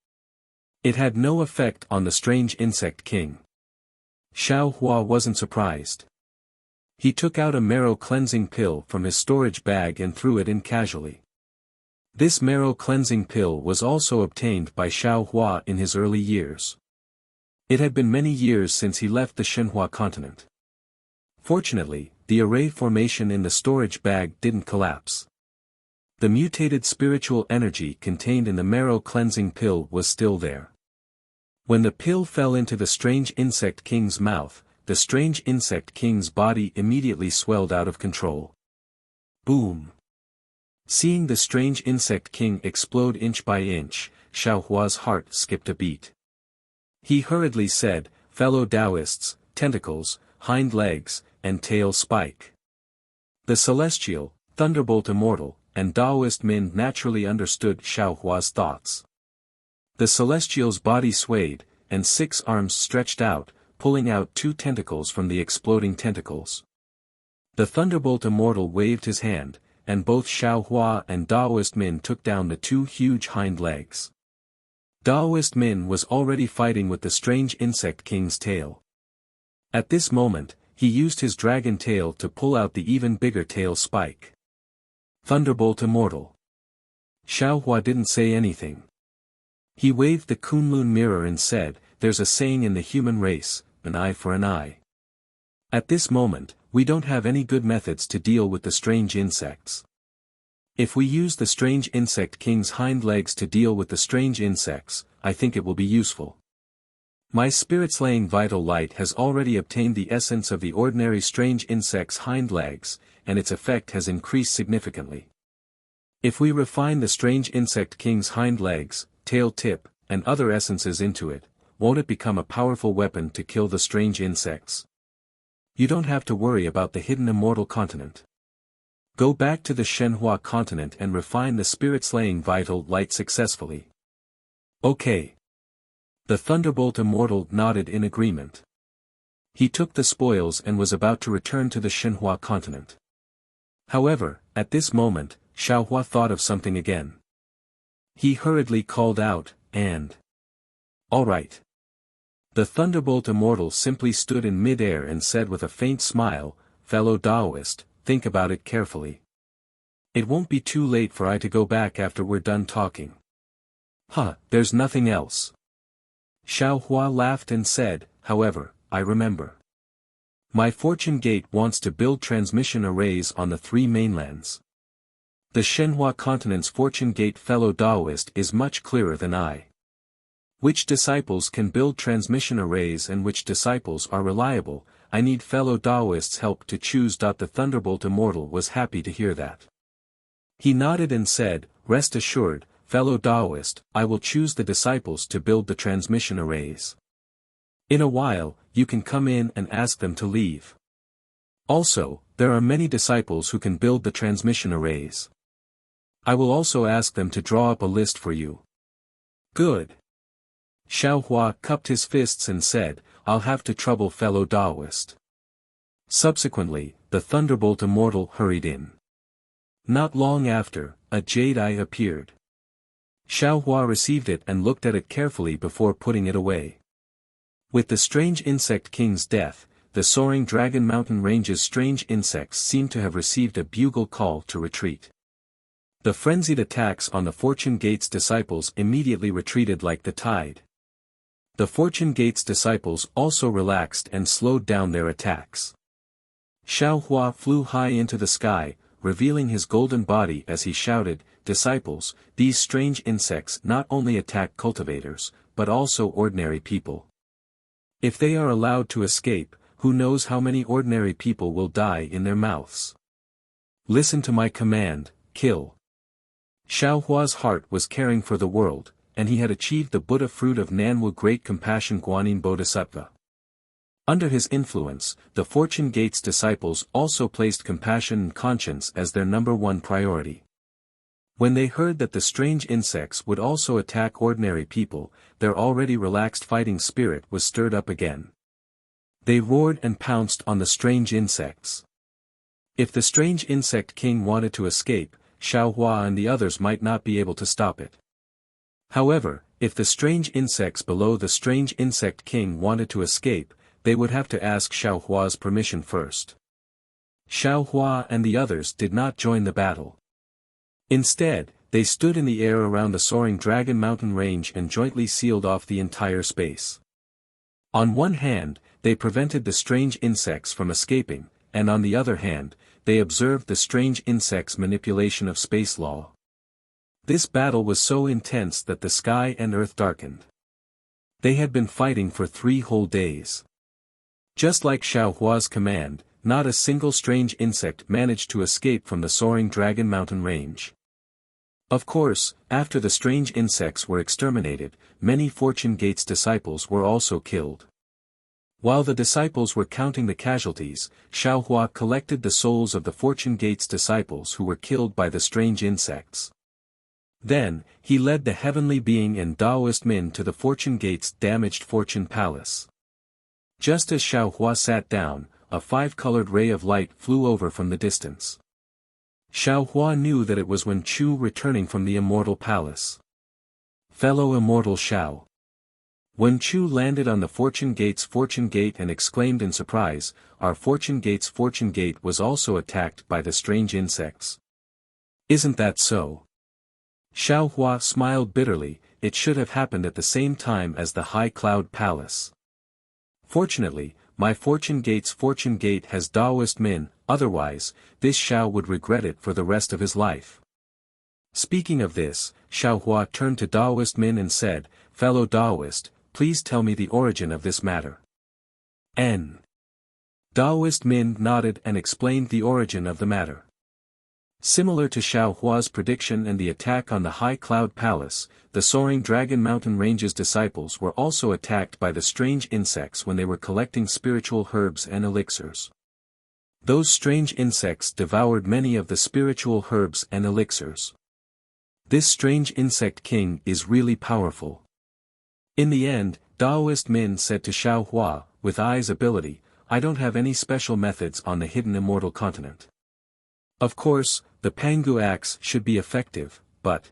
It had no effect on the strange insect king. Xiaohua wasn't surprised. He took out a marrow cleansing pill from his storage bag and threw it in casually. This marrow cleansing pill was also obtained by Xiaohua in his early years. It had been many years since he left the Shenhua continent. Fortunately, the array formation in the storage bag didn't collapse. The mutated spiritual energy contained in the marrow cleansing pill was still there. When the pill fell into the strange insect king's mouth, the strange insect king's body immediately swelled out of control. Boom! Seeing the strange insect king explode inch by inch, Xiaohua's heart skipped a beat. He hurriedly said, "Fellow Taoists, tentacles, hind legs, and tail spike." The celestial, thunderbolt immortal, and Taoist Min naturally understood Xiaohua's thoughts. The celestial's body swayed, and 6 arms stretched out, pulling out 2 tentacles from the exploding tentacles. The thunderbolt immortal waved his hand, and both Xiaohua and Taoist Min took down the 2 huge hind legs. Taoist Min was already fighting with the strange insect king's tail. At this moment, he used his dragon tail to pull out the even bigger tail spike. Thunderbolt immortal. Xiaohua didn't say anything. He waved the Kunlun mirror and said, "There's a saying in the human race, an eye for an eye." At this moment, we don't have any good methods to deal with the strange insects. If we use the strange insect king's hind legs to deal with the strange insects, I think it will be useful. My spirit-slaying vital light has already obtained the essence of the ordinary strange insect's hind legs, and its effect has increased significantly. If we refine the strange insect king's hind legs, tail tip, and other essences into it, won't it become a powerful weapon to kill the strange insects? You don't have to worry about the hidden immortal continent. Go back to the Shenhua continent and refine the spirit-slaying vital light successfully. Okay. The Thunderbolt Immortal nodded in agreement. He took the spoils and was about to return to the Shenhua continent. However, at this moment, Xiaohua thought of something again. He hurriedly called out, "And all right." The Thunderbolt Immortal simply stood in mid-air and said with a faint smile, "Fellow Taoist, think about it carefully. It won't be too late for I to go back after we're done talking." There's nothing else." Xiaohua laughed and said, "However, I remember. My Fortune Gate wants to build transmission arrays on the 3 mainlands. The Shenhua continent's Fortune Gate fellow Taoist is much clearer than I. Which disciples can build transmission arrays and which disciples are reliable, I need fellow Taoists' help to choose. The Thunderbolt Immortal was happy to hear that. He nodded and said, "Rest assured, fellow Taoist, I will choose the disciples to build the transmission arrays. In a while, you can come in and ask them to leave. Also, there are many disciples who can build the transmission arrays." I will also ask them to draw up a list for you. Good. Xiao Hua cupped his fists and said, I'll have to trouble fellow Taoist. Subsequently, the Thunderbolt Immortal hurried in. Not long after, a jade eye appeared. Xiao Hua received it and looked at it carefully before putting it away. With the strange insect king's death, the soaring Dragon Mountain Range's strange insects seemed to have received a bugle call to retreat. The frenzied attacks on the Fortune Gate's disciples immediately retreated like the tide. The Fortune Gate's disciples also relaxed and slowed down their attacks. Xiao Hua flew high into the sky, revealing his golden body as he shouted, Disciples, these strange insects not only attack cultivators, but also ordinary people. If they are allowed to escape, who knows how many ordinary people will die in their mouths. Listen to my command, kill. Xiao Hua's heart was caring for the world, and he had achieved the Buddha fruit of Nanwu Great Compassion Guanyin Bodhisattva. Under his influence, the Fortune Gate's disciples also placed compassion and conscience as their number one priority. When they heard that the strange insects would also attack ordinary people, their already relaxed fighting spirit was stirred up again. They roared and pounced on the strange insects. If the strange insect king wanted to escape, Xiao Hua and the others might not be able to stop it. However, if the strange insects below the strange insect king wanted to escape, they would have to ask Xiao Hua's permission first. Xiao Hua and the others did not join the battle. Instead, they stood in the air around the soaring Dragon Mountain Range and jointly sealed off the entire space. On one hand, they prevented the strange insects from escaping, and on the other hand, they observed the strange insects' manipulation of space law. This battle was so intense that the sky and earth darkened. They had been fighting for 3 whole days. Just like Xiao Hua's command, not a single strange insect managed to escape from the soaring Dragon Mountain Range. Of course, after the strange insects were exterminated, many Fortune Gate's disciples were also killed. While the disciples were counting the casualties, Xiao Hua collected the souls of the Fortune Gate's disciples who were killed by the strange insects. Then, he led the heavenly being and Taoist Min to the Fortune Gate's damaged Fortune Palace. Just as Xiao Hua sat down, a 5-colored ray of light flew over from the distance. Xiao Hua knew that it was Wen Chu returning from the Immortal Palace. Fellow Immortal Xiao. Wen Chu landed on the Fortune Gate's Fortune Gate and exclaimed in surprise, Our Fortune Gate's Fortune Gate was also attacked by the strange insects. Isn't that so? Xiao Hua smiled bitterly, it should have happened at the same time as the High Cloud Palace. Fortunately, my Fortune Gate's Fortune Gate has Taoist Min, otherwise, this Xiao would regret it for the rest of his life. Speaking of this, Xiao Hua turned to Taoist Min and said, Fellow Taoist, please tell me the origin of this matter. N. Taoist Min nodded and explained the origin of the matter. Similar to Xiao Hua's prediction and the attack on the High Cloud Palace, the soaring Dragon Mountain Range's disciples were also attacked by the strange insects when they were collecting spiritual herbs and elixirs. Those strange insects devoured many of the spiritual herbs and elixirs. This strange insect king is really powerful. In the end, Taoist Min said to Xiao Hua, with Ai's ability, I don't have any special methods on the hidden immortal continent. Of course, the Pangu axe should be effective, but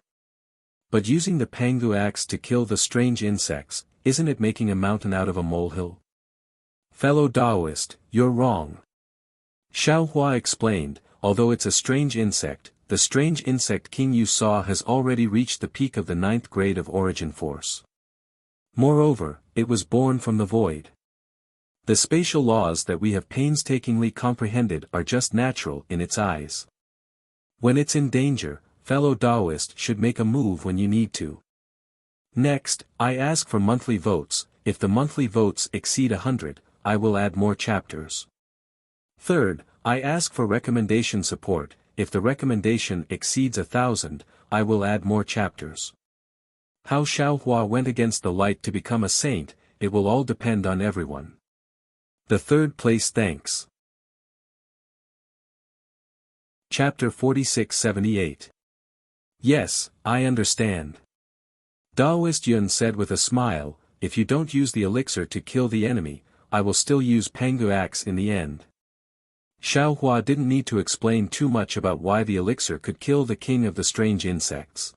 using the Pangu axe to kill the strange insects, isn't it making a mountain out of a molehill? Fellow Taoist, you're wrong. Xiao Hua explained, although it's a strange insect, the strange insect king you saw has already reached the peak of the 9th grade of origin force. Moreover, it was born from the void. The spatial laws that we have painstakingly comprehended are just natural in its eyes. When it's in danger, fellow Taoist should make a move when you need to. Next, I ask for monthly votes. If the monthly votes exceed 100, I will add more chapters. Third, I ask for recommendation support. If the recommendation exceeds 1,000, I will add more chapters. How Xiao Hua went against the light to become a saint, it will all depend on everyone. The third place thanks. Chapter 4678. Yes, I understand. Daoist Yun said with a smile, if you don't use the elixir to kill the enemy, I will still use Pangu axe in the end. Xiao Hua didn't need to explain too much about why the elixir could kill the king of the strange insects.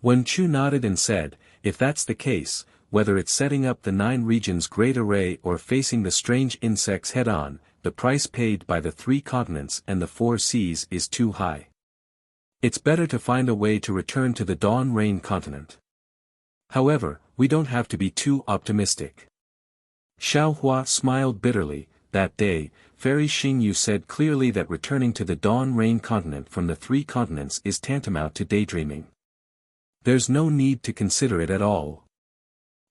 Wen Chu nodded and said, if that's the case, whether it's setting up the 9 regions great array or facing the strange insects head-on, the price paid by the 3 continents and the 4 seas is too high. It's better to find a way to return to the Dawn Rain continent. However, we don't have to be too optimistic. Xiao Hua smiled bitterly. That day, Fairy Xingyu said clearly that returning to the Dawn Rain continent from the 3 continents is tantamount to daydreaming. There's no need to consider it at all.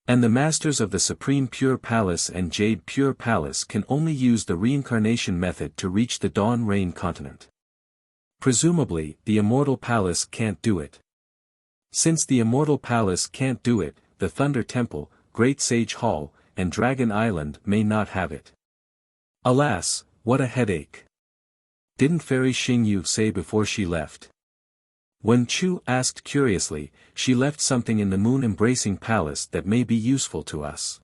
And the masters of the Supreme Pure Palace and Jade Pure Palace can only use the reincarnation method to reach the Dawn Rain continent. Presumably, the Immortal Palace can't do it. Since the Immortal Palace can't do it, the Thunder Temple, Great Sage Hall, and Dragon Island may not have it. Alas, what a headache. Didn't Fairy Xingyu say before she left? When Chu asked curiously, she left something in the moon-embracing palace that may be useful to us.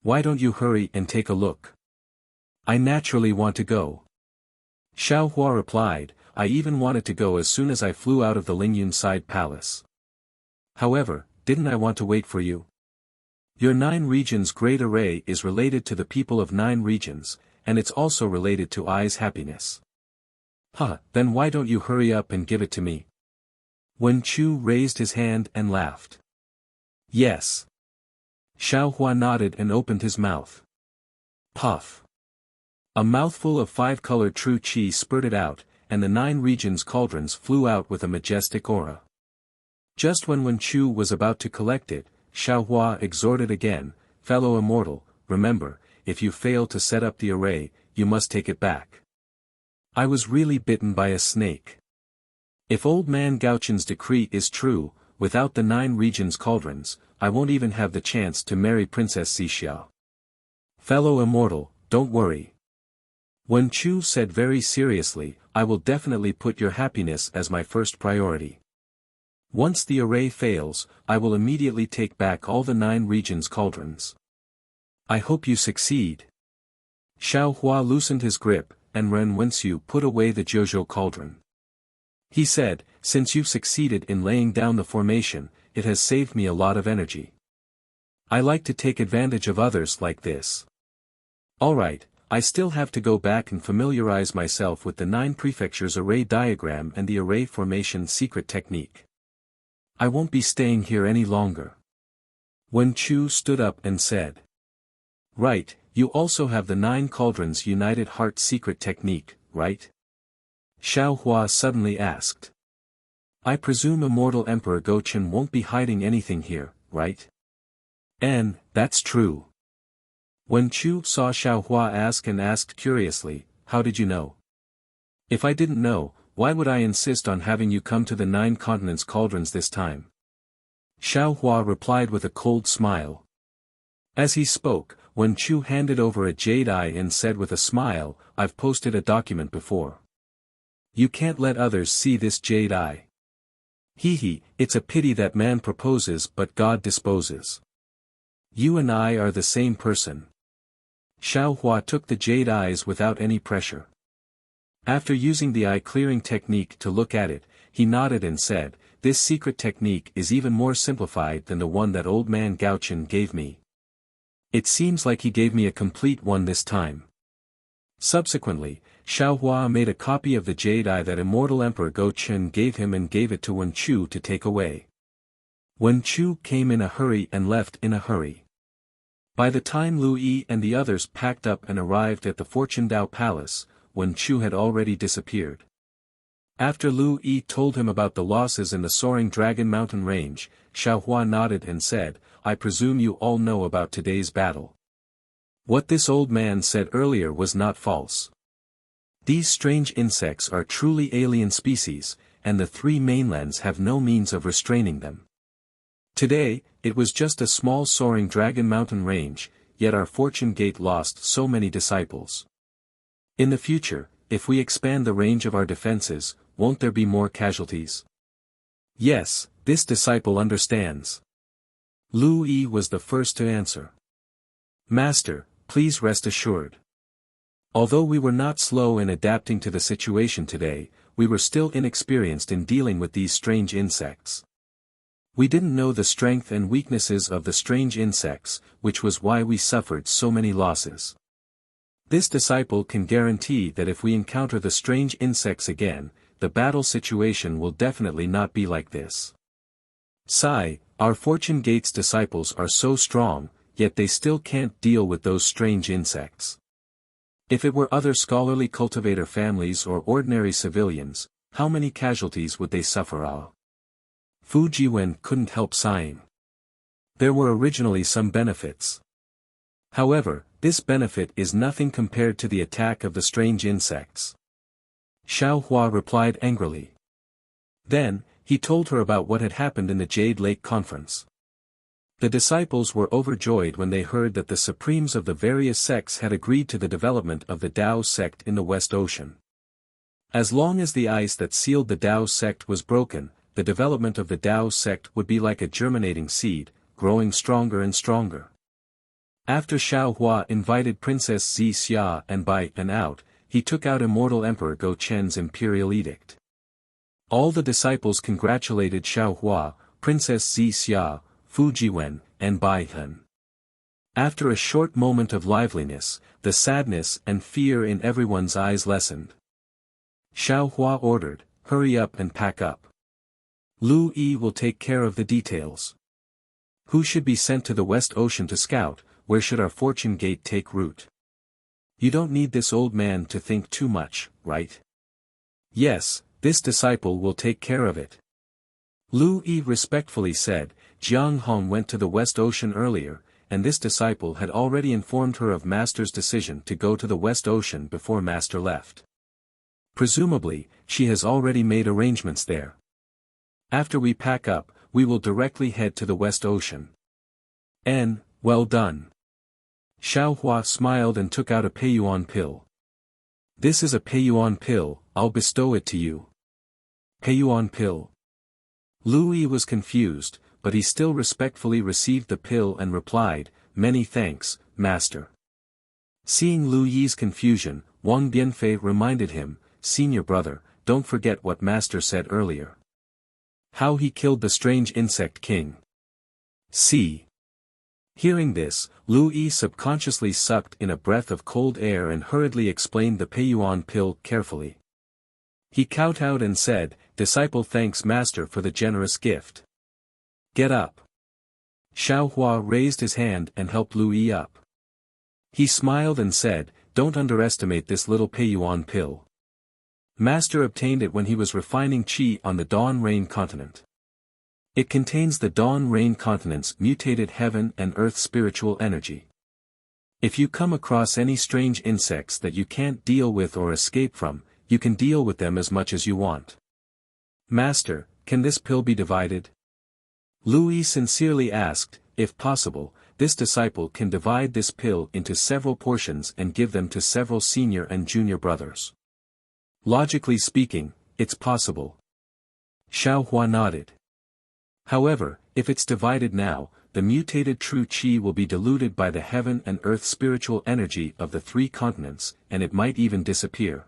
Why don't you hurry and take a look? I naturally want to go. Xiao Hua replied, I even wanted to go as soon as I flew out of the Lingyun Side Palace. However, didn't I want to wait for you? Your 9 regions great array is related to the people of 9 regions, and it's also related to Ai's happiness. Then why don't you hurry up and give it to me? Wen Chu raised his hand and laughed. Yes. Xiao Hua nodded and opened his mouth. Puff. A mouthful of 5-colored true qi spurted out, and the 9 regions cauldrons flew out with a majestic aura. Just when Wen Chu was about to collect it, Xiao Hua exhorted again, fellow immortal, remember, if you fail to set up the array, you must take it back. I was really bitten by a snake. If old man Gaochen's decree is true, without the 9 regions cauldrons, I won't even have the chance to marry Princess Xixiao. Fellow immortal, don't worry. Wen Chu said very seriously, I will definitely put your happiness as my first priority. Once the array fails, I will immediately take back all the 9 regions cauldrons. I hope you succeed. Xiao Hua loosened his grip, and Ren Wenxiu put away the Jojo cauldron. He said, since you've succeeded in laying down the formation, it has saved me a lot of energy. I like to take advantage of others like this. Alright, I still have to go back and familiarize myself with the 9 prefectures array diagram and the array formation secret technique. I won't be staying here any longer. Wen Chu stood up and said. Right, you also have the 9 cauldrons united heart secret technique, right? Xiao Hua suddenly asked. I presume Immortal Emperor Gochen won't be hiding anything here, right? That's true. Wen Chu saw Xiao Hua ask and asked curiously, how did you know? If I didn't know, why would I insist on having you come to the 9 continents cauldrons this time? Xiao Hua replied with a cold smile. As he spoke, Wen Chu handed over a jade eye and said with a smile, I've posted a document before. You can't let others see this jade eye. Hee, it's a pity that man proposes but God disposes. You and I are the same person. Xiao Hua took the jade eyes without any pressure. After using the eye-clearing technique to look at it, he nodded and said, this secret technique is even more simplified than the one that old man Gaochen gave me. It seems like he gave me a complete one this time. Subsequently, Xiao Hua made a copy of the jade eye that Immortal Emperor Gochen gave him and gave it to Wen Chu to take away. Wen Chu came in a hurry and left in a hurry. By the time Lu Yi and the others packed up and arrived at the Fortune Dao Palace, Wen Chu had already disappeared. After Lu Yi told him about the losses in the soaring Dragon Mountain Range, Xiao Hua nodded and said, I presume you all know about today's battle. What this old man said earlier was not false. These strange insects are truly alien species, and the 3 mainlands have no means of restraining them. Today, it was just a small soaring Dragon Mountain Range, yet our Fortune Gate lost so many disciples. In the future, if we expand the range of our defenses, won't there be more casualties? Yes, this disciple understands. Lu Yi was the first to answer. Master, please rest assured. Although we were not slow in adapting to the situation today, we were still inexperienced in dealing with these strange insects. We didn't know the strength and weaknesses of the strange insects, which was why we suffered so many losses. This disciple can guarantee that if we encounter the strange insects again, the battle situation will definitely not be like this. Sigh, our Fortune Gates disciples are so strong, yet they still can't deal with those strange insects. If it were other scholarly cultivator families or ordinary civilians, how many casualties would they suffer? Fu Jiwen couldn't help sighing. There were originally some benefits. However, this benefit is nothing compared to the attack of the strange insects. Xiao Hua replied angrily. Then, he told her about what had happened in the Jade Lake Conference. The disciples were overjoyed when they heard that the supremes of the various sects had agreed to the development of the Dao sect in the West Ocean. As long as the ice that sealed the Dao sect was broken, the development of the Dao sect would be like a germinating seed, growing stronger and stronger. After Xiao Hua invited Princess Xia and Bai Yan out, he took out Immortal Emperor Go Chen's imperial edict. All the disciples congratulated Xiao Hua, Princess Xia, Fu Jiwen, and Bai Yan. After a short moment of liveliness, the sadness and fear in everyone's eyes lessened. Xiao Hua ordered, "Hurry up and pack up. Lu Yi will take care of the details. Who should be sent to the West Ocean to scout? Where should our fortune gate take root? You don't need this old man to think too much, right? Yes, this disciple will take care of it." Lu Yi respectfully said. Jiang Hong went to the West Ocean earlier, and this disciple had already informed her of Master's decision to go to the West Ocean before Master left. Presumably, she has already made arrangements there. After we pack up, we will directly head to the West Ocean. Well done. Xiao Hua smiled and took out a Peiyuan pill. This is a Peiyuan pill, I'll bestow it to you. Peiyuan pill. Lu Yi was confused, but he still respectfully received the pill and replied, "Many thanks, Master." Seeing Lu Yi's confusion, Wang Bianfei reminded him, "Senior brother, don't forget what Master said earlier. How he killed the strange insect king." See. Hearing this, Lu Yi subconsciously sucked in a breath of cold air and hurriedly explained the Peiyuan pill carefully. He kowtowed and said, "Disciple thanks Master for the generous gift. Get up." Xiao Hua raised his hand and helped Lu Yi up. He smiled and said, "Don't underestimate this little Peiyuan pill. Master obtained it when he was refining qi on the Dawn Rain continent. It contains the Dawn Rain continent's mutated heaven and earth spiritual energy. If you come across any strange insects that you can't deal with or escape from, you can deal with them as much as you want. Master, can this pill be divided?" Lu Yi sincerely asked. If possible, this disciple can divide this pill into several portions and give them to several senior and junior brothers. Logically speaking, it's possible. Xiao Hua nodded. However, if it's divided now, the mutated true qi will be diluted by the heaven and earth spiritual energy of the three continents, and it might even disappear.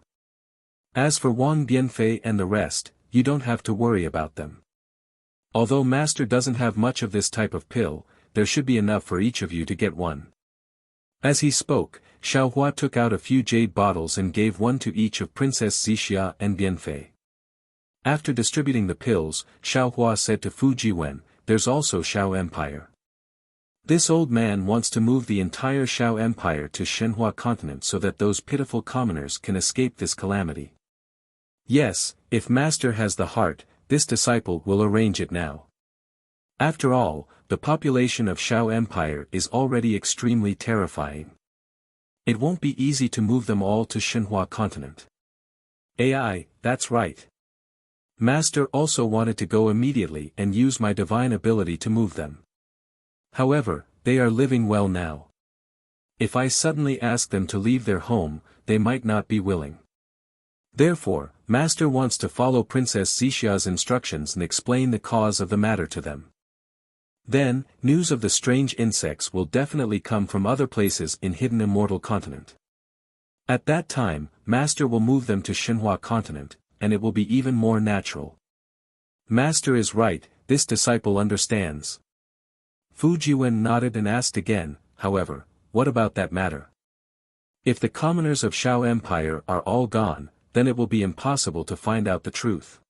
As for Wang Bianfei and the rest, you don't have to worry about them. Although Master doesn't have much of this type of pill, there should be enough for each of you to get one. As he spoke, Xiao Hua took out a few jade bottles and gave one to each of Princess Xixia and Bianfei. After distributing the pills, Xiao Hua said to Fu Jiwen, "There's also Xiao Empire. This old man wants to move the entire Xiao Empire to Shenhua continent so that those pitiful commoners can escape this calamity. Yes, if Master has the heart, this disciple will arrange it now. After all, the population of Xiao Empire is already extremely terrifying. It won't be easy to move them all to Shenhua continent." "AI, that's right. Master also wanted to go immediately and use my divine ability to move them. However, they are living well now. If I suddenly ask them to leave their home, they might not be willing. Therefore, Master wants to follow Princess Xixia's instructions and explain the cause of the matter to them. Then, news of the strange insects will definitely come from other places in hidden immortal continent. At that time, Master will move them to Xinhua continent, and it will be even more natural. Master is right, this disciple understands. Fu Jiwen nodded and asked again, however, what about that matter? If the commoners of Shao Empire are all gone, then it will be impossible to find out the truth.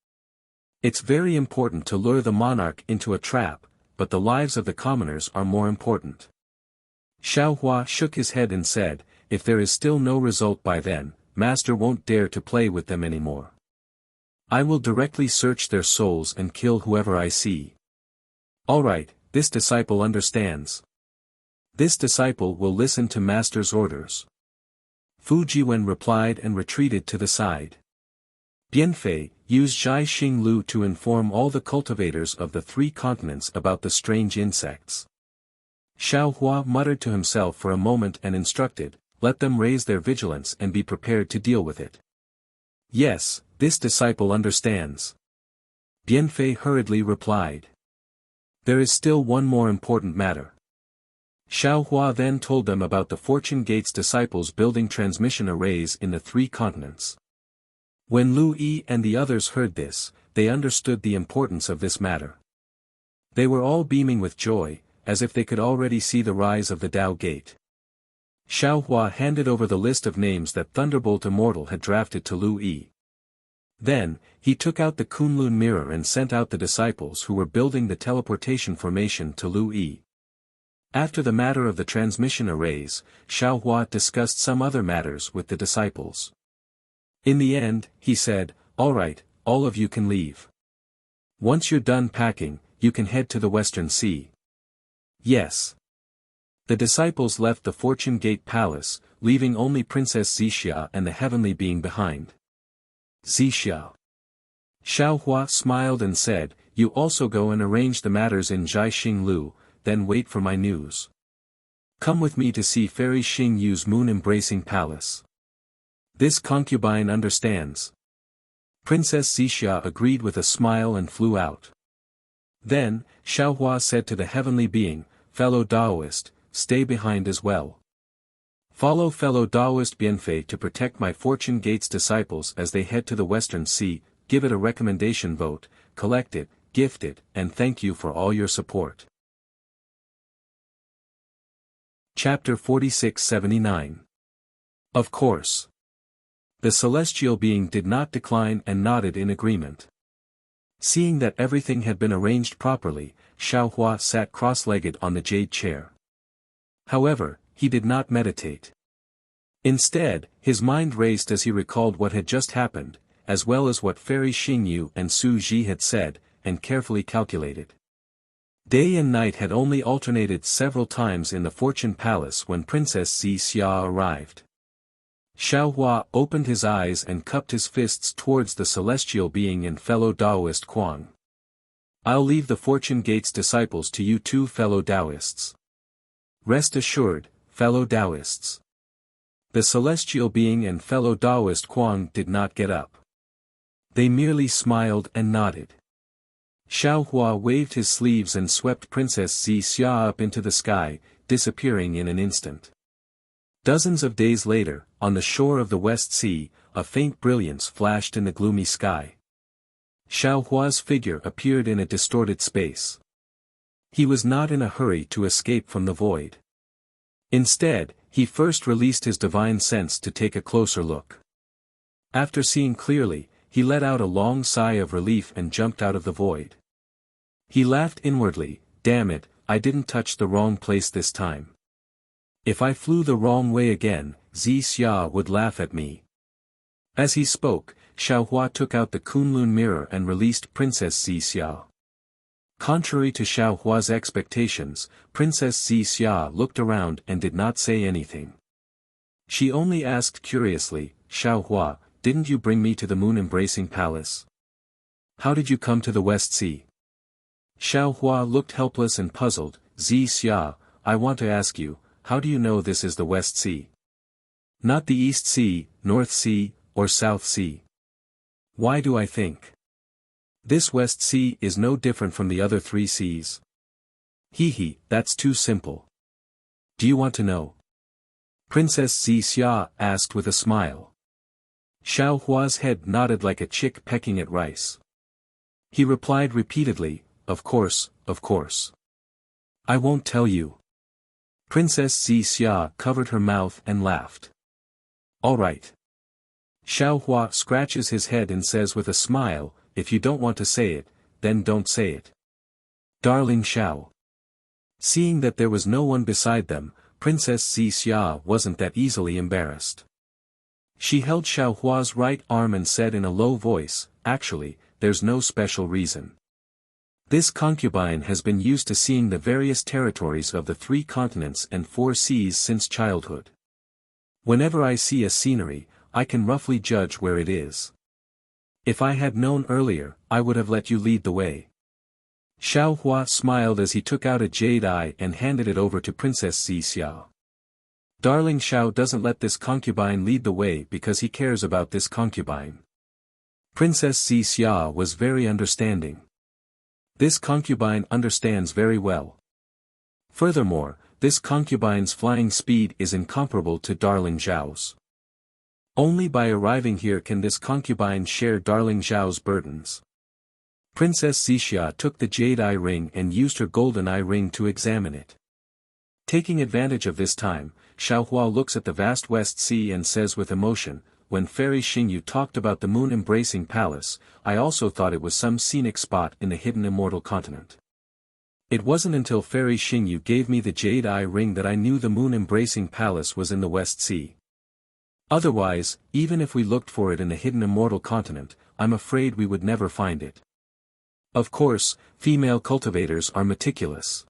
It's very important to lure the monarch into a trap, but the lives of the commoners are more important. Xiao Hua shook his head and said, if there is still no result by then, Master won't dare to play with them anymore. I will directly search their souls and kill whoever I see. Alright, this disciple understands. This disciple will listen to Master's orders. Fu Jiwen replied and retreated to the side. Bianfei, use Zhai Xing Lu to inform all the cultivators of the 3 continents about the strange insects. Xiao Hua muttered to himself for a moment and instructed, let them raise their vigilance and be prepared to deal with it. Yes, this disciple understands. Bianfei hurriedly replied. There is still one more important matter. Xiao Hua then told them about the Fortune Gate's disciples building transmission arrays in the 3 continents. When Lu Yi and the others heard this, they understood the importance of this matter. They were all beaming with joy, as if they could already see the rise of the Tao Gate. Xiao Hua handed over the list of names that Thunderbolt Immortal had drafted to Lu Yi. Then, he took out the Kunlun mirror and sent out the disciples who were building the teleportation formation to Lu Yi. After the matter of the transmission arrays, Xiao Hua discussed some other matters with the disciples. In the end, he said, alright, all of you can leave. Once you're done packing, you can head to the Western Sea. Yes. The disciples left the Fortune Gate Palace, leaving only Princess Xixia and the heavenly being behind. Xixia. Xiao Hua smiled and said, you also go and arrange the matters in Zhai Xing Lu, then wait for my news. Come with me to see Fairy Xing Yu's moon-embracing palace. This concubine understands. Princess Xixia agreed with a smile and flew out. Then, Xiao Hua said to the heavenly being, fellow Taoist, stay behind as well. Follow fellow Taoist Bianfei to protect my Fortune Gate's disciples as they head to the Western Sea, give it a recommendation vote, collect it, gift it, and thank you for all your support. Chapter 4679. Of course. The celestial being did not decline and nodded in agreement. Seeing that everything had been arranged properly, Xiao Hua sat cross-legged on the jade chair. However, he did not meditate. Instead, his mind raced as he recalled what had just happened, as well as what Fairy Xing Yu and Su Ji had said, and carefully calculated. Day and night had only alternated several times in the Fortune Palace when Princess Xixia arrived. Xiao Hua opened his eyes and cupped his fists towards the celestial being and fellow Taoist Kuang. I'll leave the Fortune Gate's disciples to you 2 fellow Taoists. Rest assured, fellow Taoists. The celestial being and fellow Taoist Kuang did not get up. They merely smiled and nodded. Xiao Hua waved his sleeves and swept Princess Xixia up into the sky, disappearing in an instant. Dozens of days later, on the shore of the West Sea, a faint brilliance flashed in the gloomy sky. Xiao Hua's figure appeared in a distorted space. He was not in a hurry to escape from the void. Instead, he first released his divine sense to take a closer look. After seeing clearly, he let out a long sigh of relief and jumped out of the void. He laughed inwardly, damn it, I didn't touch the wrong place this time. If I flew the wrong way again, Xixia would laugh at me. As he spoke, Xiao Hua took out the Kunlun mirror and released Princess Xixia. Contrary to Xiao Hua's expectations, Princess Xixia looked around and did not say anything. She only asked curiously, Xiao Hua, didn't you bring me to the moon-embracing palace? How did you come to the West Sea? Xiao Hua looked helpless and puzzled. Xixia, I want to ask you, how do you know this is the West Sea? Not the East Sea, North Sea, or South Sea. Why do I think? This West Sea is no different from the other three seas. Hee, that's too simple. Do you want to know? Princess Xia asked with a smile. Xiao Hua's head nodded like a chick pecking at rice. He replied repeatedly, of course, of course. I won't tell you. Princess Xia covered her mouth and laughed. All right. Xiao Hua scratches his head and says with a smile, if you don't want to say it, then don't say it. Darling Xiao. Seeing that there was no one beside them, Princess Xia wasn't that easily embarrassed. She held Xiao Hua's right arm and said in a low voice, actually, there's no special reason. This concubine has been used to seeing the various territories of the 3 continents and 4 seas since childhood. Whenever I see a scenery, I can roughly judge where it is. If I had known earlier, I would have let you lead the way. Xiao Hua smiled as he took out a jade eye and handed it over to Princess Xia. Darling Xiao doesn't let this concubine lead the way because he cares about this concubine. Princess Xia was very understanding. This concubine understands very well. Furthermore, this concubine's flying speed is incomparable to Darling Xiao's. Only by arriving here can this concubine share Darling Xiao's burdens. Princess Xia took the jade eye ring and used her golden eye ring to examine it. Taking advantage of this time, Xiao Hua looks at the vast West Sea and says with emotion, when Fairy Xingyu talked about the moon-embracing palace, I also thought it was some scenic spot in the hidden immortal continent. It wasn't until Fairy Xingyu gave me the jade eye ring that I knew the moon-embracing palace was in the West Sea. Otherwise, even if we looked for it in the hidden immortal continent, I'm afraid we would never find it. Of course, female cultivators are meticulous.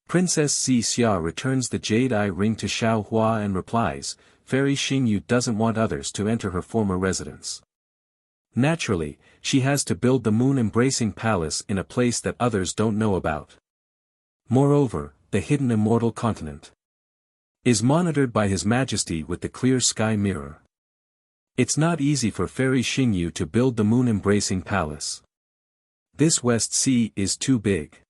Princess Xia returns the jade eye ring to Xiao Hua and replies, Fairy Xingyu doesn't want others to enter her former residence. Naturally, she has to build the moon-embracing palace in a place that others don't know about. Moreover, the hidden immortal continent is monitored by His Majesty with the clear sky mirror. It's not easy for Fairy Xingyu to build the moon-embracing palace. This West Sea is too big.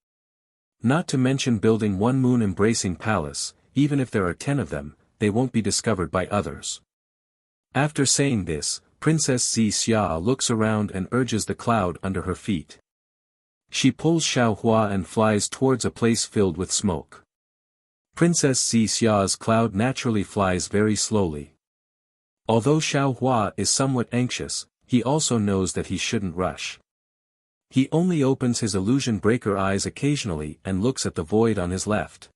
Not to mention building one moon-embracing palace, even if there are 10 of them, they won't be discovered by others. After saying this, Princess Xia looks around and urges the cloud under her feet. She pulls Xiao Hua and flies towards a place filled with smoke. Princess Xia's cloud naturally flies very slowly. Although Xiao Hua is somewhat anxious, he also knows that he shouldn't rush. He only opens his illusion breaker eyes occasionally and looks at the void on his left.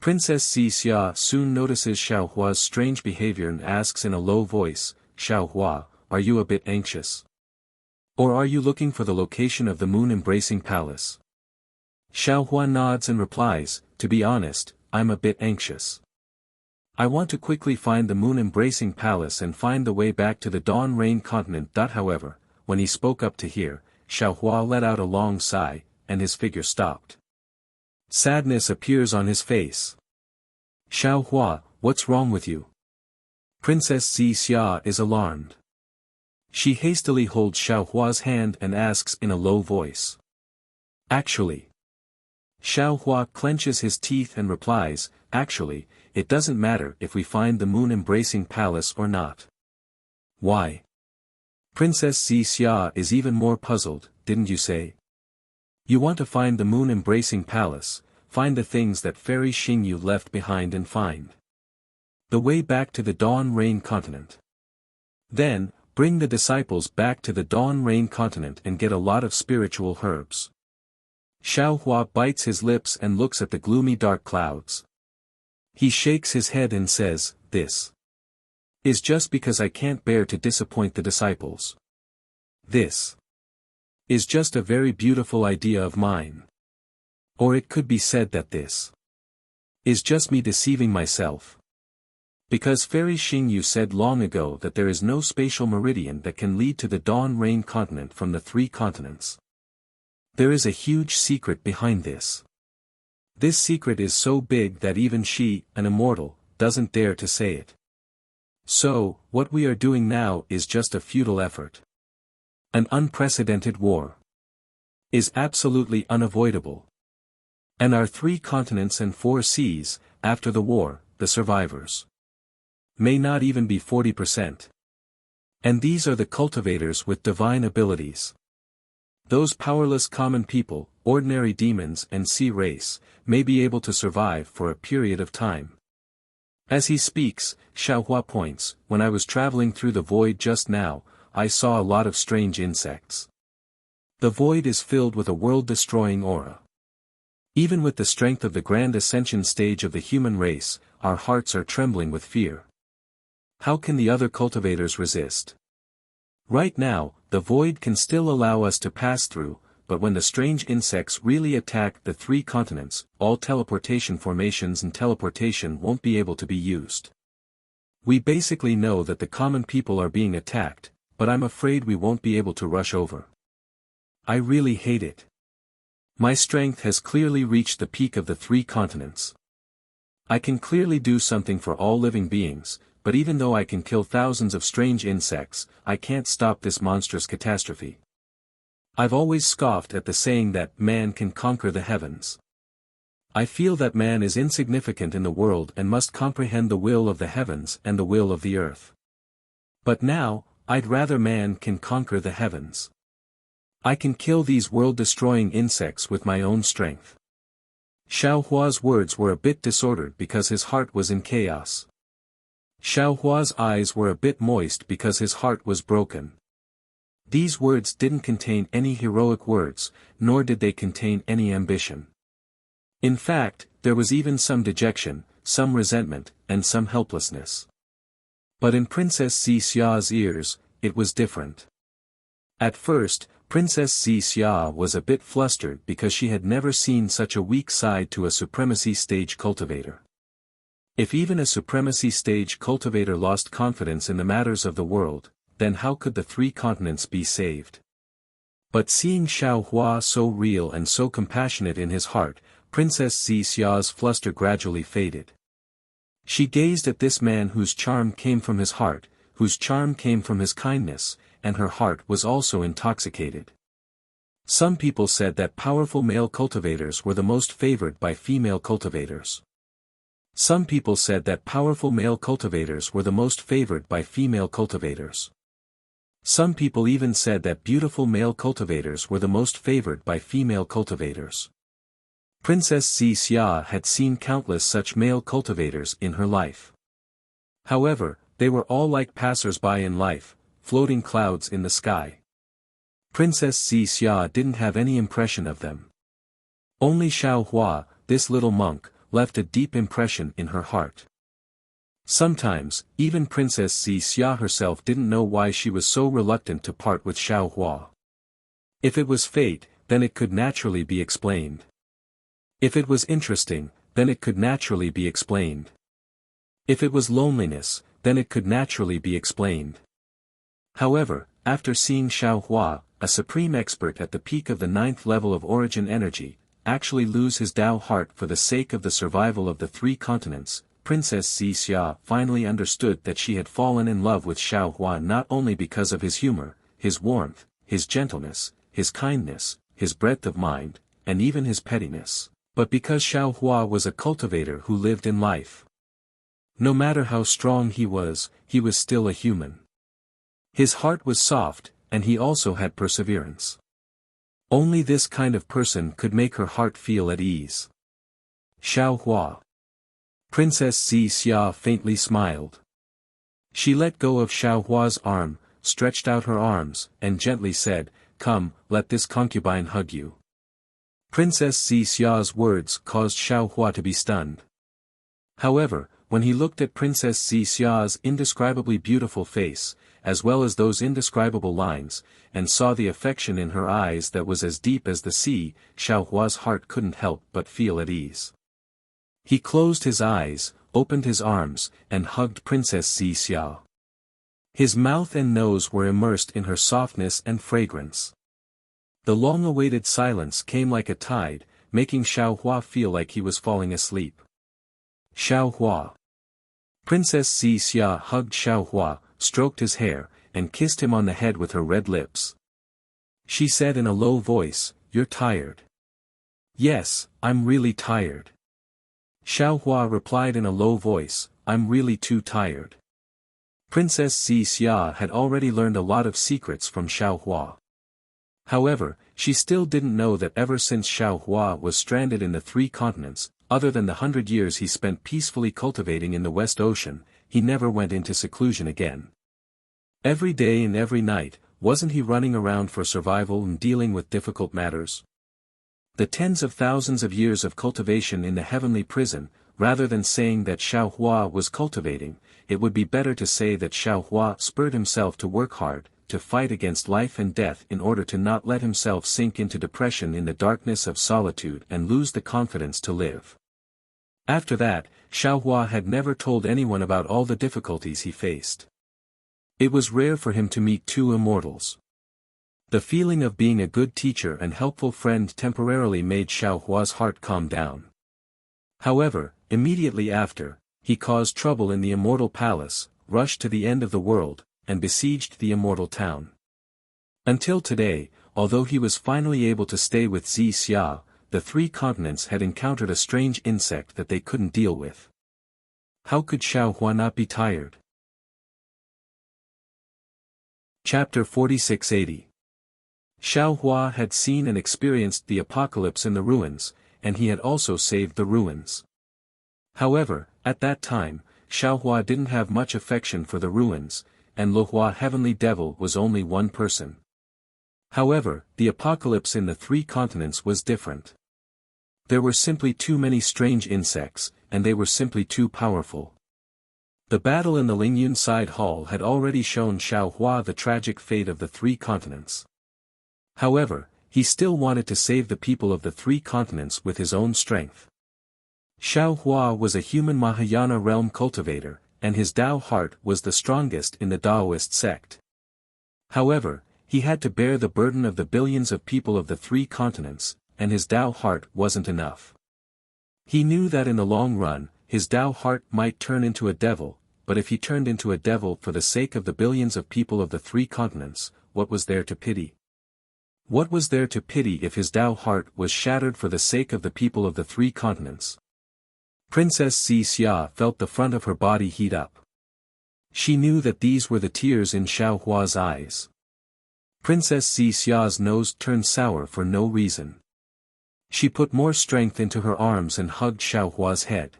Princess Xia soon notices Xiao Hua's strange behavior and asks in a low voice, Xiao Hua, are you a bit anxious? Or are you looking for the location of the moon-embracing palace? Xiao Hua nods and replies, to be honest, I'm a bit anxious. I want to quickly find the moon-embracing palace and find the way back to the Dawn Rain continent. However, when he spoke up to here, Xiao Hua let out a long sigh, and his figure stopped. Sadness appears on his face. Xiao Hua, what's wrong with you? Princess Xia is alarmed. She hastily holds Xiao Hua's hand and asks in a low voice. Actually. Xiao Hua clenches his teeth and replies, actually, it doesn't matter if we find the moon-embracing palace or not. Why? Princess Xia is even more puzzled, didn't you say? You want to find the moon-embracing palace, find the things that Fairy Xingyu left behind and find the way back to the Dawn Rain continent. Then, bring the disciples back to the Dawn Rain continent and get a lot of spiritual herbs. Xiao Hua bites his lips and looks at the gloomy dark clouds. He shakes his head and says, this is just because I can't bear to disappoint the disciples. This is just a very beautiful idea of mine. Or it could be said that this is just me deceiving myself. Because Fairy Xingyu said long ago that there is no spatial meridian that can lead to the Dawn Rain continent from the 3 continents. There is a huge secret behind this. This secret is so big that even she, an immortal, doesn't dare to say it. So, what we are doing now is just a futile effort. An unprecedented war is absolutely unavoidable. And our 3 continents and 4 seas, after the war, the survivors may not even be 40%. And these are the cultivators with divine abilities. Those powerless common people, ordinary demons and sea race, may be able to survive for a period of time. As he speaks, Xiaohua points, when I was traveling through the void just now, I saw a lot of strange insects. The void is filled with a world-destroying aura. Even with the strength of the grand ascension stage of the human race, our hearts are trembling with fear. How can the other cultivators resist? Right now, the void can still allow us to pass through, but when the strange insects really attack the 3 continents, all teleportation formations and teleportation won't be able to be used. We basically know that the common people are being attacked, but I'm afraid we won't be able to rush over. I really hate it. My strength has clearly reached the peak of the 3 continents. I can clearly do something for all living beings, but even though I can kill thousands of strange insects, I can't stop this monstrous catastrophe. I've always scoffed at the saying that man can conquer the heavens. I feel that man is insignificant in the world and must comprehend the will of the heavens and the will of the earth. But now, I'd rather man can conquer the heavens. I can kill these world-destroying insects with my own strength. Xiaohua's words were a bit disordered because his heart was in chaos. Xiaohua's eyes were a bit moist because his heart was broken. These words didn't contain any heroic words, nor did they contain any ambition. In fact, there was even some dejection, some resentment, and some helplessness. But in Princess Xiao's ears, it was different. At first, Princess Xiao was a bit flustered because she had never seen such a weak side to a supremacy stage cultivator. If even a supremacy stage cultivator lost confidence in the matters of the world, then how could the 3 continents be saved? But seeing Xiaohua so real and so compassionate in his heart, Princess Xiao's fluster gradually faded. She gazed at this man whose charm came from his heart, whose charm came from his kindness, and her heart was also intoxicated. Some people said that powerful male cultivators were the most favored by female cultivators. Some people said that powerful male cultivators were the most favored by female cultivators. Some people even said that beautiful male cultivators were the most favored by female cultivators. Princess Xia had seen countless such male cultivators in her life. However, they were all like passers-by in life, floating clouds in the sky. Princess Xia didn't have any impression of them. Only Xiaohua, this little monk, left a deep impression in her heart. Sometimes, even Princess Xia herself didn't know why she was so reluctant to part with Xiaohua. If it was fate, then it could naturally be explained. If it was interesting, then it could naturally be explained. If it was loneliness, then it could naturally be explained. However, after seeing Xiaohua, a supreme expert at the peak of the 9th level of origin energy, actually lose his Tao heart for the sake of the survival of the 3 continents, Princess Xia finally understood that she had fallen in love with Xiaohua not only because of his humor, his warmth, his gentleness, his kindness, his breadth of mind, and even his pettiness, but because Xiaohua was a cultivator who lived in life. No matter how strong he was still a human. His heart was soft, and he also had perseverance. Only this kind of person could make her heart feel at ease. Xiaohua. Princess Xia faintly smiled. She let go of Xiaohua's arm, stretched out her arms, and gently said, "Come, let this concubine hug you." Princess Xia's words caused Xiaohua to be stunned. However, when he looked at Princess Xia's indescribably beautiful face, as well as those indescribable lines, and saw the affection in her eyes that was as deep as the sea, Xiaohua's heart couldn't help but feel at ease. He closed his eyes, opened his arms, and hugged Princess Xia. His mouth and nose were immersed in her softness and fragrance. The long-awaited silence came like a tide, making Xiaohua feel like he was falling asleep. Xiaohua. Princess Xia hugged Xiaohua, stroked his hair, and kissed him on the head with her red lips. She said in a low voice, "You're tired." "Yes, I'm really tired." Xiaohua replied in a low voice, "I'm really too tired." Princess Xixia had already learned a lot of secrets from Xiaohua. However, she still didn't know that ever since Xiaohua was stranded in the 3 continents, other than the 100 years he spent peacefully cultivating in the West Ocean, he never went into seclusion again. Every day and every night, wasn't he running around for survival and dealing with difficult matters? The tens of thousands of years of cultivation in the heavenly prison, rather than saying that Xiaohua was cultivating, it would be better to say that Xiaohua spurred himself to work hard, to fight against life and death in order to not let himself sink into depression in the darkness of solitude and lose the confidence to live. After that, Xiaohua had never told anyone about all the difficulties he faced. It was rare for him to meet 2 immortals. The feeling of being a good teacher and helpful friend temporarily made Xiaohua's heart calm down. However, immediately after, he caused trouble in the immortal palace, rushed to the end of the world, and besieged the immortal town. Until today, although he was finally able to stay with Xixia, the 3 continents had encountered a strange insect that they couldn't deal with. How could Xiaohua not be tired? Chapter 4680. Xiaohua had seen and experienced the apocalypse in the ruins, and he had also saved the ruins. However, at that time, Xiaohua didn't have much affection for the ruins, and Lohua Heavenly Devil was only one person. However, the apocalypse in the 3 continents was different. There were simply too many strange insects, and they were simply too powerful. The battle in the Lingyun side hall had already shown Xiaohua the tragic fate of the 3 continents. However, he still wanted to save the people of the 3 continents with his own strength. Xiaohua was a human Mahayana realm cultivator, and his Tao heart was the strongest in the Taoist sect. However, he had to bear the burden of the billions of people of the 3 continents, and his Tao heart wasn't enough. He knew that in the long run, his Tao heart might turn into a devil, but if he turned into a devil for the sake of the billions of people of the 3 continents, what was there to pity? What was there to pity if his Tao heart was shattered for the sake of the people of the 3 continents? Princess Xixia felt the front of her body heat up. She knew that these were the tears in Xiaohua's eyes. Princess Xixia's nose turned sour for no reason. She put more strength into her arms and hugged Xiaohua's head.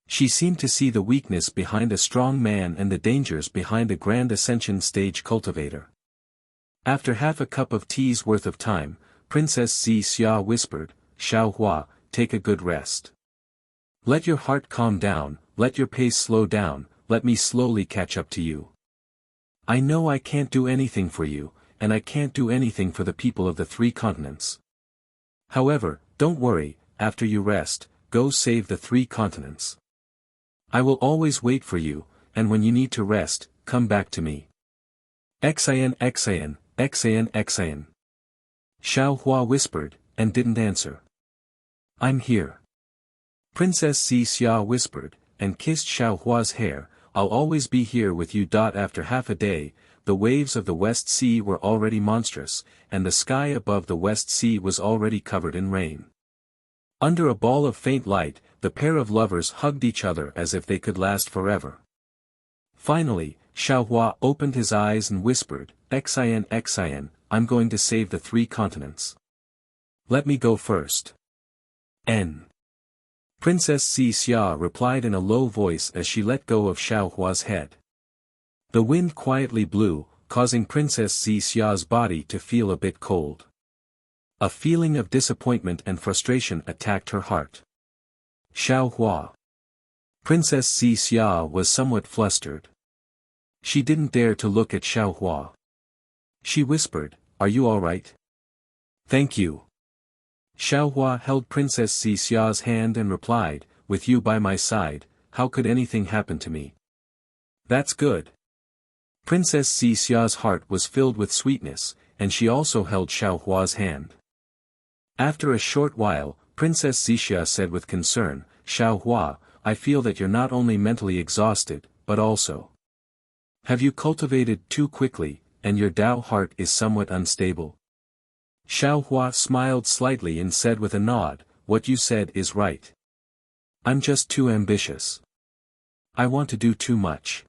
She seemed to see the weakness behind a strong man and the dangers behind a grand ascension stage cultivator. After half a cup of tea's worth of time, Princess Xixia whispered, "Xiaohua, take a good rest. Let your heart calm down, let your pace slow down, let me slowly catch up to you. I know I can't do anything for you, and I can't do anything for the people of the 3 continents. However, don't worry, after you rest, go save the 3 continents. I will always wait for you, and when you need to rest, come back to me." Xian Xian, Xian Xian. Xiaohua whispered, and didn't answer. "I'm here." Princess Xixia whispered, and kissed Xiaohua's hair, "I'll always be here with you." After half a day, the waves of the West Sea were already monstrous, and the sky above the West Sea was already covered in rain. Under a ball of faint light, the pair of lovers hugged each other as if they could last forever. Finally, Xiaohua opened his eyes and whispered, "Xian Xian, I'm going to save the 3 continents. Let me go first." N. Princess Xixia replied in a low voice as she let go of Xiaohua's head. The wind quietly blew, causing Princess Xixia's body to feel a bit cold. A feeling of disappointment and frustration attacked her heart. Xiaohua. Princess Xixia was somewhat flustered. She didn't dare to look at Xiaohua. She whispered, "Are you all right?" "Thank you." Xiaohua held Princess Xixia's hand and replied, "With you by my side, how could anything happen to me?" "That's good." Princess Xixia's heart was filled with sweetness, and she also held Xiaohua's hand. After a short while, Princess Xixia said with concern, "Xiaohua, I feel that you're not only mentally exhausted, but also. Have you cultivated too quickly, and your Tao heart is somewhat unstable?" Xiao Hua smiled slightly and said with a nod, "What you said is right. I'm just too ambitious. I want to do too much.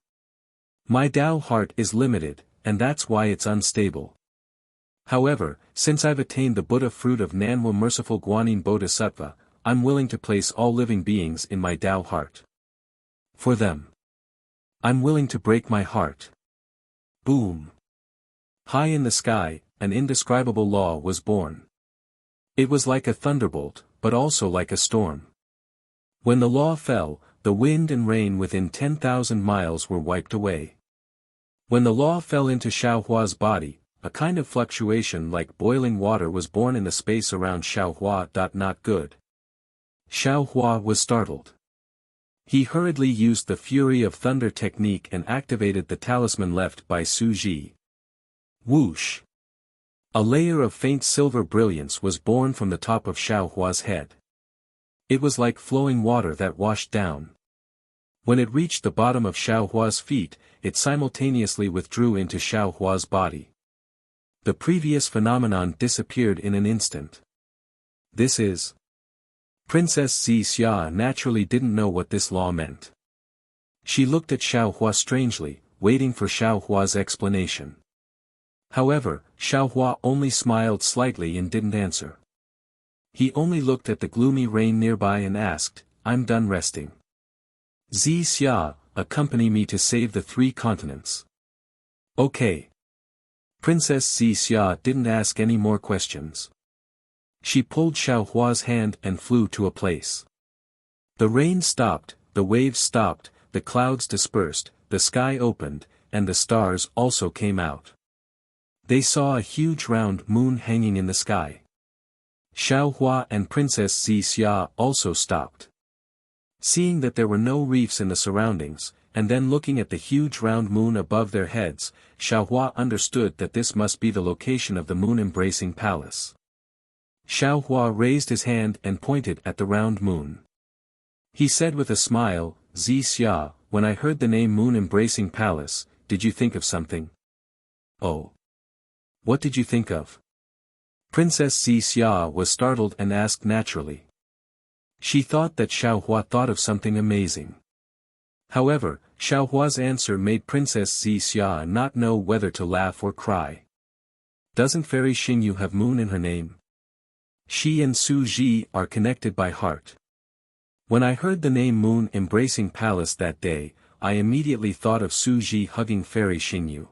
My Tao heart is limited, and that's why it's unstable. However, since I've attained the Buddha fruit of Nanwa Merciful Guanyin Bodhisattva, I'm willing to place all living beings in my Tao heart. For them, I'm willing to break my heart." Boom! High in the sky, an indescribable law was born. It was like a thunderbolt, but also like a storm. When the law fell, the wind and rain within 10,000 miles were wiped away. When the law fell into Xiao Hua's body, a kind of fluctuation like boiling water was born in the space around Xiao Hua. Not good. Xiao Hua was startled. He hurriedly used the Fury of Thunder technique and activated the talisman left by Su Ji. Whoosh! A layer of faint silver brilliance was born from the top of Xiao Hua's head. It was like flowing water that washed down. When it reached the bottom of Xiao Hua's feet, it simultaneously withdrew into Xiao Hua's body. The previous phenomenon disappeared in an instant. This is... Princess Xia naturally didn't know what this law meant. She looked at Xiao Hua strangely, waiting for Xiao Hua's explanation. However, Xiao Hua only smiled slightly and didn't answer. He only looked at the gloomy rain nearby and asked, "I'm done resting. Xia, accompany me to save the 3 continents." Okay. Princess Xia didn't ask any more questions. She pulled Xiao Hua's hand and flew to a place. The rain stopped, the waves stopped, the clouds dispersed, the sky opened, and the stars also came out. They saw a huge round moon hanging in the sky. Xiao Hua and Princess Xia also stopped. Seeing that there were no reefs in the surroundings, and then looking at the huge round moon above their heads, Xiao Hua understood that this must be the location of the moon-embracing palace. Xiao Hua raised his hand and pointed at the round moon. He said with a smile, "Xia, when I heard the name Moon-Embracing Palace, did you think of something?" "Oh. What did you think of?" Princess Xia was startled and asked naturally. She thought that Xiao Hua thought of something amazing. However, Xiao Hua's answer made Princess Xia not know whether to laugh or cry. Doesn't Fairy Xingyu have moon in her name? She and Su Ji are connected by heart. When I heard the name Moon-Embracing Palace that day, I immediately thought of Su Ji hugging Fairy Xingyu.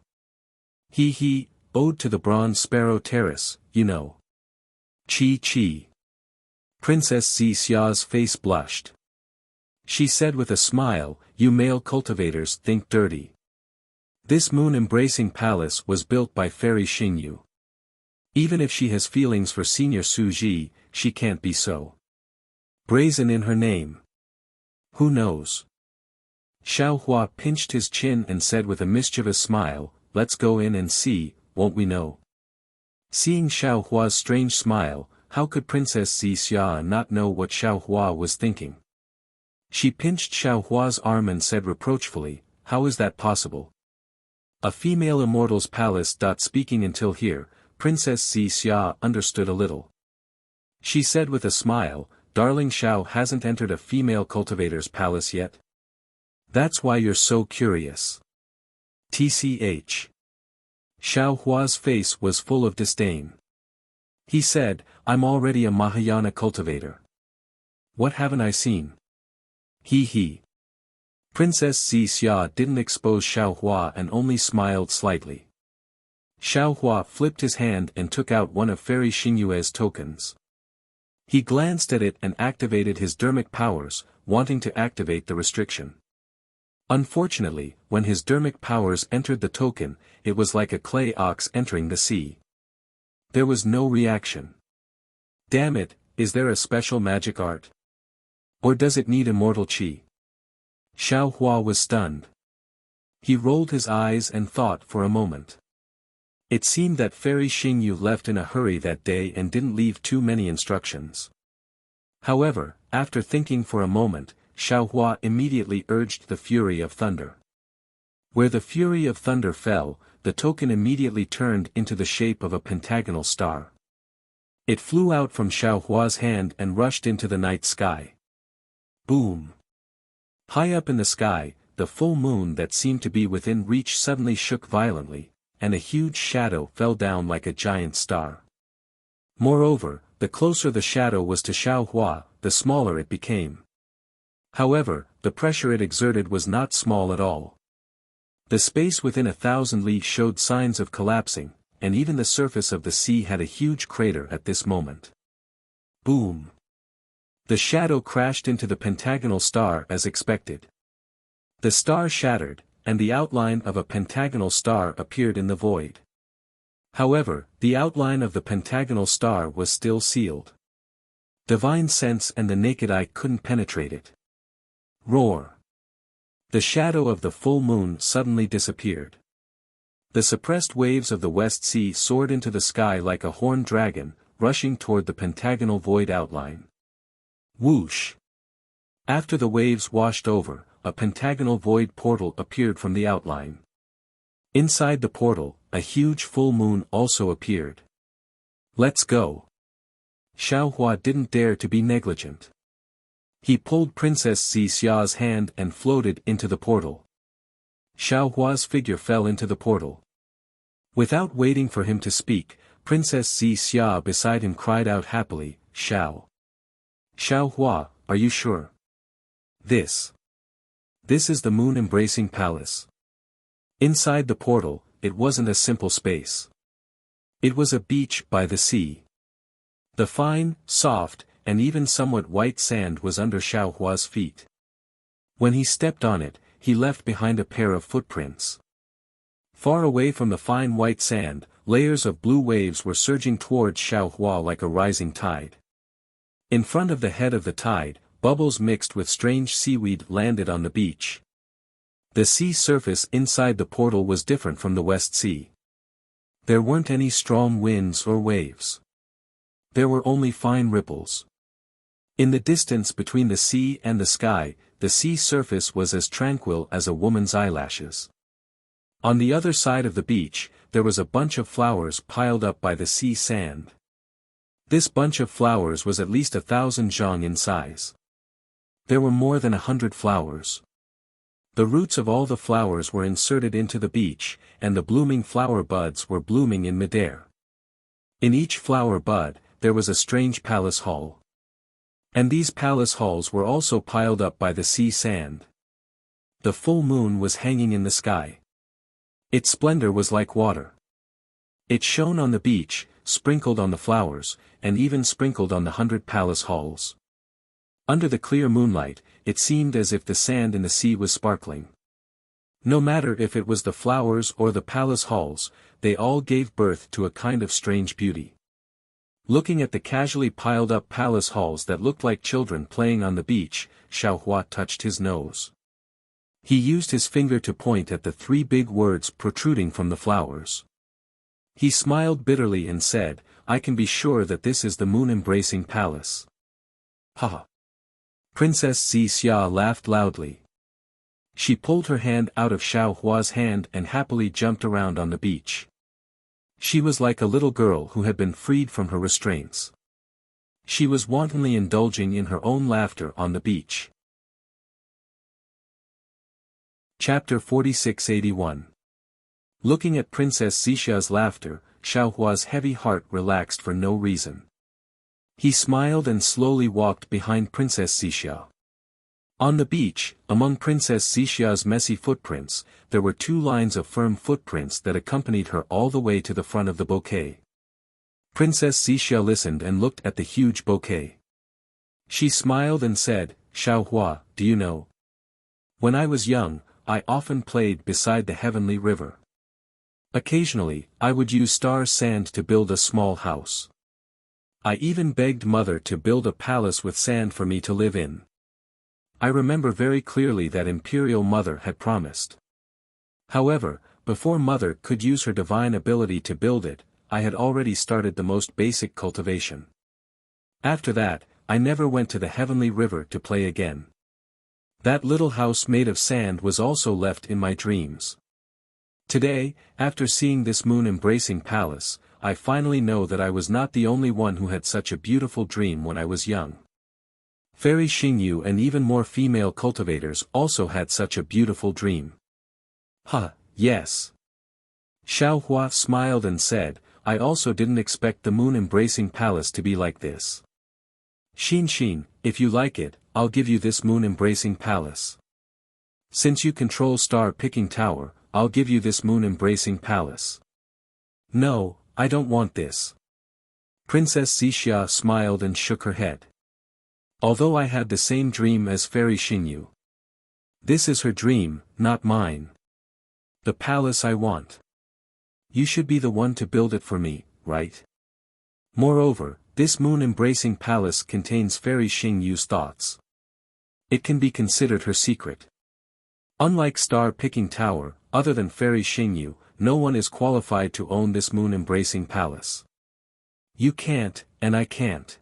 He, Ode to the Bronze Sparrow Terrace, you know. Chi. Princess Xia's face blushed. She said with a smile, "You male cultivators think dirty. This moon-embracing palace was built by Fairy Xingyu. Even if she has feelings for Senior Su Ji, she can't be so brazen in her name. Who knows?" Xiao Hua pinched his chin and said with a mischievous smile, "Let's go in and see, won't we know?" Seeing Xiao Hua's strange smile, how could Princess Xia not know what Xiao Hua was thinking? She pinched Xiao Hua's arm and said reproachfully, "How is that possible? A female immortal's palace." Speaking until here, Princess Xia understood a little. She said with a smile, "Darling Xiao hasn't entered a female cultivator's palace yet? That's why you're so curious." Tch. Xiao Hua's face was full of disdain. He said, "I'm already a Mahayana cultivator. What haven't I seen?" He. Princess Xia didn't expose Xiao Hua and only smiled slightly. Xiao Hua flipped his hand and took out one of Fairy Xingyue's tokens. He glanced at it and activated his dermic powers, wanting to activate the restriction. Unfortunately, when his dermic powers entered the token, it was like a clay ox entering the sea. There was no reaction. Damn it, is there a special magic art? Or does it need immortal qi? Xiao Hua was stunned. He rolled his eyes and thought for a moment. It seemed that Fairy Xingyu left in a hurry that day and didn't leave too many instructions. However, after thinking for a moment, Xiao Hua immediately urged the Fury of Thunder. Where the Fury of Thunder fell, the token immediately turned into the shape of a pentagonal star. It flew out from Xiao Hua's hand and rushed into the night sky. Boom! High up in the sky, the full moon that seemed to be within reach suddenly shook violently, and a huge shadow fell down like a giant star. Moreover, the closer the shadow was to Xiao Hua, the smaller it became. However, the pressure it exerted was not small at all. The space within 1,000 li showed signs of collapsing, and even the surface of the sea had a huge crater at this moment. Boom! The shadow crashed into the pentagonal star as expected. The star shattered, and the outline of a pentagonal star appeared in the void. However, the outline of the pentagonal star was still sealed. Divine sense and the naked eye couldn't penetrate it. Roar! The shadow of the full moon suddenly disappeared. The suppressed waves of the West Sea soared into the sky like a horned dragon, rushing toward the pentagonal void outline. Whoosh! After the waves washed over, a pentagonal void portal appeared from the outline. Inside the portal, a huge full moon also appeared. Let's go! Xiao Hua didn't dare to be negligent. He pulled Princess Xixia's hand and floated into the portal. Xiao Hua's figure fell into the portal. Without waiting for him to speak, Princess Xixia beside him cried out happily, Xiao. Xiao Hua, are you sure? This is the moon-embracing palace. Inside the portal, it wasn't a simple space. It was a beach by the sea. The fine, soft, and even somewhat white sand was under Xiao Hua's feet. When he stepped on it, he left behind a pair of footprints. Far away from the fine white sand, layers of blue waves were surging towards Xiao Hua like a rising tide. In front of the head of the tide, bubbles mixed with strange seaweed landed on the beach. The sea surface inside the portal was different from the West Sea. There weren't any strong winds or waves. There were only fine ripples. In the distance between the sea and the sky, the sea surface was as tranquil as a woman's eyelashes. On the other side of the beach, there was a bunch of flowers piled up by the sea sand. This bunch of flowers was at least 1,000 zhang in size. There were more than 100 flowers. The roots of all the flowers were inserted into the beach, and the blooming flower buds were blooming in midair. In each flower bud, there was a strange palace hall. And these palace halls were also piled up by the sea sand. The full moon was hanging in the sky. Its splendor was like water. It shone on the beach, sprinkled on the flowers, and even sprinkled on the 100 palace halls. Under the clear moonlight, it seemed as if the sand in the sea was sparkling. No matter if it was the flowers or the palace halls, they all gave birth to a kind of strange beauty. Looking at the casually piled up palace halls that looked like children playing on the beach, Xiao Hua touched his nose. He used his finger to point at the 3 big words protruding from the flowers. He smiled bitterly and said, I can be sure that this is the moon-embracing palace. Ha! Princess Xixia laughed loudly. She pulled her hand out of Xiao Hua's hand and happily jumped around on the beach. She was like a little girl who had been freed from her restraints. She was wantonly indulging in her own laughter on the beach. Chapter 4681. Looking at Princess Xixia's laughter, Xiao Hua's heavy heart relaxed for no reason. He smiled and slowly walked behind Princess Xixia. On the beach, among Princess Xixia's messy footprints, there were 2 lines of firm footprints that accompanied her all the way to the front of the bouquet. Princess Xixia listened and looked at the huge bouquet. She smiled and said, Xiao Hua, do you know? When I was young, I often played beside the heavenly river. Occasionally, I would use star sand to build a small house. I even begged Mother to build a palace with sand for me to live in. I remember very clearly that Imperial Mother had promised. However, before Mother could use her divine ability to build it, I had already started the most basic cultivation. After that, I never went to the heavenly river to play again. That little house made of sand was also left in my dreams. Today, after seeing this moon-embracing palace, I finally know that I was not the only one who had such a beautiful dream when I was young. Fairy Xingyu and even more female cultivators also had such a beautiful dream. Huh, yes. Xiao Hua smiled and said, I also didn't expect the moon-embracing palace to be like this. Xin, if you like it, I'll give you this moon-embracing palace. Since you control star-picking tower, I'll give you this moon-embracing palace. No, I don't want this. Princess Xixia smiled and shook her head. Although I had the same dream as Fairy Xingyu. This is her dream, not mine. The palace I want. You should be the one to build it for me, right? Moreover, this moon-embracing palace contains Fairy Xingyu's thoughts. It can be considered her secret. Unlike star-picking tower, other than Fairy Xingyu, no one is qualified to own this moon-embracing palace. You can't, and I can't.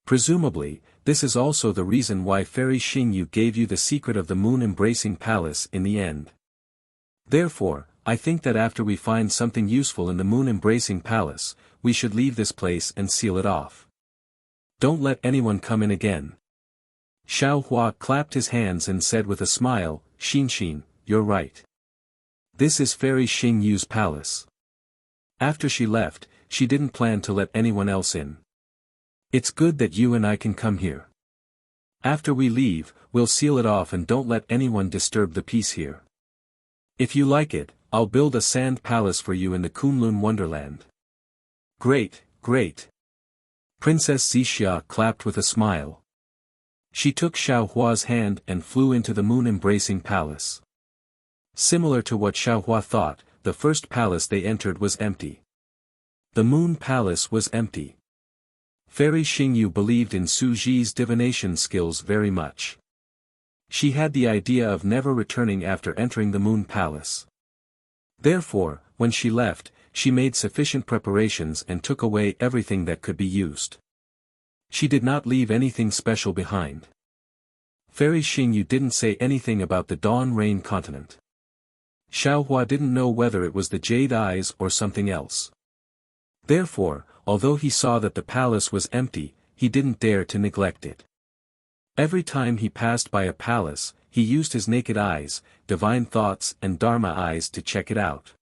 Presumably, this is also the reason why Fairy Xingyu gave you the secret of the moon-embracing palace in the end. Therefore, I think that after we find something useful in the moon-embracing palace, we should leave this place and seal it off. Don't let anyone come in again. Xiao Hua clapped his hands and said with a smile, Xin, you're right. This is Fairy Xingyu's palace. After she left, she didn't plan to let anyone else in. It's good that you and I can come here. After we leave, we'll seal it off and don't let anyone disturb the peace here. If you like it, I'll build a sand palace for you in the Kunlun Wonderland. Great, great. Princess Xixia clapped with a smile. She took Xiao Hua's hand and flew into the moon-embracing palace. Similar to what Xiao Hua thought, the first palace they entered was empty. The moon palace was empty. Fairy Xingyu believed in Su Ji's divination skills very much. She had the idea of never returning after entering the moon palace. Therefore, when she left, she made sufficient preparations and took away everything that could be used. She did not leave anything special behind. Fairy Xingyu didn't say anything about the Dawn Rain continent. Xiao Hua didn't know whether it was the Jade Eyes or something else. Therefore, although he saw that the palace was empty, he didn't dare to neglect it. Every time he passed by a palace, he used his naked eyes, divine thoughts and Dharma eyes to check it out.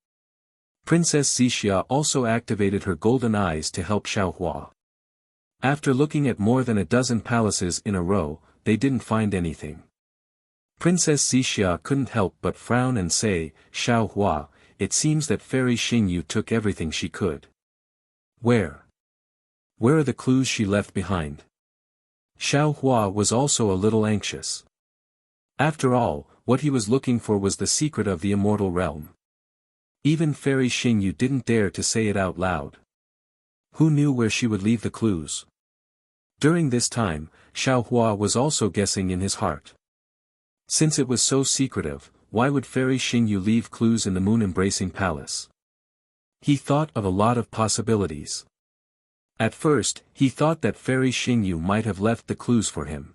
Princess Xixia also activated her golden eyes to help Xiao Hua. After looking at more than a dozen palaces in a row, they didn't find anything. Princess Xixia couldn't help but frown and say, Xiao Hua, it seems that Fairy Xingyu took everything she could. Where? Where are the clues she left behind? Xiao Hua was also a little anxious. After all, what he was looking for was the secret of the immortal realm. Even Fairy Xingyu didn't dare to say it out loud. Who knew where she would leave the clues? During this time, Xiao Hua was also guessing in his heart. Since it was so secretive, why would Fairy Xingyu leave clues in the moon-embracing palace? He thought of a lot of possibilities. At first, he thought that Fairy Xingyu might have left the clues for him.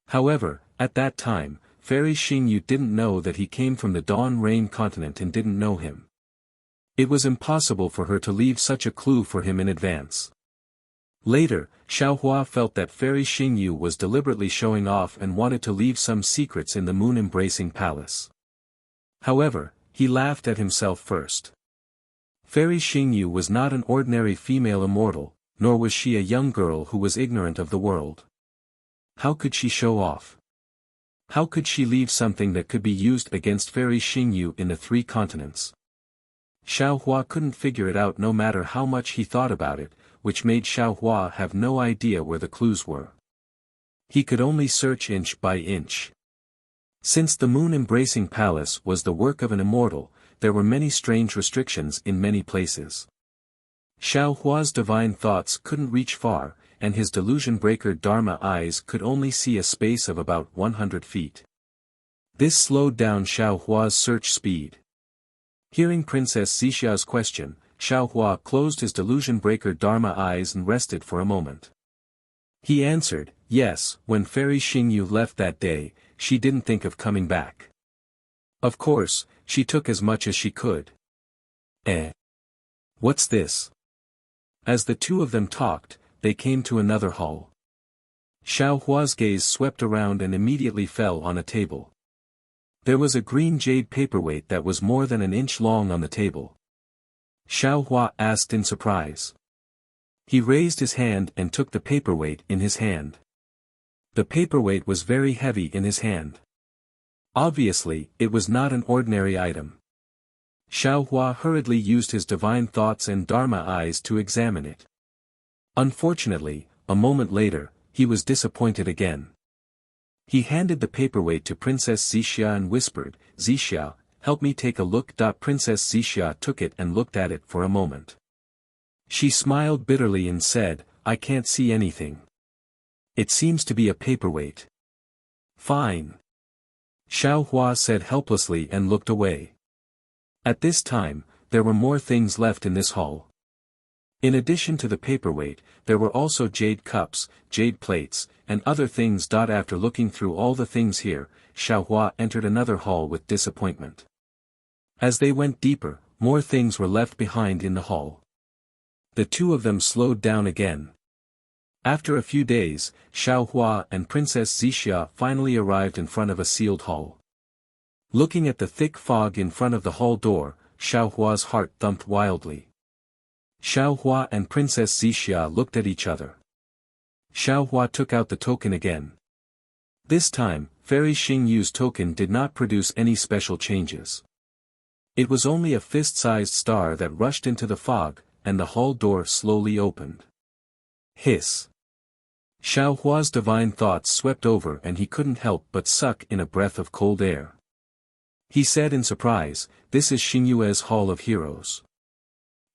However, at that time, Fairy Xingyu didn't know that he came from the Dawn Rain continent and didn't know him. It was impossible for her to leave such a clue for him in advance. Later, Xiao Hua felt that Fairy Xingyu was deliberately showing off and wanted to leave some secrets in the moon-embracing palace. However, he laughed at himself first. Fairy Xingyu was not an ordinary female immortal, nor was she a young girl who was ignorant of the world. How could she show off? How could she leave something that could be used against Fairy Xingyu in the 3 continents? Xiao Hua couldn't figure it out no matter how much he thought about it, which made Xiao Hua have no idea where the clues were. He could only search inch by inch. Since the moon-embracing palace was the work of an immortal, there were many strange restrictions in many places. Xiao Hua's divine thoughts couldn't reach far, and his delusion-breaker Dharma eyes could only see a space of about 100 feet. This slowed down Xiao Hua's search speed. Hearing Princess Xixia's question, Xiao Hua closed his delusion-breaker Dharma eyes and rested for a moment. He answered, yes, when Fairy Xingyu left that day, she didn't think of coming back. Of course, she took as much as she could. What's this? As the two of them talked, they came to another hall. Xiao Hua's gaze swept around and immediately fell on a table. There was a green jade paperweight that was more than an inch long on the table. Xiao Hua asked in surprise. He raised his hand and took the paperweight in his hand. The paperweight was very heavy in his hand. Obviously, it was not an ordinary item. Xiao Hua hurriedly used his divine thoughts and Dharma eyes to examine it. Unfortunately, a moment later, he was disappointed again. He handed the paperweight to Princess Zixia and whispered, "Zixia, help me take a look." Princess Zixia took it and looked at it for a moment. She smiled bitterly and said, "I can't see anything. It seems to be a paperweight." "Fine." Xiao Hua said helplessly and looked away. At this time, there were more things left in this hall. In addition to the paperweight, there were also jade cups, jade plates, and other things. After looking through all the things here, Xiao Hua entered another hall with disappointment. As they went deeper, more things were left behind in the hall. The two of them slowed down again. After a few days, Xiao Hua and Princess Zixia finally arrived in front of a sealed hall. Looking at the thick fog in front of the hall door, Xiao Hua's heart thumped wildly. Xiao Hua and Princess Zixia looked at each other. Xiao Hua took out the token again. This time, Fairy Xing Yu's token did not produce any special changes. It was only a fist-sized star that rushed into the fog, and the hall door slowly opened. Hiss. Xiao Hua's divine thoughts swept over and he couldn't help but suck in a breath of cold air. He said in surprise, "This is Xingyue's Hall of Heroes."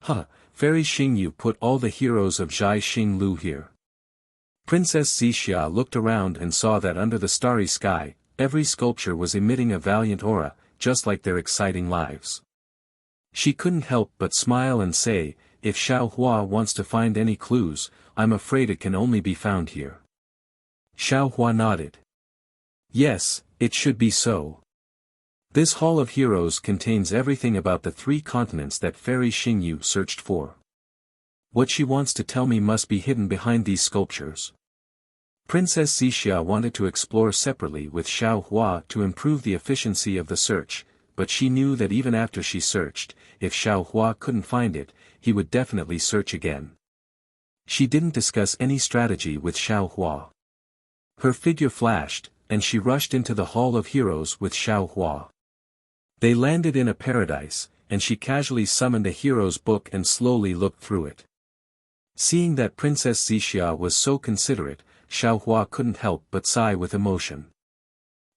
"Huh, Fairy Xingyu put all the heroes of Zhai Xinglu here." Princess Zixia looked around and saw that under the starry sky, every sculpture was emitting a valiant aura, just like their exciting lives. She couldn't help but smile and say, "If Xiao Hua wants to find any clues, I'm afraid it can only be found here." Xiao Hua nodded. "Yes, it should be so. This Hall of Heroes contains everything about the three continents that Fairy Xingyu searched for. What she wants to tell me must be hidden behind these sculptures." Princess Zixia wanted to explore separately with Xiao Hua to improve the efficiency of the search, but she knew that even after she searched, if Xiao Hua couldn't find it, he would definitely search again. She didn't discuss any strategy with Xiao Hua. Her figure flashed, and she rushed into the Hall of Heroes with Xiao Hua. They landed in a paradise, and she casually summoned a hero's book and slowly looked through it. Seeing that Princess Zixia was so considerate, Xiao Hua couldn't help but sigh with emotion.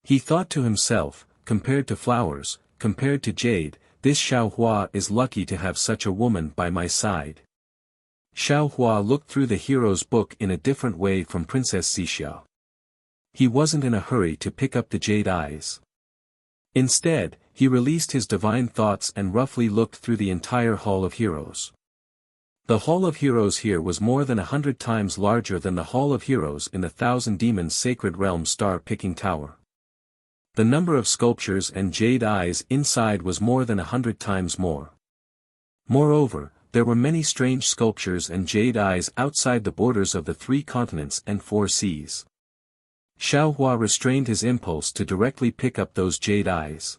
He thought to himself, compared to flowers, compared to jade, this Xiao Hua is lucky to have such a woman by my side. Xiao Hua looked through the hero's book in a different way from Princess Zixia. He wasn't in a hurry to pick up the jade eyes. Instead, he released his divine thoughts and roughly looked through the entire Hall of Heroes. The Hall of Heroes here was more than 100 times larger than the Hall of Heroes in the Thousand Demons Sacred Realm Star-Picking Tower. The number of sculptures and jade eyes inside was more than 100 times more. Moreover, there were many strange sculptures and jade eyes outside the borders of the 3 continents and 4 seas. Xiao Hua restrained his impulse to directly pick up those jade eyes.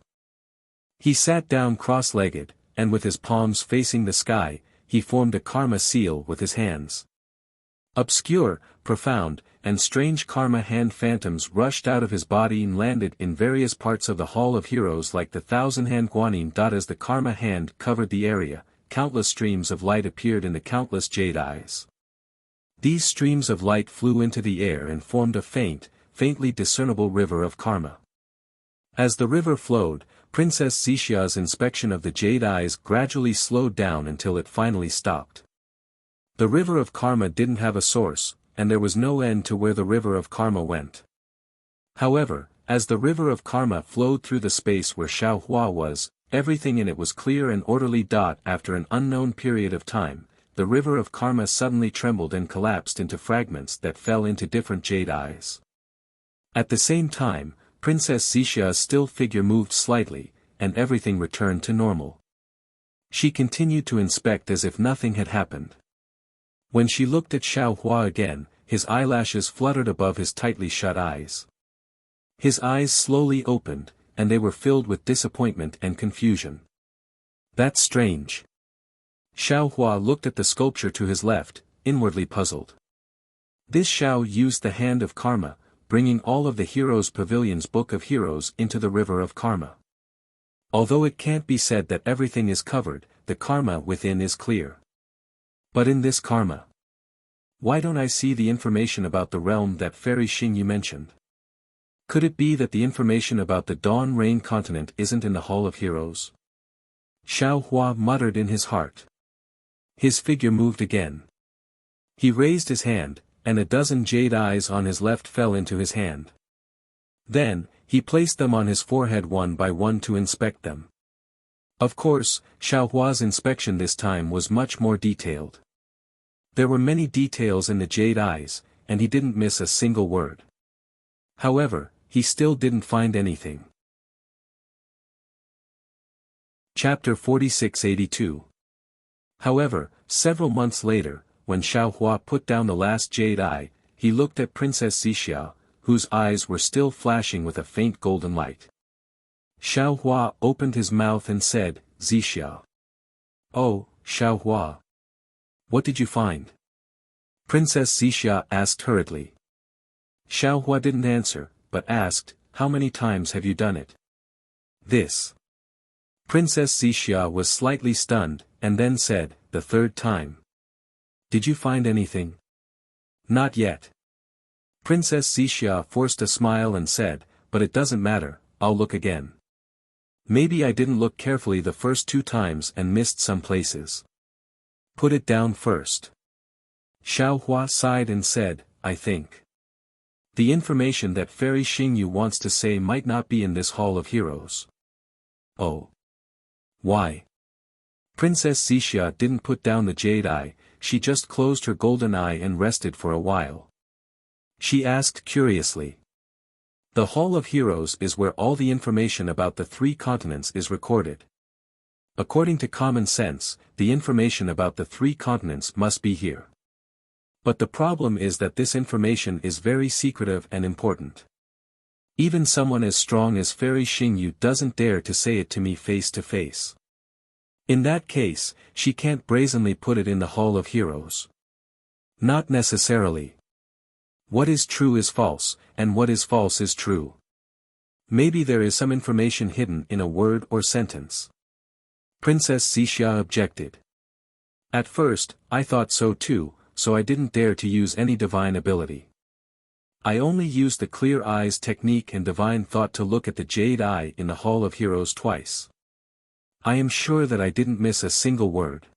He sat down cross-legged, and with his palms facing the sky, he formed a karma seal with his hands. Obscure, profound, and strange karma hand phantoms rushed out of his body and landed in various parts of the Hall of Heroes like the thousand-hand guanyin. As the karma hand covered the area, countless streams of light appeared in the countless jade eyes. These streams of light flew into the air and formed a faintly discernible river of karma. As the river flowed, Princess Zixia's inspection of the jade eyes gradually slowed down until it finally stopped. The river of karma didn't have a source, and there was no end to where the river of karma went. However, as the river of karma flowed through the space where Xiao Hua was, everything in it was clear and orderly. After an unknown period of time, the river of karma suddenly trembled and collapsed into fragments that fell into different jade eyes. At the same time, Princess Zixia's still figure moved slightly, and everything returned to normal. She continued to inspect as if nothing had happened. When she looked at Xiao Hua again, his eyelashes fluttered above his tightly shut eyes. His eyes slowly opened, and they were filled with disappointment and confusion. That's strange. Xiao Hua looked at the sculpture to his left, inwardly puzzled. This Xiao used the hand of karma, bringing all of the Heroes' Pavilion's Book of Heroes into the river of karma. Although it can't be said that everything is covered, the karma within is clear. But in this karma, why don't I see the information about the realm that Fairy Xingyu mentioned? Could it be that the information about the Dawn Rain continent isn't in the Hall of Heroes? Xiao Hua muttered in his heart. His figure moved again. He raised his hand, and a dozen jade eyes on his left fell into his hand. Then, he placed them on his forehead one by one to inspect them. Of course, Xiao Hua's inspection this time was much more detailed. There were many details in the jade eyes, and he didn't miss a single word. However, he still didn't find anything. Chapter 4682. However, several months later, when Xiao Hua put down the last jade eye, he looked at Princess Xixia, whose eyes were still flashing with a faint golden light. Xiao Hua opened his mouth and said, "Xixia." "Oh, Xiao Hua. What did you find?" Princess Xixia asked hurriedly. Xiao Hua didn't answer, but asked, "How many times have you done it?" "This." Princess Xixia was slightly stunned, and then said, "The third time." "Did you find anything?" "Not yet." Princess Xixia forced a smile and said, "But it doesn't matter, I'll look again. Maybe I didn't look carefully the first 2 times and missed some places. Put it down first." Xiao Hua sighed and said, "I think the information that Fairy Xingyu wants to say might not be in this Hall of Heroes." "Oh. Why?" Princess Xixia didn't put down the jade eye, she just closed her golden eye and rested for a while. She asked curiously. "The Hall of Heroes is where all the information about the 3 continents is recorded. According to common sense, the information about the 3 continents must be here. But the problem is that this information is very secretive and important. Even someone as strong as Fairy Xingyu doesn't dare to say it to me face to face. In that case, she can't brazenly put it in the Hall of Heroes. Not necessarily. What is true is false, and what is false is true. Maybe there is some information hidden in a word or sentence." Princess Xixia objected. "At first, I thought so too, so I didn't dare to use any divine ability. I only used the clear eyes technique and divine thought to look at the jade eye in the Hall of Heroes twice. I am sure that I didn't miss a single word.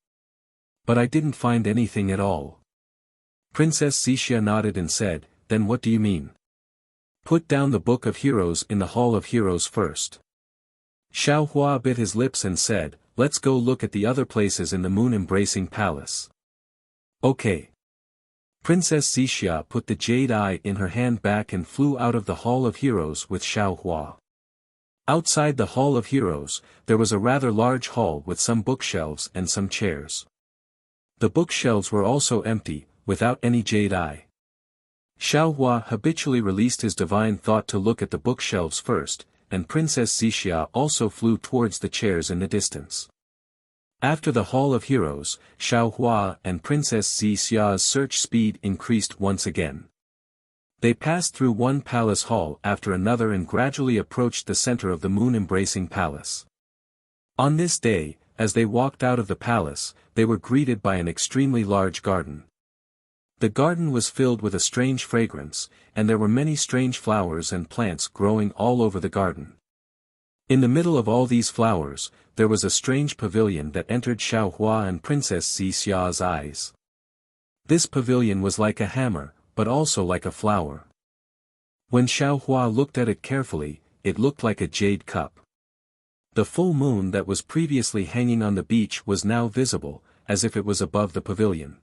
But I didn't find anything at all." Princess Xixia nodded and said, "Then what do you mean? Put down the Book of Heroes in the Hall of Heroes first." Xiao Hua bit his lips and said, "Let's go look at the other places in the moon-embracing palace." "Okay." Princess Xixia put the jade eye in her hand back and flew out of the Hall of Heroes with Xiao Hua. Outside the Hall of Heroes, there was a rather large hall with some bookshelves and some chairs. The bookshelves were also empty, without any jade eye. Xiao Hua habitually released his divine thought to look at the bookshelves first, and Princess Xixia also flew towards the chairs in the distance. After the Hall of Heroes, Xiao Hua and Princess Xixia's search speed increased once again. They passed through one palace hall after another and gradually approached the center of the moon-embracing palace. On this day, as they walked out of the palace, they were greeted by an extremely large garden. The garden was filled with a strange fragrance, and there were many strange flowers and plants growing all over the garden. In the middle of all these flowers, there was a strange pavilion that entered Xiao Hua and Princess Xixia's eyes. This pavilion was like a hammer, but also like a flower. When Xiao Hua looked at it carefully, it looked like a jade cup. The full moon that was previously hanging on the beach was now visible, as if it was above the pavilion.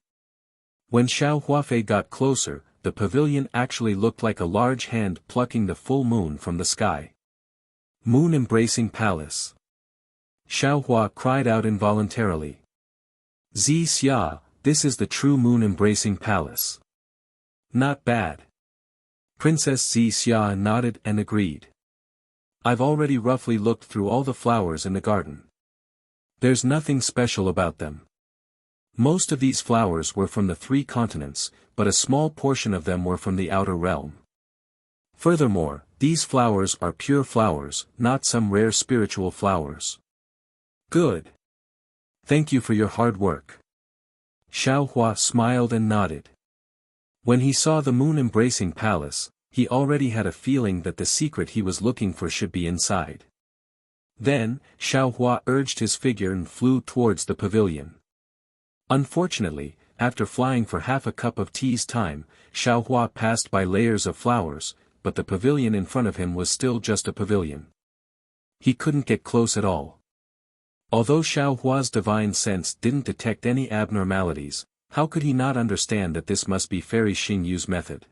When Xiao Huafei got closer, the pavilion actually looked like a large hand plucking the full moon from the sky. Moon-embracing palace. Xiao Hua cried out involuntarily. Zi Xia, this is the true moon-embracing palace. Not bad. Princess Zi Xia nodded and agreed. I've already roughly looked through all the flowers in the garden. There's nothing special about them. Most of these flowers were from the 3 continents, but a small portion of them were from the outer realm. Furthermore, these flowers are pure flowers, not some rare spiritual flowers. Good. Thank you for your hard work. Xiao Hua smiled and nodded. When he saw the moon-embracing palace, he already had a feeling that the secret he was looking for should be inside. Then, Xiao Hua urged his figure and flew towards the pavilion. Unfortunately, after flying for half a cup of tea's time, Xiao Hua passed by layers of flowers, but the pavilion in front of him was still just a pavilion. He couldn't get close at all. Although Xiao Hua's divine sense didn't detect any abnormalities, how could he not understand that this must be Fairy Xingyu's method?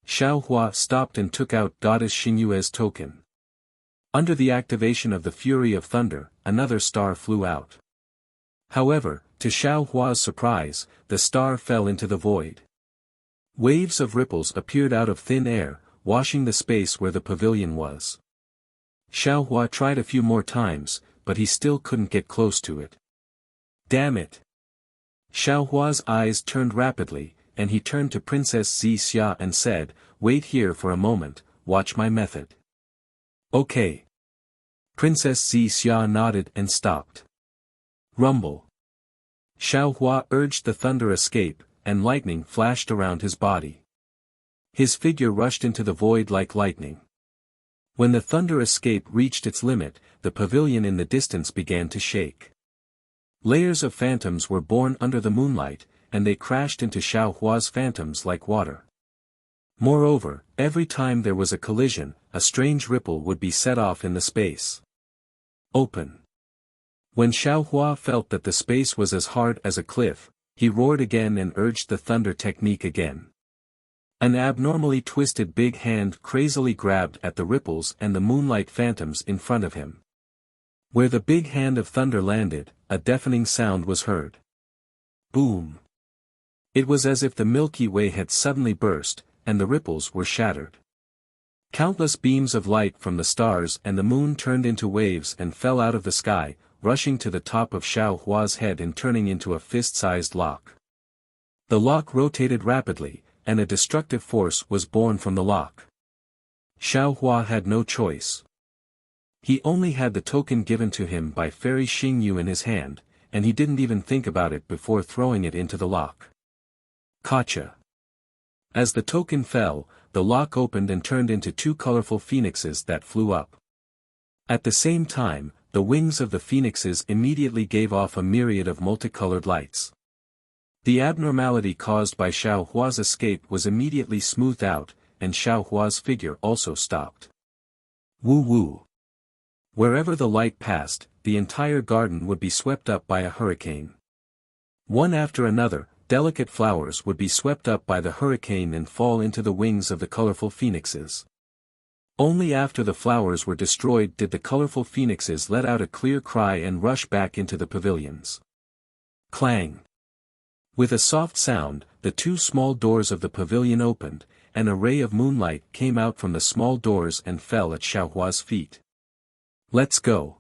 Xiao Hua stopped and took out Goddess Xingyu's token. Under the activation of the Fury of Thunder, another star flew out. However, to Xiao Hua's surprise, the star fell into the void. Waves of ripples appeared out of thin air, washing the space where the pavilion was. Xiao Hua tried a few more times, but he still couldn't get close to it. Damn it! Xiao Hua's eyes turned rapidly, and he turned to Princess Zi Xia and said, "Wait here for a moment, watch my method." Okay. Princess Zi Xia nodded and stopped. Rumble. Xiao Hua urged the thunder escape, and lightning flashed around his body. His figure rushed into the void like lightning. When the thunder escape reached its limit, the pavilion in the distance began to shake. Layers of phantoms were born under the moonlight, and they crashed into Xiao Hua's phantoms like water. Moreover, every time there was a collision, a strange ripple would be set off in the space. Open. When Xiao Hua felt that the space was as hard as a cliff, he roared again and urged the thunder technique again. An abnormally twisted big hand crazily grabbed at the ripples and the moonlight phantoms in front of him. Where the big hand of thunder landed, a deafening sound was heard. Boom! It was as if the Milky Way had suddenly burst, and the ripples were shattered. Countless beams of light from the stars and the moon turned into waves and fell out of the sky, rushing to the top of Xiao Hua's head and turning into a fist-sized lock. The lock rotated rapidly, and a destructive force was born from the lock. Xiao Hua had no choice. He only had the token given to him by Fairy Xingyu in his hand, and he didn't even think about it before throwing it into the lock. Gotcha. As the token fell, the lock opened and turned into 2 colorful phoenixes that flew up. At the same time, the wings of the phoenixes immediately gave off a myriad of multicolored lights. The abnormality caused by Xiao Hua's escape was immediately smoothed out, and Xiao Hua's figure also stopped. Woo woo. Wherever the light passed, the entire garden would be swept up by a hurricane. One after another, delicate flowers would be swept up by the hurricane and fall into the wings of the colorful phoenixes. Only after the flowers were destroyed did the colorful phoenixes let out a clear cry and rush back into the pavilions. Clang! With a soft sound, the 2 small doors of the pavilion opened, and a ray of moonlight came out from the small doors and fell at Xiao Hua's feet. Let's go.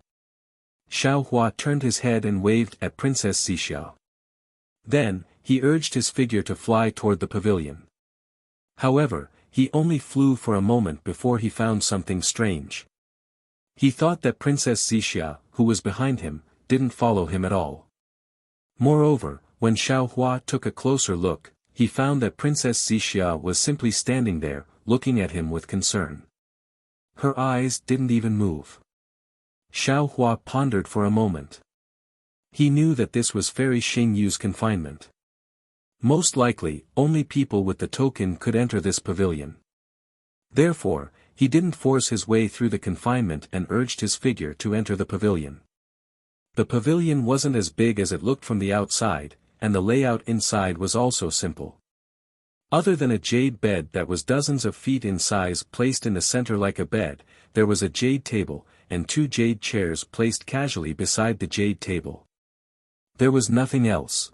Xiao Hua turned his head and waved at Princess Xixia. Then, he urged his figure to fly toward the pavilion. However, he only flew for a moment before he found something strange. He thought that Princess Xixia, who was behind him, didn't follow him at all. Moreover, when Xiao Hua took a closer look, he found that Princess Xixia was simply standing there, looking at him with concern. Her eyes didn't even move. Xiao Hua pondered for a moment. He knew that this was Fairy Xingyu's confinement. Most likely, only people with the token could enter this pavilion. Therefore, he didn't force his way through the confinement and urged his figure to enter the pavilion. The pavilion wasn't as big as it looked from the outside, and the layout inside was also simple. Other than a jade bed that was dozens of feet in size placed in the center like a bed, there was a jade table, and 2 jade chairs placed casually beside the jade table. There was nothing else.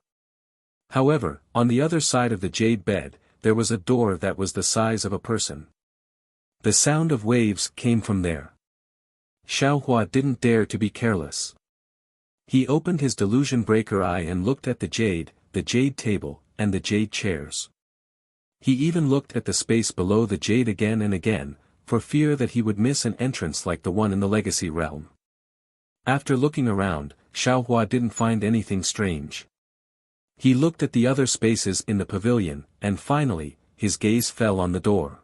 However, on the other side of the jade bed, there was a door that was the size of a person. The sound of waves came from there. Xiaohua didn't dare to be careless. He opened his delusion breaker eye and looked at the jade table, and the jade chairs. He even looked at the space below the jade again and again, for fear that he would miss an entrance like the one in the legacy realm. After looking around, Xiaohua didn't find anything strange. He looked at the other spaces in the pavilion, and finally, his gaze fell on the door.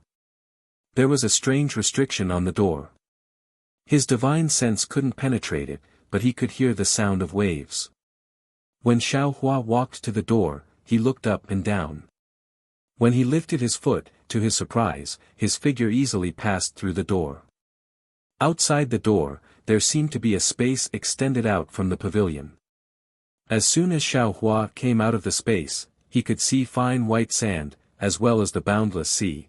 There was a strange restriction on the door. His divine sense couldn't penetrate it, but he could hear the sound of waves. When Xiaohua walked to the door, he looked up and down. When he lifted his foot, to his surprise, his figure easily passed through the door. Outside the door, there seemed to be a space extended out from the pavilion. As soon as Xiaohua came out of the space, he could see fine white sand, as well as the boundless sea.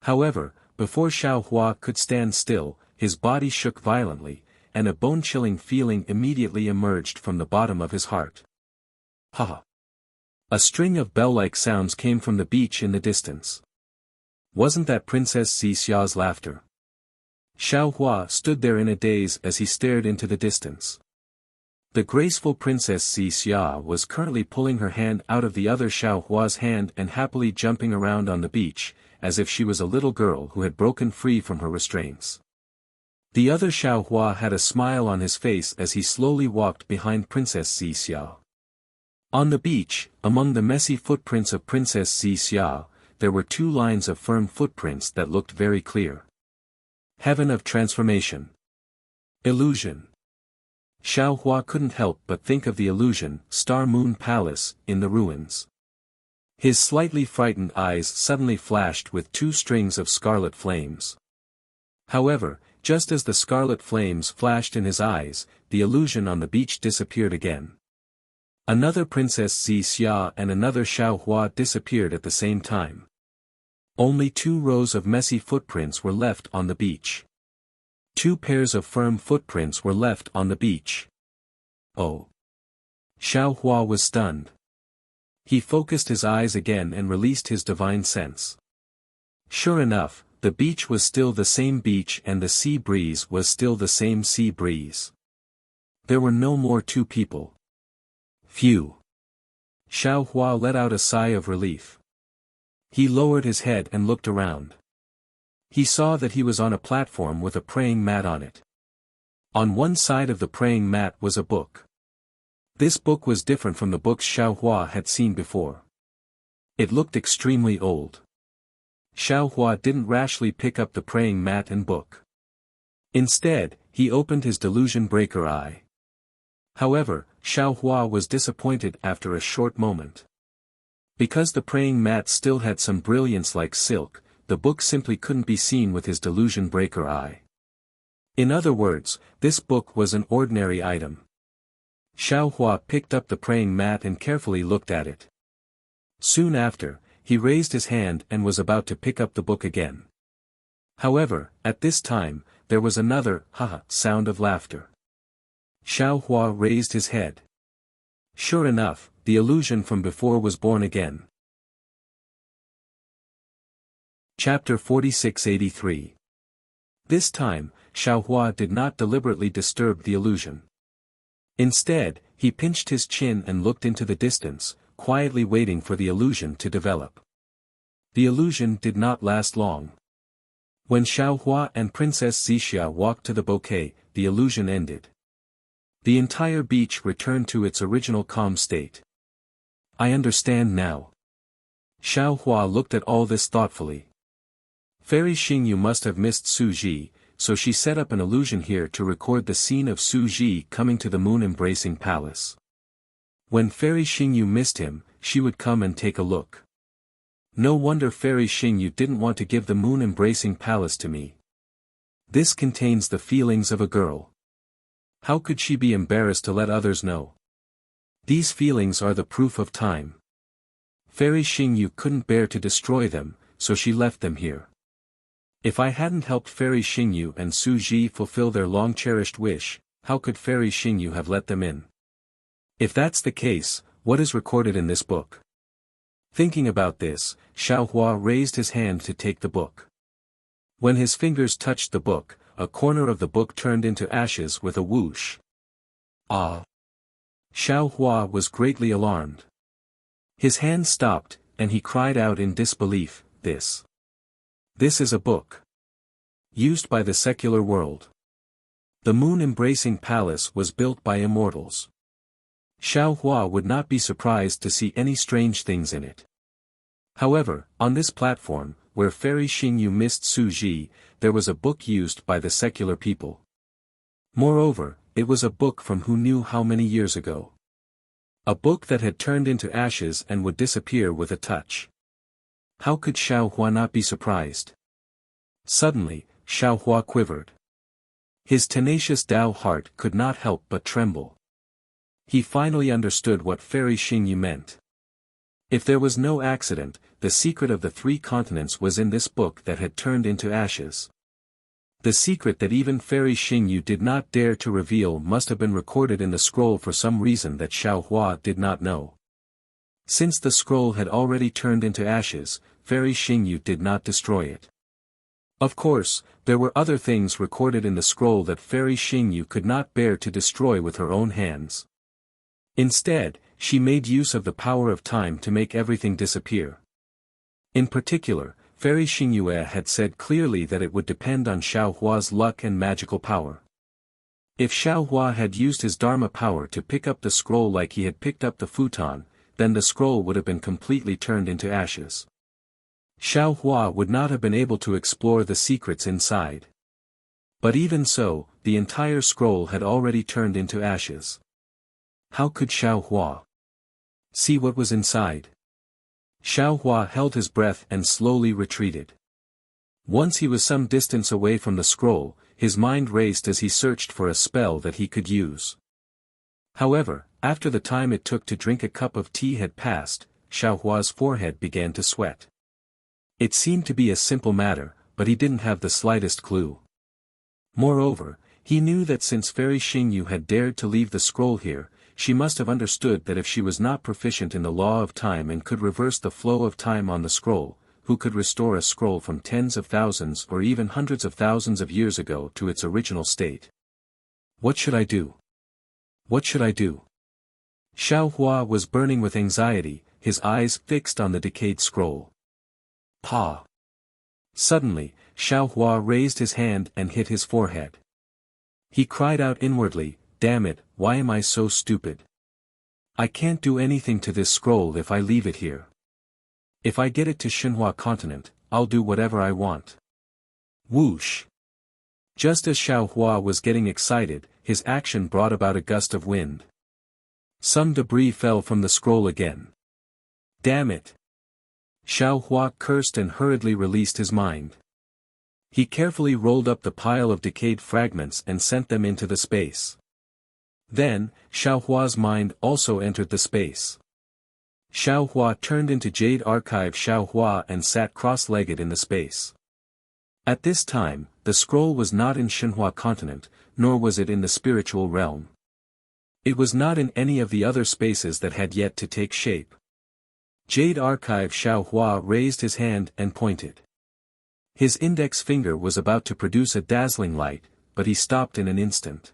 However, before Xiaohua could stand still, his body shook violently, and a bone-chilling feeling immediately emerged from the bottom of his heart. Ha! A string of bell-like sounds came from the beach in the distance. Wasn't that Princess Xixia's laughter? Xiaohua stood there in a daze as he stared into the distance. The graceful Princess Xixia was currently pulling her hand out of the other Xiaohua's hand and happily jumping around on the beach, as if she was a little girl who had broken free from her restraints. The other Xiaohua had a smile on his face as he slowly walked behind Princess Xixia. On the beach, among the messy footprints of Princess Xixia, there were 2 lines of firm footprints that looked very clear. Heaven of Transformation. Illusion. Xiaohua couldn't help but think of the illusion, Star Moon Palace, in the ruins. His slightly frightened eyes suddenly flashed with 2 strings of scarlet flames. However, just as the scarlet flames flashed in his eyes, the illusion on the beach disappeared again. Another Princess Xixia and another Xiaohua disappeared at the same time. Only 2 rows of messy footprints were left on the beach. 2 pairs of firm footprints were left on the beach. Oh! Xiaohua was stunned. He focused his eyes again and released his divine sense. Sure enough, the beach was still the same beach and the sea breeze was still the same sea breeze. There were no more 2 people. Phew! Xiaohua let out a sigh of relief. He lowered his head and looked around. He saw that he was on a platform with a praying mat on it. On one side of the praying mat was a book. This book was different from the books Xiaohua had seen before. It looked extremely old. Xiaohua didn't rashly pick up the praying mat and book. Instead, he opened his delusion breaker eye. However, Xiaohua was disappointed after a short moment. Because the praying mat still had some brilliance like silk, the book simply couldn't be seen with his delusion breaker eye. In other words, this book was an ordinary item. Xiaohua picked up the praying mat and carefully looked at it. Soon after, he raised his hand and was about to pick up the book again. However, at this time, there was another ha-ha sound of laughter. Xiaohua raised his head. Sure enough, the illusion from before was born again. Chapter 4683. This time, Xiaohua did not deliberately disturb the illusion. Instead, he pinched his chin and looked into the distance, quietly waiting for the illusion to develop. The illusion did not last long. When Xiaohua and Princess Xixia walked to the bouquet, the illusion ended. The entire beach returned to its original calm state. I understand now. Xiaohua looked at all this thoughtfully. Fairy Xingyu must have missed Su Ji, so she set up an illusion here to record the scene of Su Ji coming to the moon-embracing palace. When Fairy Xingyu missed him, she would come and take a look. No wonder Fairy Xingyu didn't want to give the moon-embracing palace to me. This contains the feelings of a girl. How could she be embarrassed to let others know? These feelings are the proof of time. Fairy Xingyu couldn't bear to destroy them, so she left them here. If I hadn't helped Fairy Xingyu and Su Ji fulfill their long-cherished wish, how could Fairy Xingyu have let them in? If that's the case, what is recorded in this book? Thinking about this, Xiao Hua raised his hand to take the book. When his fingers touched the book, a corner of the book turned into ashes with a whoosh. Ah! Xiao Hua was greatly alarmed. His hand stopped, and he cried out in disbelief, This is a book used by the secular world. The moon-embracing palace was built by immortals. Xiao Hua would not be surprised to see any strange things in it. However, on this platform, where Fairy Xingyu missed Su Ji, there was a book used by the secular people. Moreover, it was a book from who knew how many years ago. A book that had turned into ashes and would disappear with a touch. How could Xiao Hua not be surprised? Suddenly, Xiao Hua quivered. His tenacious Tao heart could not help but tremble. He finally understood what Fairy Xingyu meant. If there was no accident, the secret of the 3 continents was in this book that had turned into ashes. The secret that even Fairy Xingyu did not dare to reveal must have been recorded in the scroll for some reason that Xiao Hua did not know. Since the scroll had already turned into ashes, Fairy Xingyu did not destroy it. Of course, there were other things recorded in the scroll that Fairy Xingyu could not bear to destroy with her own hands. Instead, she made use of the power of time to make everything disappear. In particular, Fairy Xingyu had said clearly that it would depend on Xiao Hua's luck and magical power. If Xiao Hua had used his Dharma power to pick up the scroll like he had picked up the futon, then the scroll would have been completely turned into ashes. Xiao Hua would not have been able to explore the secrets inside. But even so, the entire scroll had already turned into ashes. How could Xiao Hua see what was inside? Xiao Hua held his breath and slowly retreated. Once he was some distance away from the scroll, his mind raced as he searched for a spell that he could use. However, after the time it took to drink a cup of tea had passed, Xiao Hua's forehead began to sweat. It seemed to be a simple matter, but he didn't have the slightest clue. Moreover, he knew that since Fairy Xingyu had dared to leave the scroll here, she must have understood that if she was not proficient in the law of time and could reverse the flow of time on the scroll, who could restore a scroll from tens of thousands or even hundreds of thousands of years ago to its original state. What should I do? What should I do? Xiao Hua was burning with anxiety, his eyes fixed on the decayed scroll. Pa! Suddenly, Xiao Hua raised his hand and hit his forehead. He cried out inwardly, Damn it, why am I so stupid? I can't do anything to this scroll if I leave it here. If I get it to Xinhua continent, I'll do whatever I want. Whoosh! Just as Xiao Hua was getting excited, his action brought about a gust of wind. Some debris fell from the scroll again. Damn it! Xiao Hua cursed and hurriedly released his mind. He carefully rolled up the pile of decayed fragments and sent them into the space. Then, Xiao Hua's mind also entered the space. Xiao Hua turned into Jade Archive Xiao Hua and sat cross-legged in the space. At this time, the scroll was not in Xinhua continent, nor was it in the spiritual realm. It was not in any of the other spaces that had yet to take shape. Jade Archive Xiao Hua raised his hand and pointed. His index finger was about to produce a dazzling light, but he stopped in an instant.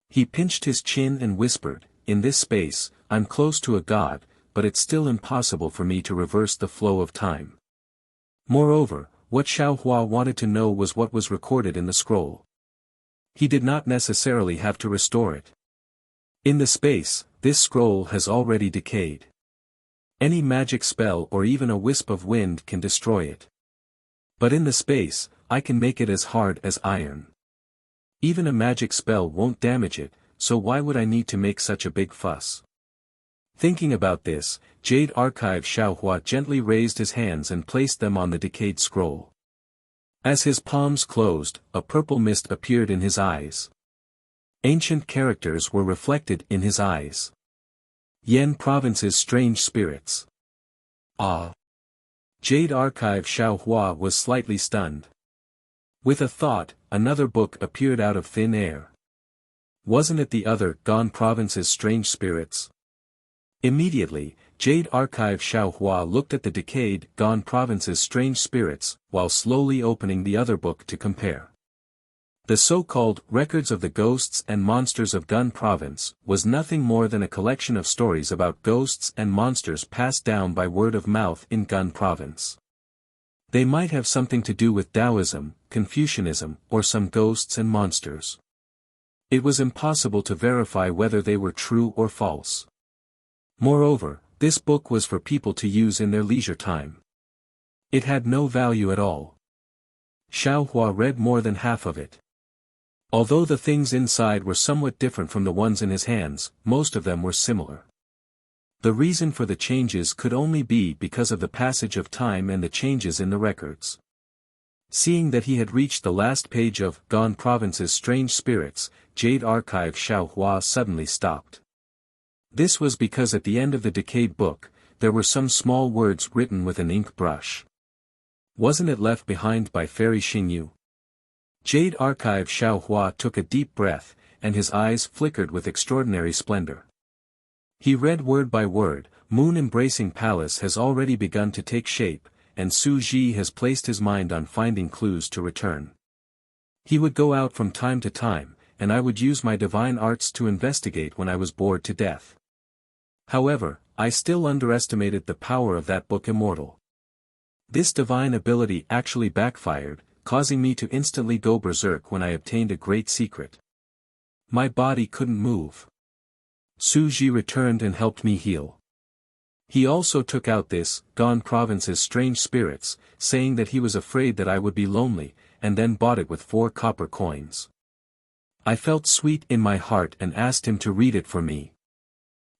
He pinched his chin and whispered, In this space, I'm close to a god, but it's still impossible for me to reverse the flow of time. Moreover, what Xiao Hua wanted to know was what was recorded in the scroll. He did not necessarily have to restore it. In the space, this scroll has already decayed. Any magic spell or even a wisp of wind can destroy it. But in the space, I can make it as hard as iron. Even a magic spell won't damage it, so why would I need to make such a big fuss? Thinking about this, Jade Archive Xiao Hua gently raised his hands and placed them on the decayed scroll. As his palms closed, a purple mist appeared in his eyes. Ancient characters were reflected in his eyes. Yan Province's strange spirits. Ah! Jade Archive Xiao Hua was slightly stunned. With a thought, another book appeared out of thin air. Wasn't it the other Gone Province's strange spirits? Immediately, Jade Archive Xiaohua looked at the decayed Gone Province's strange spirits, while slowly opening the other book to compare. The so-called Records of the Ghosts and Monsters of Gun Province was nothing more than a collection of stories about ghosts and monsters passed down by word of mouth in Gun Province. They might have something to do with Taoism, Confucianism, or some ghosts and monsters. It was impossible to verify whether they were true or false. Moreover, this book was for people to use in their leisure time. It had no value at all. Xiaohua read more than half of it. Although the things inside were somewhat different from the ones in his hands, most of them were similar. The reason for the changes could only be because of the passage of time and the changes in the records. Seeing that he had reached the last page of Gone Province's Strange Spirits, Jade Archive Xiaohua suddenly stopped. This was because at the end of the decayed book, there were some small words written with an ink brush. Wasn't it left behind by Fairy Xingyu? Jade Archive Xiaohua took a deep breath, and his eyes flickered with extraordinary splendor. He read word by word, Moon-embracing palace has already begun to take shape, and Su Ji has placed his mind on finding clues to return. He would go out from time to time, and I would use my divine arts to investigate when I was bored to death. However, I still underestimated the power of that book Immortal. This divine ability actually backfired, causing me to instantly go berserk when I obtained a great secret. My body couldn't move. Su Ji returned and helped me heal. He also took out this Gone Province's Strange Spirits, saying that he was afraid that I would be lonely, and then bought it with 4 copper coins. I felt sweet in my heart and asked him to read it for me.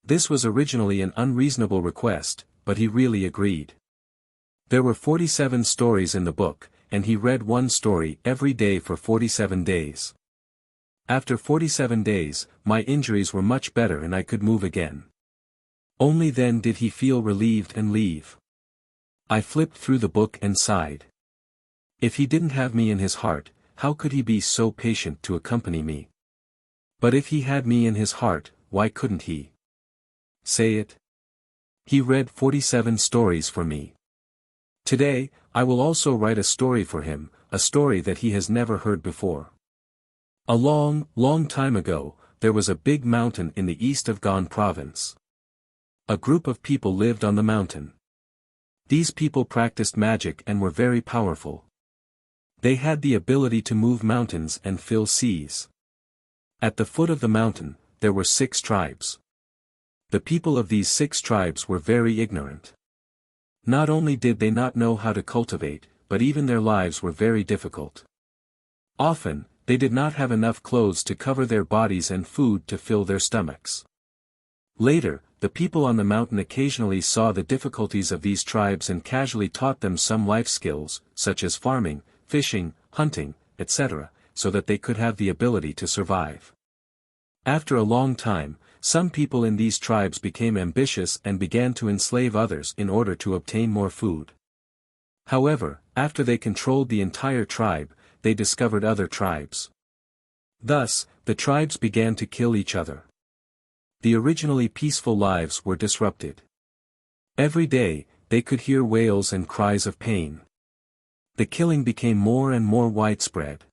This was originally an unreasonable request, but he really agreed. There were 47 stories in the book, and he read one story every day for 47 days. After 47 days, my injuries were much better and I could move again. Only then did he feel relieved and leave. I flipped through the book and sighed. If he didn't have me in his heart, how could he be so patient to accompany me? But if he had me in his heart, why couldn't he? Say it. He read 47 stories for me. Today, I will also write a story for him, a story that he has never heard before. A long, long time ago, there was a big mountain in the east of Gone Province. A group of people lived on the mountain. These people practiced magic and were very powerful. They had the ability to move mountains and fill seas. At the foot of the mountain, there were 6 tribes. The people of these 6 tribes were very ignorant. Not only did they not know how to cultivate, but even their lives were very difficult. Often, they did not have enough clothes to cover their bodies and food to fill their stomachs. Later, the people on the mountain occasionally saw the difficulties of these tribes and casually taught them some life skills, such as farming, fishing, hunting, etc., so that they could have the ability to survive. After a long time, some people in these tribes became ambitious and began to enslave others in order to obtain more food. However, after they controlled the entire tribe, they discovered other tribes. Thus, the tribes began to kill each other. The originally peaceful lives were disrupted. Every day, they could hear wails and cries of pain. The killing became more and more widespread.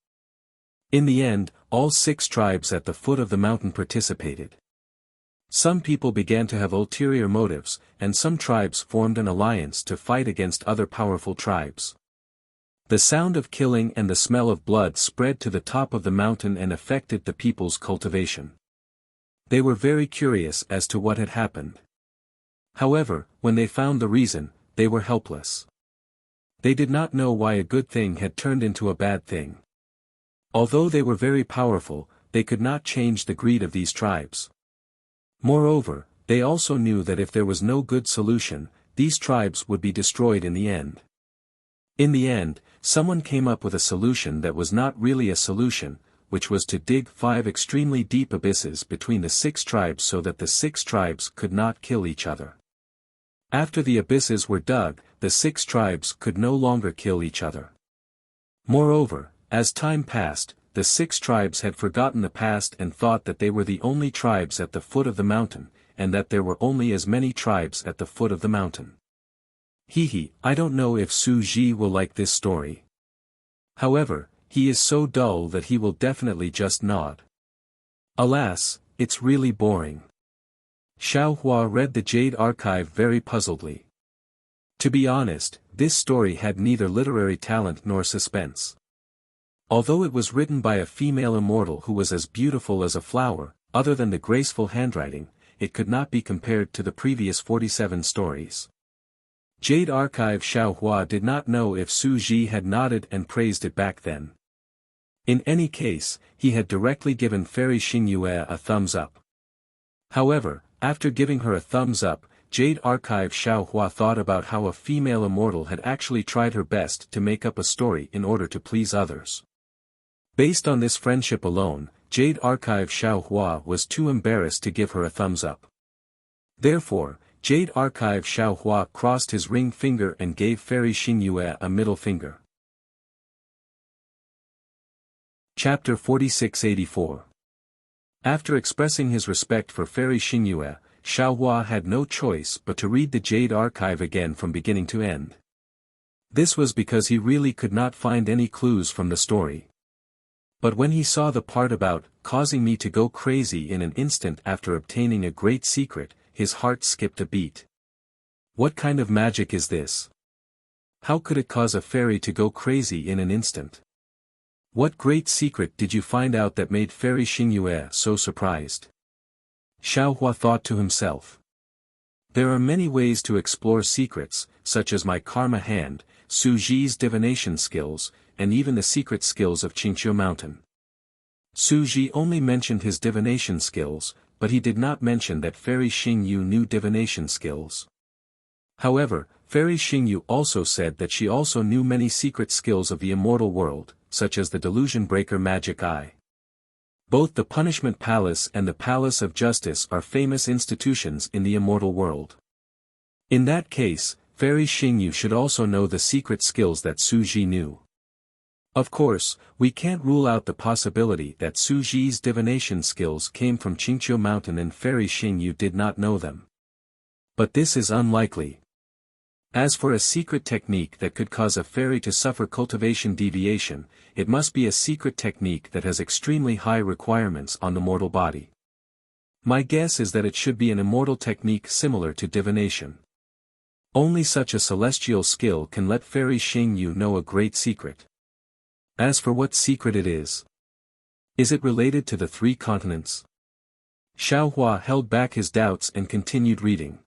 In the end, all 6 tribes at the foot of the mountain participated. Some people began to have ulterior motives, and some tribes formed an alliance to fight against other powerful tribes. The sound of killing and the smell of blood spread to the top of the mountain and affected the people's cultivation. They were very curious as to what had happened. However, when they found the reason, they were helpless. They did not know why a good thing had turned into a bad thing. Although they were very powerful, they could not change the greed of these tribes. Moreover, they also knew that if there was no good solution, these tribes would be destroyed in the end. In the end, someone came up with a solution that was not really a solution, which was to dig 5 extremely deep abysses between the 6 tribes so that the 6 tribes could not kill each other. After the abysses were dug, the 6 tribes could no longer kill each other. Moreover, As time passed, the 6 tribes had forgotten the past and thought that they were the only tribes at the foot of the mountain, and that there were only as many tribes at the foot of the mountain. I don't know if Su Ji will like this story. However, he is so dull that he will definitely just nod. Alas, it's really boring. Xiao Hua read the Jade Archive very puzzledly. To be honest, this story had neither literary talent nor suspense. Although it was written by a female immortal who was as beautiful as a flower, other than the graceful handwriting, it could not be compared to the previous 47 stories. Jade Archive Xiao Hua did not know if Su Ji had nodded and praised it back then. In any case, he had directly given Fairy Xingyue a thumbs up. However, after giving her a thumbs up, Jade Archive Xiao Hua thought about how a female immortal had actually tried her best to make up a story in order to please others. Based on this friendship alone, Jade Archive Xiao Hua was too embarrassed to give her a thumbs up. Therefore, Jade Archive Xiao Hua crossed his ring finger and gave Fairy Xingyue a middle finger. Chapter 4684. After expressing his respect for Fairy Xingyue, Xiao Hua had no choice but to read the Jade Archive again from beginning to end. This was because he really could not find any clues from the story. But when he saw the part about causing me to go crazy in an instant after obtaining a great secret, his heart skipped a beat. What kind of magic is this? How could it cause a fairy to go crazy in an instant? What great secret did you find out that made Fairy Xingyue so surprised? Xiao Hua thought to himself. There are many ways to explore secrets, such as my karma hand, Su Ji's divination skills, and even the secret skills of Qingqiu Mountain. Su Ji only mentioned his divination skills, but he did not mention that Fairy Xingyu knew divination skills. However, Fairy Xingyu also said that she also knew many secret skills of the immortal world, such as the Delusion Breaker Magic Eye. Both the Punishment Palace and the Palace of Justice are famous institutions in the immortal world. In that case, Fairy Xingyu should also know the secret skills that Su Ji knew. Of course, we can't rule out the possibility that Su Ji's divination skills came from Qingqiu Mountain and Fairy Xingyu did not know them. But this is unlikely. As for a secret technique that could cause a fairy to suffer cultivation deviation, it must be a secret technique that has extremely high requirements on the mortal body. My guess is that it should be an immortal technique similar to divination. Only such a celestial skill can let Fairy Xingyu know a great secret. As for what secret it is it related to the 3 continents? Xiao Hua held back his doubts and continued reading.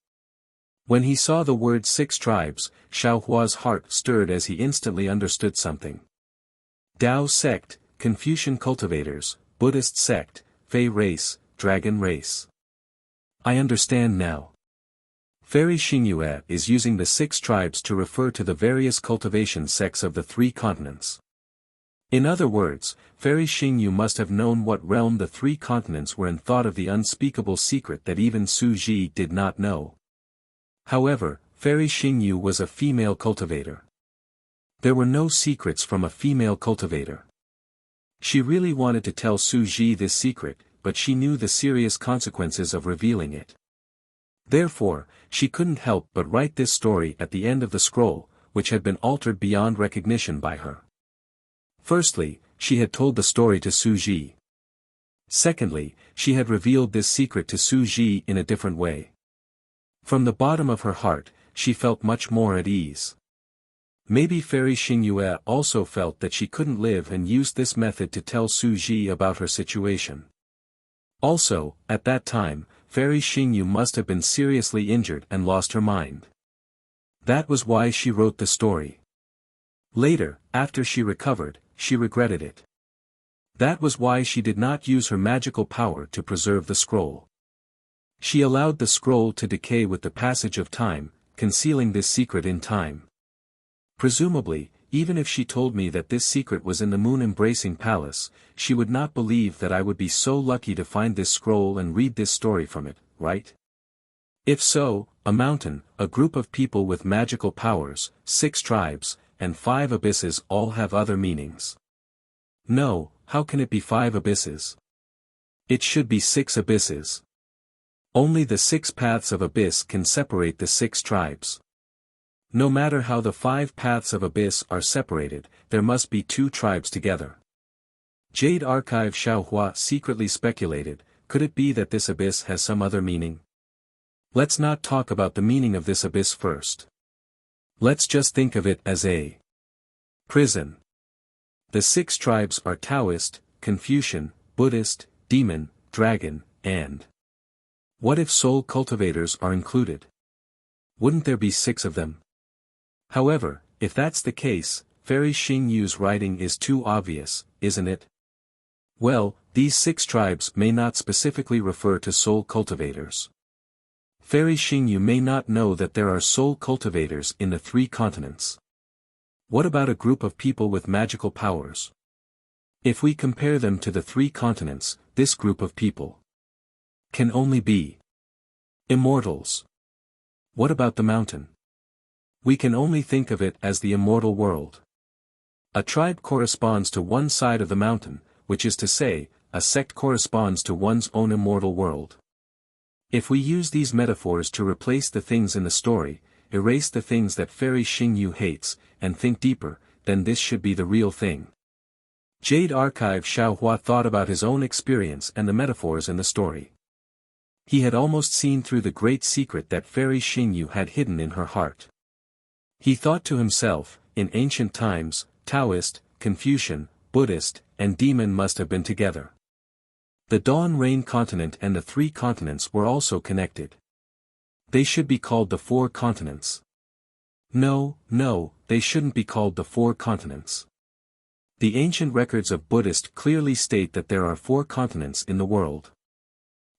When he saw the word 6 tribes, Xiao Hua's heart stirred as he instantly understood something. Tao sect, Confucian cultivators, Buddhist sect, Fei race, Dragon race. I understand now. Fairy Xingyue is using the 6 tribes to refer to the various cultivation sects of the 3 continents. In other words, Fairy Xingyu must have known what realm the 3 continents were and thought of the unspeakable secret that even Su Ji did not know. However, Fairy Xingyu was a female cultivator. There were no secrets from a female cultivator. She really wanted to tell Su Ji this secret, but she knew the serious consequences of revealing it. Therefore, she couldn't help but write this story at the end of the scroll, which had been altered beyond recognition by her. Firstly, she had told the story to Su Ji. Secondly, she had revealed this secret to Su Ji in a different way. From the bottom of her heart, she felt much more at ease. Maybe Fairy Xingyue also felt that she couldn't live and used this method to tell Su Ji about her situation. Also, at that time, Fairy Xingyu must have been seriously injured and lost her mind. That was why she wrote the story. Later, after she recovered, she regretted it. That was why she did not use her magical power to preserve the scroll. She allowed the scroll to decay with the passage of time, concealing this secret in time. Presumably, even if she told me that this secret was in the moon-embracing palace, she would not believe that I would be so lucky to find this scroll and read this story from it, right? If so, a mountain, a group of people with magical powers, 6 tribes, and 5 abysses all have other meanings. No, how can it be 5 abysses? It should be 6 abysses. Only the 6 paths of abyss can separate the 6 tribes. No matter how the 5 paths of abyss are separated, there must be 2 tribes together. Jade Archive Xiaohua secretly speculated, could it be that this abyss has some other meaning? Let's not talk about the meaning of this abyss first. Let's just think of it as a prison. The 6 tribes are Taoist, Confucian, Buddhist, Demon, Dragon, and... What if soul cultivators are included? Wouldn't there be 6 of them? However, if that's the case, Fairy Xing Yu's writing is too obvious, isn't it? Well, these 6 tribes may not specifically refer to soul cultivators. Fairy Xing Yu may not know that there are soul cultivators in the 3 continents. What about a group of people with magical powers? If we compare them to the 3 continents, this group of people can only be immortals. What about the mountain? We can only think of it as the immortal world. A tribe corresponds to one side of the mountain, which is to say, a sect corresponds to one's own immortal world. If we use these metaphors to replace the things in the story, erase the things that Fairy Xing Yu hates, and think deeper, then this should be the real thing. Jade Archive Xiaohua thought about his own experience and the metaphors in the story. He had almost seen through the great secret that Fairy Xing Yu had hidden in her heart. He thought to himself, in ancient times, Taoist, Confucian, Buddhist, and Demon must have been together. The Dawn Rain continent and the 3 continents were also connected. They should be called the 4 continents. No, they shouldn't be called the 4 continents. The ancient records of Buddhist clearly state that there are 4 continents in the world.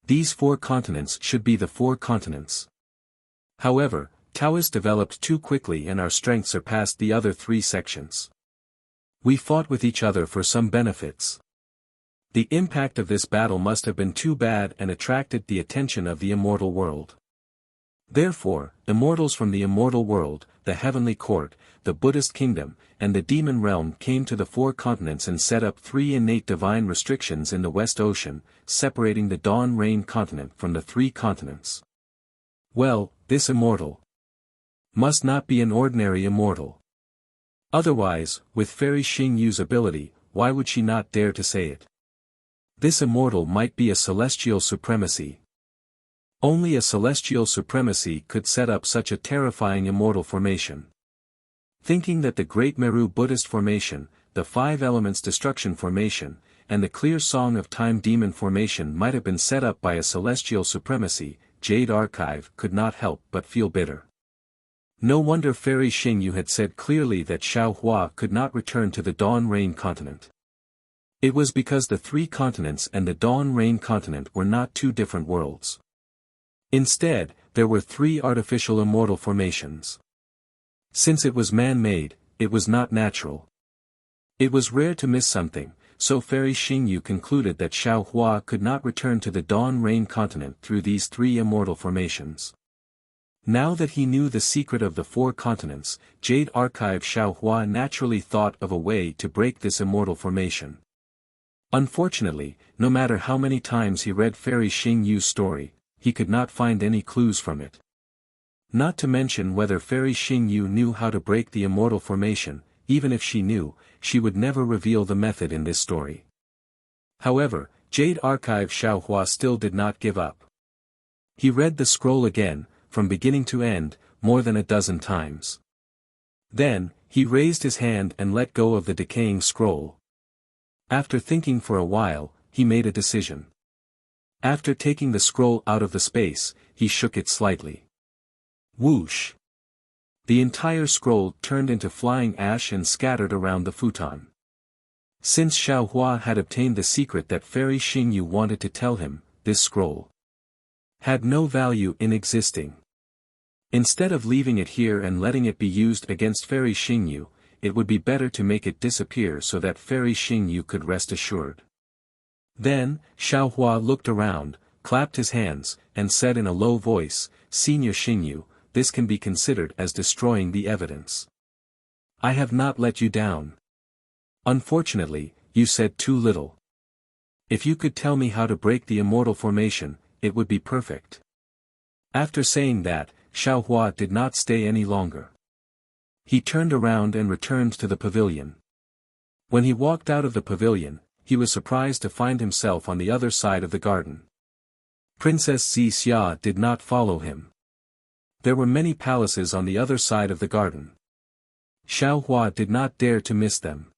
These 4 continents should be the 4 continents. However, Taoist developed too quickly and our strength surpassed the other 3 sections. We fought with each other for some benefits. The impact of this battle must have been too bad and attracted the attention of the immortal world. Therefore, immortals from the immortal world, the heavenly court, the Buddhist kingdom, and the demon realm came to the 4 continents and set up 3 innate divine restrictions in the West Ocean, separating the Dawn Rain continent from the 3 continents. Well, this immortal must not be an ordinary immortal. Otherwise, with Fairy Xing Yu's ability, why would she not dare to say it? This immortal might be a celestial supremacy. Only a celestial supremacy could set up such a terrifying immortal formation. Thinking that the Great Meru Buddhist formation, the 5 Elements Destruction formation, and the Clear Song of Time Demon formation might have been set up by a celestial supremacy, Jade Archive could not help but feel bitter. No wonder Fairy Xing Yu had said clearly that Xiaohua could not return to the Dawn Rain continent. It was because the 3 continents and the Dawn Rain continent were not 2 different worlds. Instead, there were 3 artificial immortal formations. Since it was man-made, it was not natural. It was rare to miss something, so Fairy Xing Yu concluded that Xiaohua could not return to the Dawn Rain continent through these 3 immortal formations. Now that he knew the secret of the 4 continents, Jade Archive Xiaohua naturally thought of a way to break this immortal formation. Unfortunately, no matter how many times he read Fairy Xing Yu's story, he could not find any clues from it. Not to mention whether Fairy Xing Yu knew how to break the immortal formation, even if she knew, she would never reveal the method in this story. However, Jade Archive Xiaohua still did not give up. He read the scroll again, from beginning to end, more than a dozen times. Then, he raised his hand and let go of the decaying scroll. After thinking for a while, he made a decision. After taking the scroll out of the space, he shook it slightly. Whoosh! The entire scroll turned into flying ash and scattered around the futon. Since Xiaohua had obtained the secret that Fairy Xing Yu wanted to tell him, this scroll had no value in existing. Instead of leaving it here and letting it be used against Fairy Xing Yu, it would be better to make it disappear so that Fairy Xing Yu could rest assured. Then, Xiaohua looked around, clapped his hands, and said in a low voice, "Senior Xing Yu, this can be considered as destroying the evidence. I have not let you down. Unfortunately, you said too little. If you could tell me how to break the immortal formation, it would be perfect. After saying that, Xiaohua did not stay any longer. He turned around and returned to the pavilion. When he walked out of the pavilion, he was surprised to find himself on the other side of the garden. Princess Xixia did not follow him. There were many palaces on the other side of the garden. Xiaohua did not dare to miss them.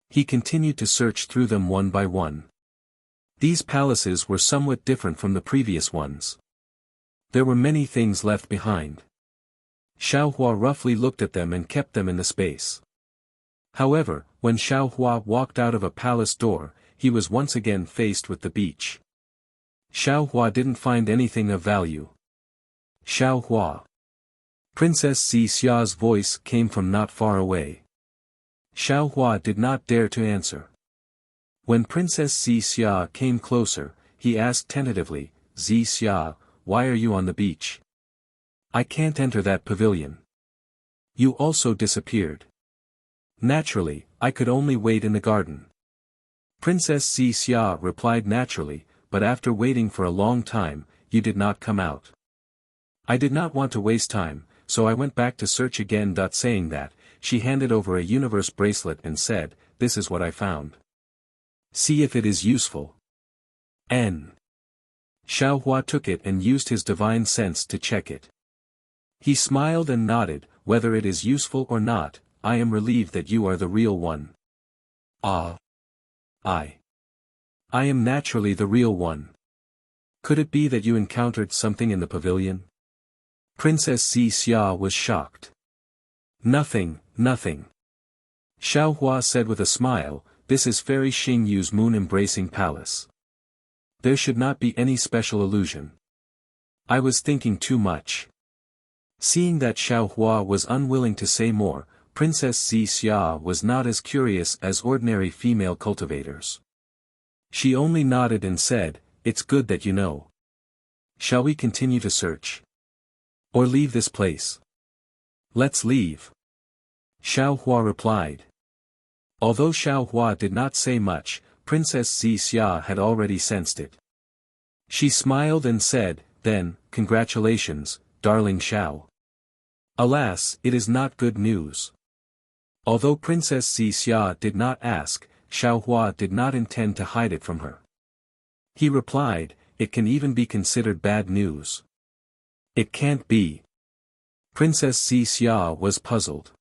He continued to search through them one by one. These palaces were somewhat different from the previous ones. There were many things left behind. Xiaohua roughly looked at them and kept them in the space. However, when Xiaohua walked out of a palace door, he was once again faced with the beach. Xiaohua didn't find anything of value. Xiaohua. Princess Xixia's voice came from not far away. Xiaohua did not dare to answer. When Princess Xixia came closer, he asked tentatively, "Xixia, why are you on the beach? I can't enter that pavilion. You also disappeared." "Naturally, I could only wait in the garden." Princess Xixia replied naturally, "But after waiting for a long time, you did not come out. I did not want to waste time, so I went back to search again." Saying that, she handed over a universe bracelet and said, "This is what I found. See if it is useful." Xiaohua took it and used his divine sense to check it. He smiled and nodded, "Whether it is useful or not, I am relieved that you are the real one." "Ah. I am naturally the real one. Could it be that you encountered something in the pavilion?" Princess Xixia was shocked. Nothing. Xiaohua said with a smile, "This is Fairy Xingyu's moon-embracing palace. There should not be any special illusion. I was thinking too much." Seeing that Xiaohua was unwilling to say more, Princess Xixia was not as curious as ordinary female cultivators. She only nodded and said, "It's good that you know. Shall we continue to search? Or leave this place?" "Let's leave," Xiaohua replied. Although Xiaohua did not say much, Princess Xixia had already sensed it. She smiled and said, "Then, congratulations, darling Xiao." Alas, it is not good news. Although Princess Xixia did not ask, Xiaohua did not intend to hide it from her. He replied, "It can even be considered bad news." "It can't be." Princess Xixia was puzzled.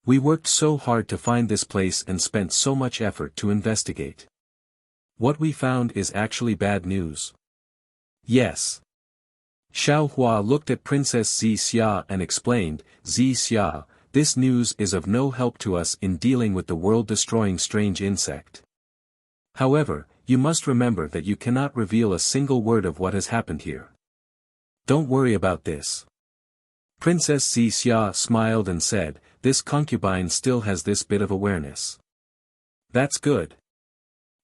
"We worked so hard to find this place and spent so much effort to investigate. What we found is actually bad news." "Yes." Xiaohua looked at Princess Xixia and explained, "Xixia, this news is of no help to us in dealing with the world-destroying strange insect. However, you must remember that you cannot reveal a single word of what has happened here. Don't worry about this." Princess Xixia smiled and said, "This concubine still has this bit of awareness. That's good."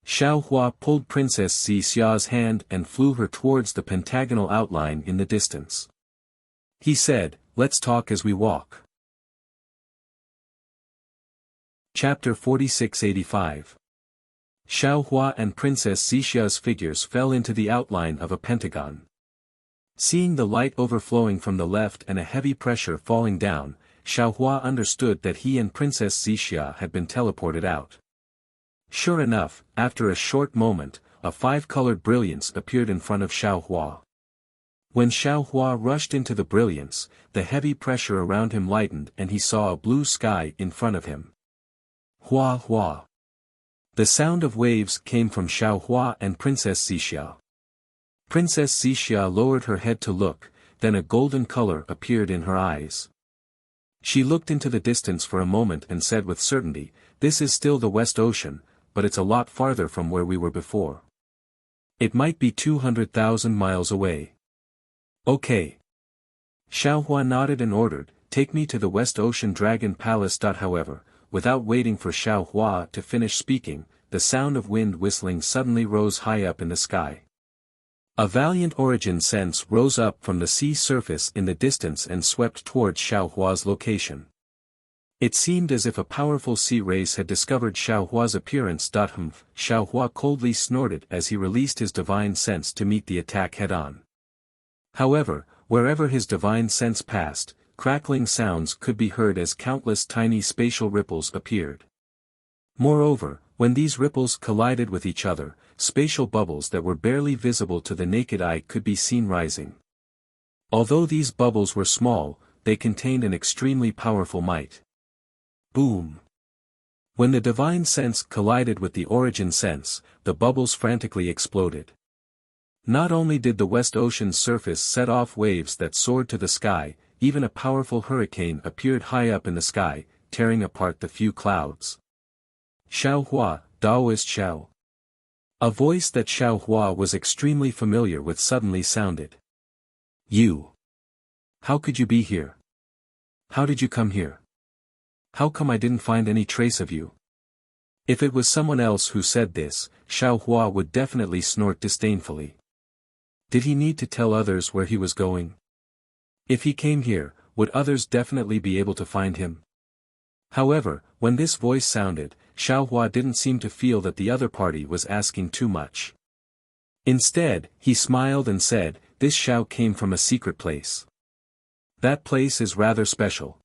Xiaohua pulled Princess Xixia's hand and flew her towards the pentagonal outline in the distance. He said, "Let's talk as we walk." Chapter 4685. Xiaohua and Princess Xixia's figures fell into the outline of a pentagon. Seeing the light overflowing from the left and a heavy pressure falling down, Xiaohua understood that he and Princess Xixia had been teleported out. Sure enough, after a short moment, a five-colored brilliance appeared in front of Xiaohua. When Xiaohua rushed into the brilliance, the heavy pressure around him lightened and he saw a blue sky in front of him. Hua hua. The sound of waves came from Xiaohua and Princess Xixia. Princess Xixia lowered her head to look, then a golden color appeared in her eyes. She looked into the distance for a moment and said with certainty, "This is still the West Ocean, but it's a lot farther from where we were before. It might be 200,000 miles away." "Okay." Xiaohua nodded and ordered, "Take me to the West Ocean Dragon Palace." However, without waiting for Xiaohua to finish speaking, the sound of wind whistling suddenly rose high up in the sky. A valiant origin sense rose up from the sea surface in the distance and swept towards Xiaohua's location. It seemed as if a powerful sea race had discovered Xiao Hua's appearance. Xiao Hua coldly snorted as he released his divine sense to meet the attack head-on. However, wherever his divine sense passed, crackling sounds could be heard as countless tiny spatial ripples appeared. Moreover, when these ripples collided with each other, spatial bubbles that were barely visible to the naked eye could be seen rising. Although these bubbles were small, they contained an extremely powerful might. Boom! When the divine sense collided with the origin sense, the bubbles frantically exploded. Not only did the West Ocean's surface set off waves that soared to the sky, even a powerful hurricane appeared high up in the sky, tearing apart the few clouds. Xiao Hua, Daoist Xiao. A voice that Xiao Hua was extremely familiar with suddenly sounded. You. How could you be here? How did you come here? How come I didn't find any trace of you? If it was someone else who said this, Xiao Hua would definitely snort disdainfully. Did he need to tell others where he was going? If he came here, would others definitely be able to find him? However, when this voice sounded, Xiao Hua didn't seem to feel that the other party was asking too much. Instead, he smiled and said, "This Xiao came from a secret place. That place is rather special.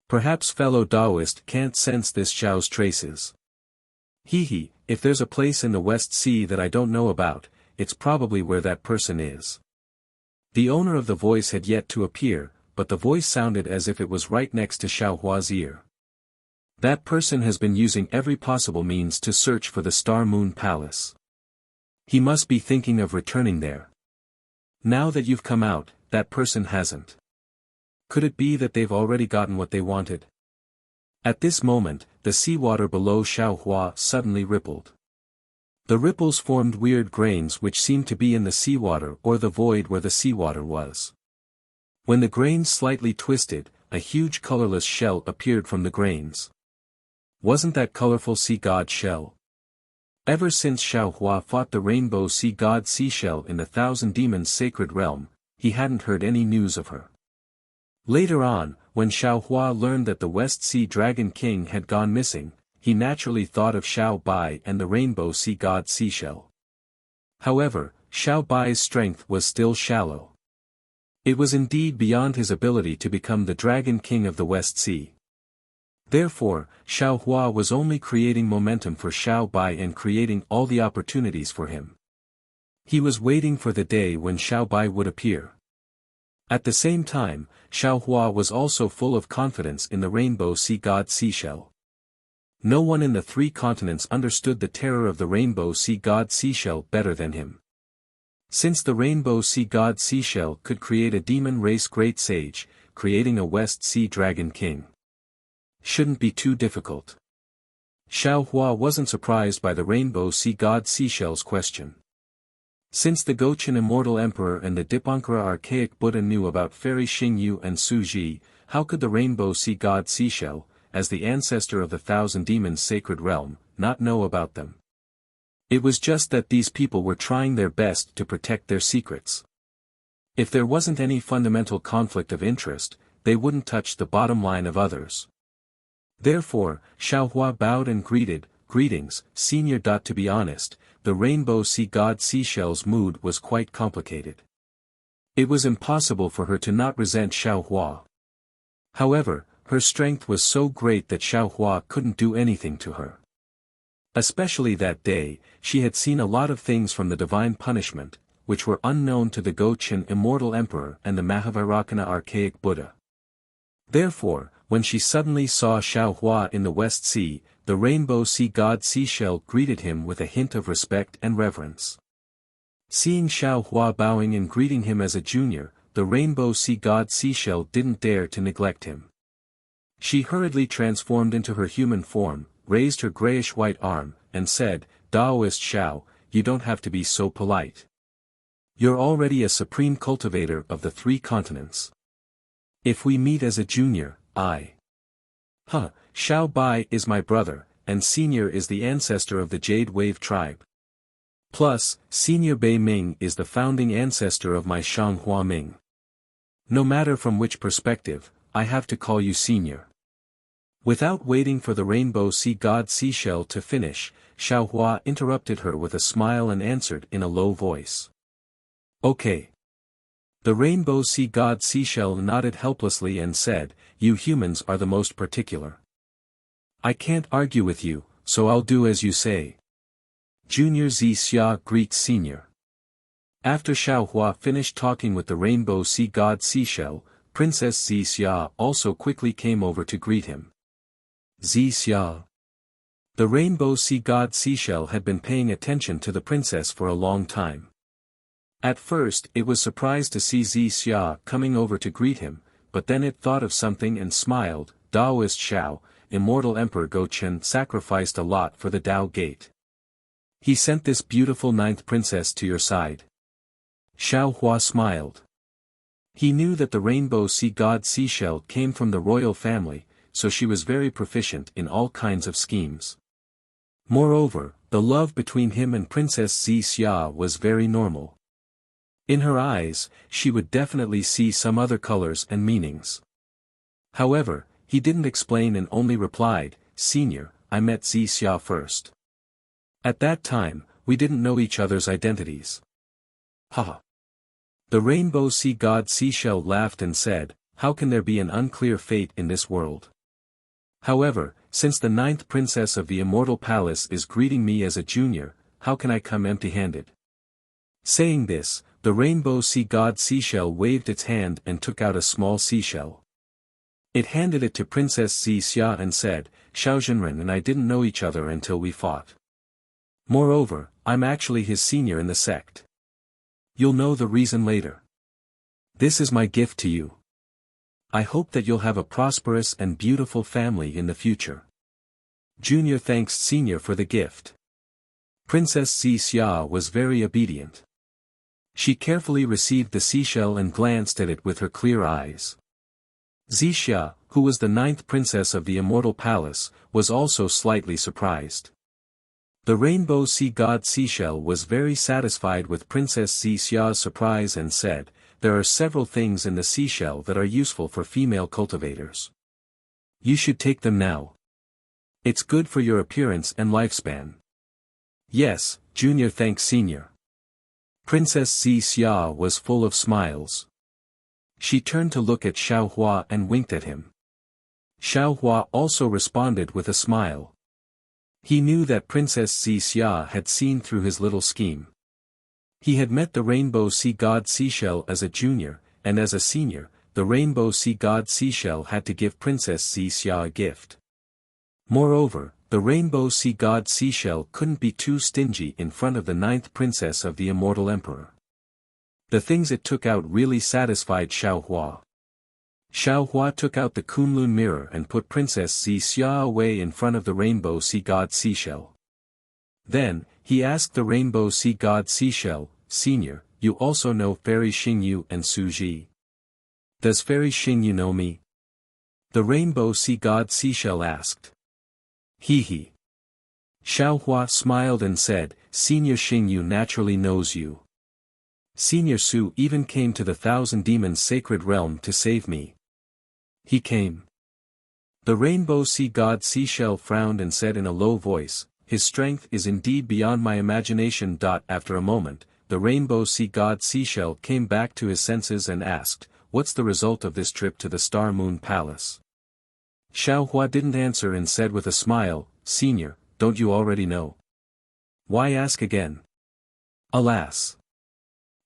Perhaps fellow Taoist can't sense this Xiao's traces. Hee, if there's a place in the West Sea that I don't know about, it's probably where that person is." The owner of the voice had yet to appear, but the voice sounded as if it was right next to Xiao Hua's ear. That person has been using every possible means to search for the Star Moon Palace. He must be thinking of returning there. Now that you've come out, that person hasn't. Could it be that they've already gotten what they wanted? At this moment, the seawater below Xiao Hua suddenly rippled. The ripples formed weird grains which seemed to be in the seawater or the void where the seawater was. When the grains slightly twisted, a huge colorless shell appeared from the grains. Wasn't that colorful sea god shell? Ever since Xiao Hua fought the rainbow sea god seashell in the Thousand Demons sacred realm, he hadn't heard any news of her. Later on, when Xiao Hua learned that the West Sea Dragon King had gone missing, he naturally thought of Xiao Bai and the rainbow sea god seashell. However, Xiao Bai's strength was still shallow. It was indeed beyond his ability to become the Dragon King of the West Sea. Therefore, Xiao Hua was only creating momentum for Xiao Bai and creating all the opportunities for him. He was waiting for the day when Xiao Bai would appear. At the same time, Xiao Hua was also full of confidence in the rainbow sea god seashell. No one in the three continents understood the terror of the rainbow sea god seashell better than him. Since the rainbow sea god seashell could create a demon race great sage, creating a West Sea Dragon King shouldn't be too difficult. Xiao Hua wasn't surprised by the rainbow sea god seashell's question. Since the Gochen Immortal Emperor and the Dipankara Archaic Buddha knew about Fairy Xingyu and Su Ji, how could the rainbow sea god seashell, as the ancestor of the Thousand Demons sacred realm, not know about them? It was just that these people were trying their best to protect their secrets. If there wasn't any fundamental conflict of interest, they wouldn't touch the bottom line of others. Therefore, Xiao Hua bowed and greeted, "Greetings, Senior." To be honest, the rainbow sea god seashell's mood was quite complicated. It was impossible for her to not resent Xiao Hua. However, her strength was so great that Xiao Hua couldn't do anything to her. Especially that day, she had seen a lot of things from the divine punishment, which were unknown to the Gochen Immortal Emperor and the Mahavairakana Archaic Buddha. Therefore, when she suddenly saw Xiao Hua in the West Sea, the rainbow sea god seashell greeted him with a hint of respect and reverence. Seeing Xiao Hua bowing and greeting him as a junior, the rainbow sea god seashell didn't dare to neglect him. She hurriedly transformed into her human form, raised her grayish-white arm, and said, "Daoist Xiao, you don't have to be so polite. You're already a supreme cultivator of the three continents. If we meet as a junior, Xiao Bai is my brother, and Senior is the ancestor of the Jade Wave tribe. Plus, Senior Bei Ming is the founding ancestor of my Shang Hua Ming. No matter from which perspective, I have to call you Senior." Without waiting for the rainbow sea god seashell to finish, Xiaohua interrupted her with a smile and answered in a low voice. Okay. The rainbow sea god seashell nodded helplessly and said, "You humans are the most particular. I can't argue with you, so I'll do as you say." Junior Xia greets Senior. After Xiaohua finished talking with the rainbow sea god seashell, Princess Xia also quickly came over to greet him. Xia. The rainbow sea god seashell had been paying attention to the princess for a long time. At first it was surprised to see Xia coming over to greet him, but then it thought of something and smiled. Daoist Xiao, immortal Emperor Gochen sacrificed a lot for the Dao Gate. He sent this beautiful ninth princess to your side. Xiaohua smiled. He knew that the rainbow sea god seashell came from the royal family, so she was very proficient in all kinds of schemes. Moreover, the love between him and Princess Xia was very normal. In her eyes, she would definitely see some other colors and meanings. However, he didn't explain and only replied, "Senior, I met Xia first. At that time, we didn't know each other's identities." Haha. The rainbow sea god seashell laughed and said, "How can there be an unclear fate in this world? However, since the ninth princess of the immortal palace is greeting me as a junior, how can I come empty-handed?" Saying this, the rainbow sea god seashell waved its hand and took out a small seashell. It handed it to Princess Xia and said, "Xiaozhenren and I didn't know each other until we fought. Moreover, I'm actually his senior in the sect. You'll know the reason later. This is my gift to you. I hope that you'll have a prosperous and beautiful family in the future." Junior thanks Senior for the gift. Princess Xia was very obedient. She carefully received the seashell and glanced at it with her clear eyes. Xia, who was the ninth princess of the immortal palace, was also slightly surprised. The rainbow sea god seashell was very satisfied with Princess Xia's surprise and said, "There are several things in the seashell that are useful for female cultivators. You should take them now. It's good for your appearance and lifespan." Yes, Junior thanks Senior. Princess Xia was full of smiles. She turned to look at Xiaohua and winked at him. Xiaohua also responded with a smile. He knew that Princess Xia had seen through his little scheme. He had met the rainbow sea god seashell as a junior, and as a senior, the rainbow sea god seashell had to give Princess Xia a gift. Moreover, the rainbow sea god seashell couldn't be too stingy in front of the ninth princess of the immortal emperor. The things it took out really satisfied Xiaohua. Xiaohua took out the Kunlun mirror and put Princess Xia away in front of the rainbow sea god seashell. Then, he asked the rainbow sea god seashell, "Senior, you also know Fairy Xingyu and Suji. Does Fairy Xingyu know me?" The rainbow sea god seashell asked. He. Xiaohua smiled and said, "Senior Xingyu naturally knows you. Senior Su even came to the Thousand Demons Sacred Realm to save me. He came." The rainbow sea god seashell frowned and said in a low voice, "His strength is indeed beyond my imagination." After a moment, the rainbow sea god seashell came back to his senses and asked, "What's the result of this trip to the Star Moon Palace?" Xiaohua didn't answer and said with a smile, "Senior, don't you already know? Why ask again?" Alas!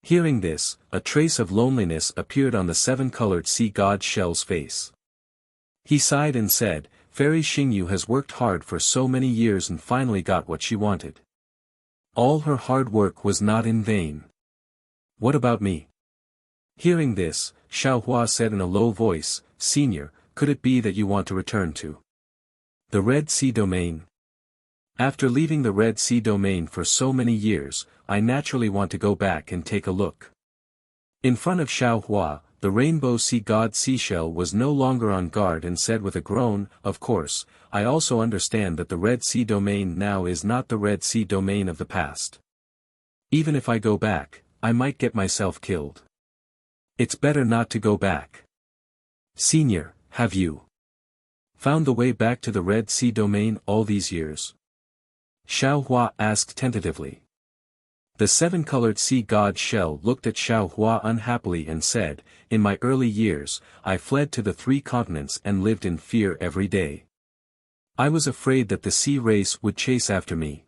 Hearing this, a trace of loneliness appeared on the seven-colored sea god shell's face. He sighed and said, "Fairy Xingyu has worked hard for so many years and finally got what she wanted. All her hard work was not in vain. What about me?" Hearing this, Xiaohua said in a low voice, "Senior, could it be that you want to return to the Red Sea Domain? After leaving the Red Sea Domain for so many years, I naturally want to go back and take a look." In front of Xiaohua, the rainbow sea god seashell was no longer on guard and said with a groan, "Of course, I also understand that the Red Sea Domain now is not the Red Sea Domain of the past. Even if I go back, I might get myself killed. It's better not to go back. Senior, have you Found the way back to the Red Sea domain all these years? Xiao Hua asked tentatively. The seven-colored sea god Shell looked at Xiao Hua unhappily and said, "In my early years, I fled to the three continents and lived in fear every day. I was afraid that the sea race would chase after me.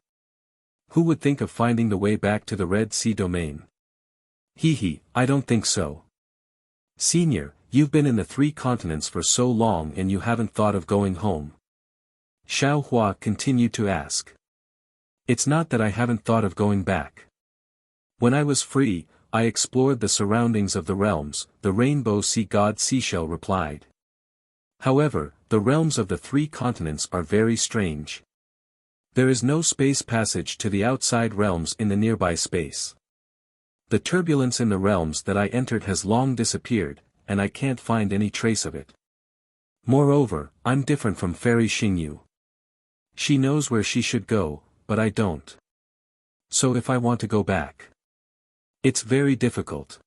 Who would think of finding the way back to the Red Sea domain? Hee, I don't think so. Senior, you've been in the three continents for so long and you haven't thought of going home?" Xiao Hua continued to ask. "It's not that I haven't thought of going back. When I was free, I explored the surroundings of the realms," the rainbow sea god Seashell replied. "However, the realms of the three continents are very strange. There is no space passage to the outside realms in the nearby space. The turbulence in the realms that I entered has long disappeared, and I can't find any trace of it. Moreover, I'm different from Fairy Xingyu. She knows where she should go, but I don't. So if I want to go back, it's very difficult."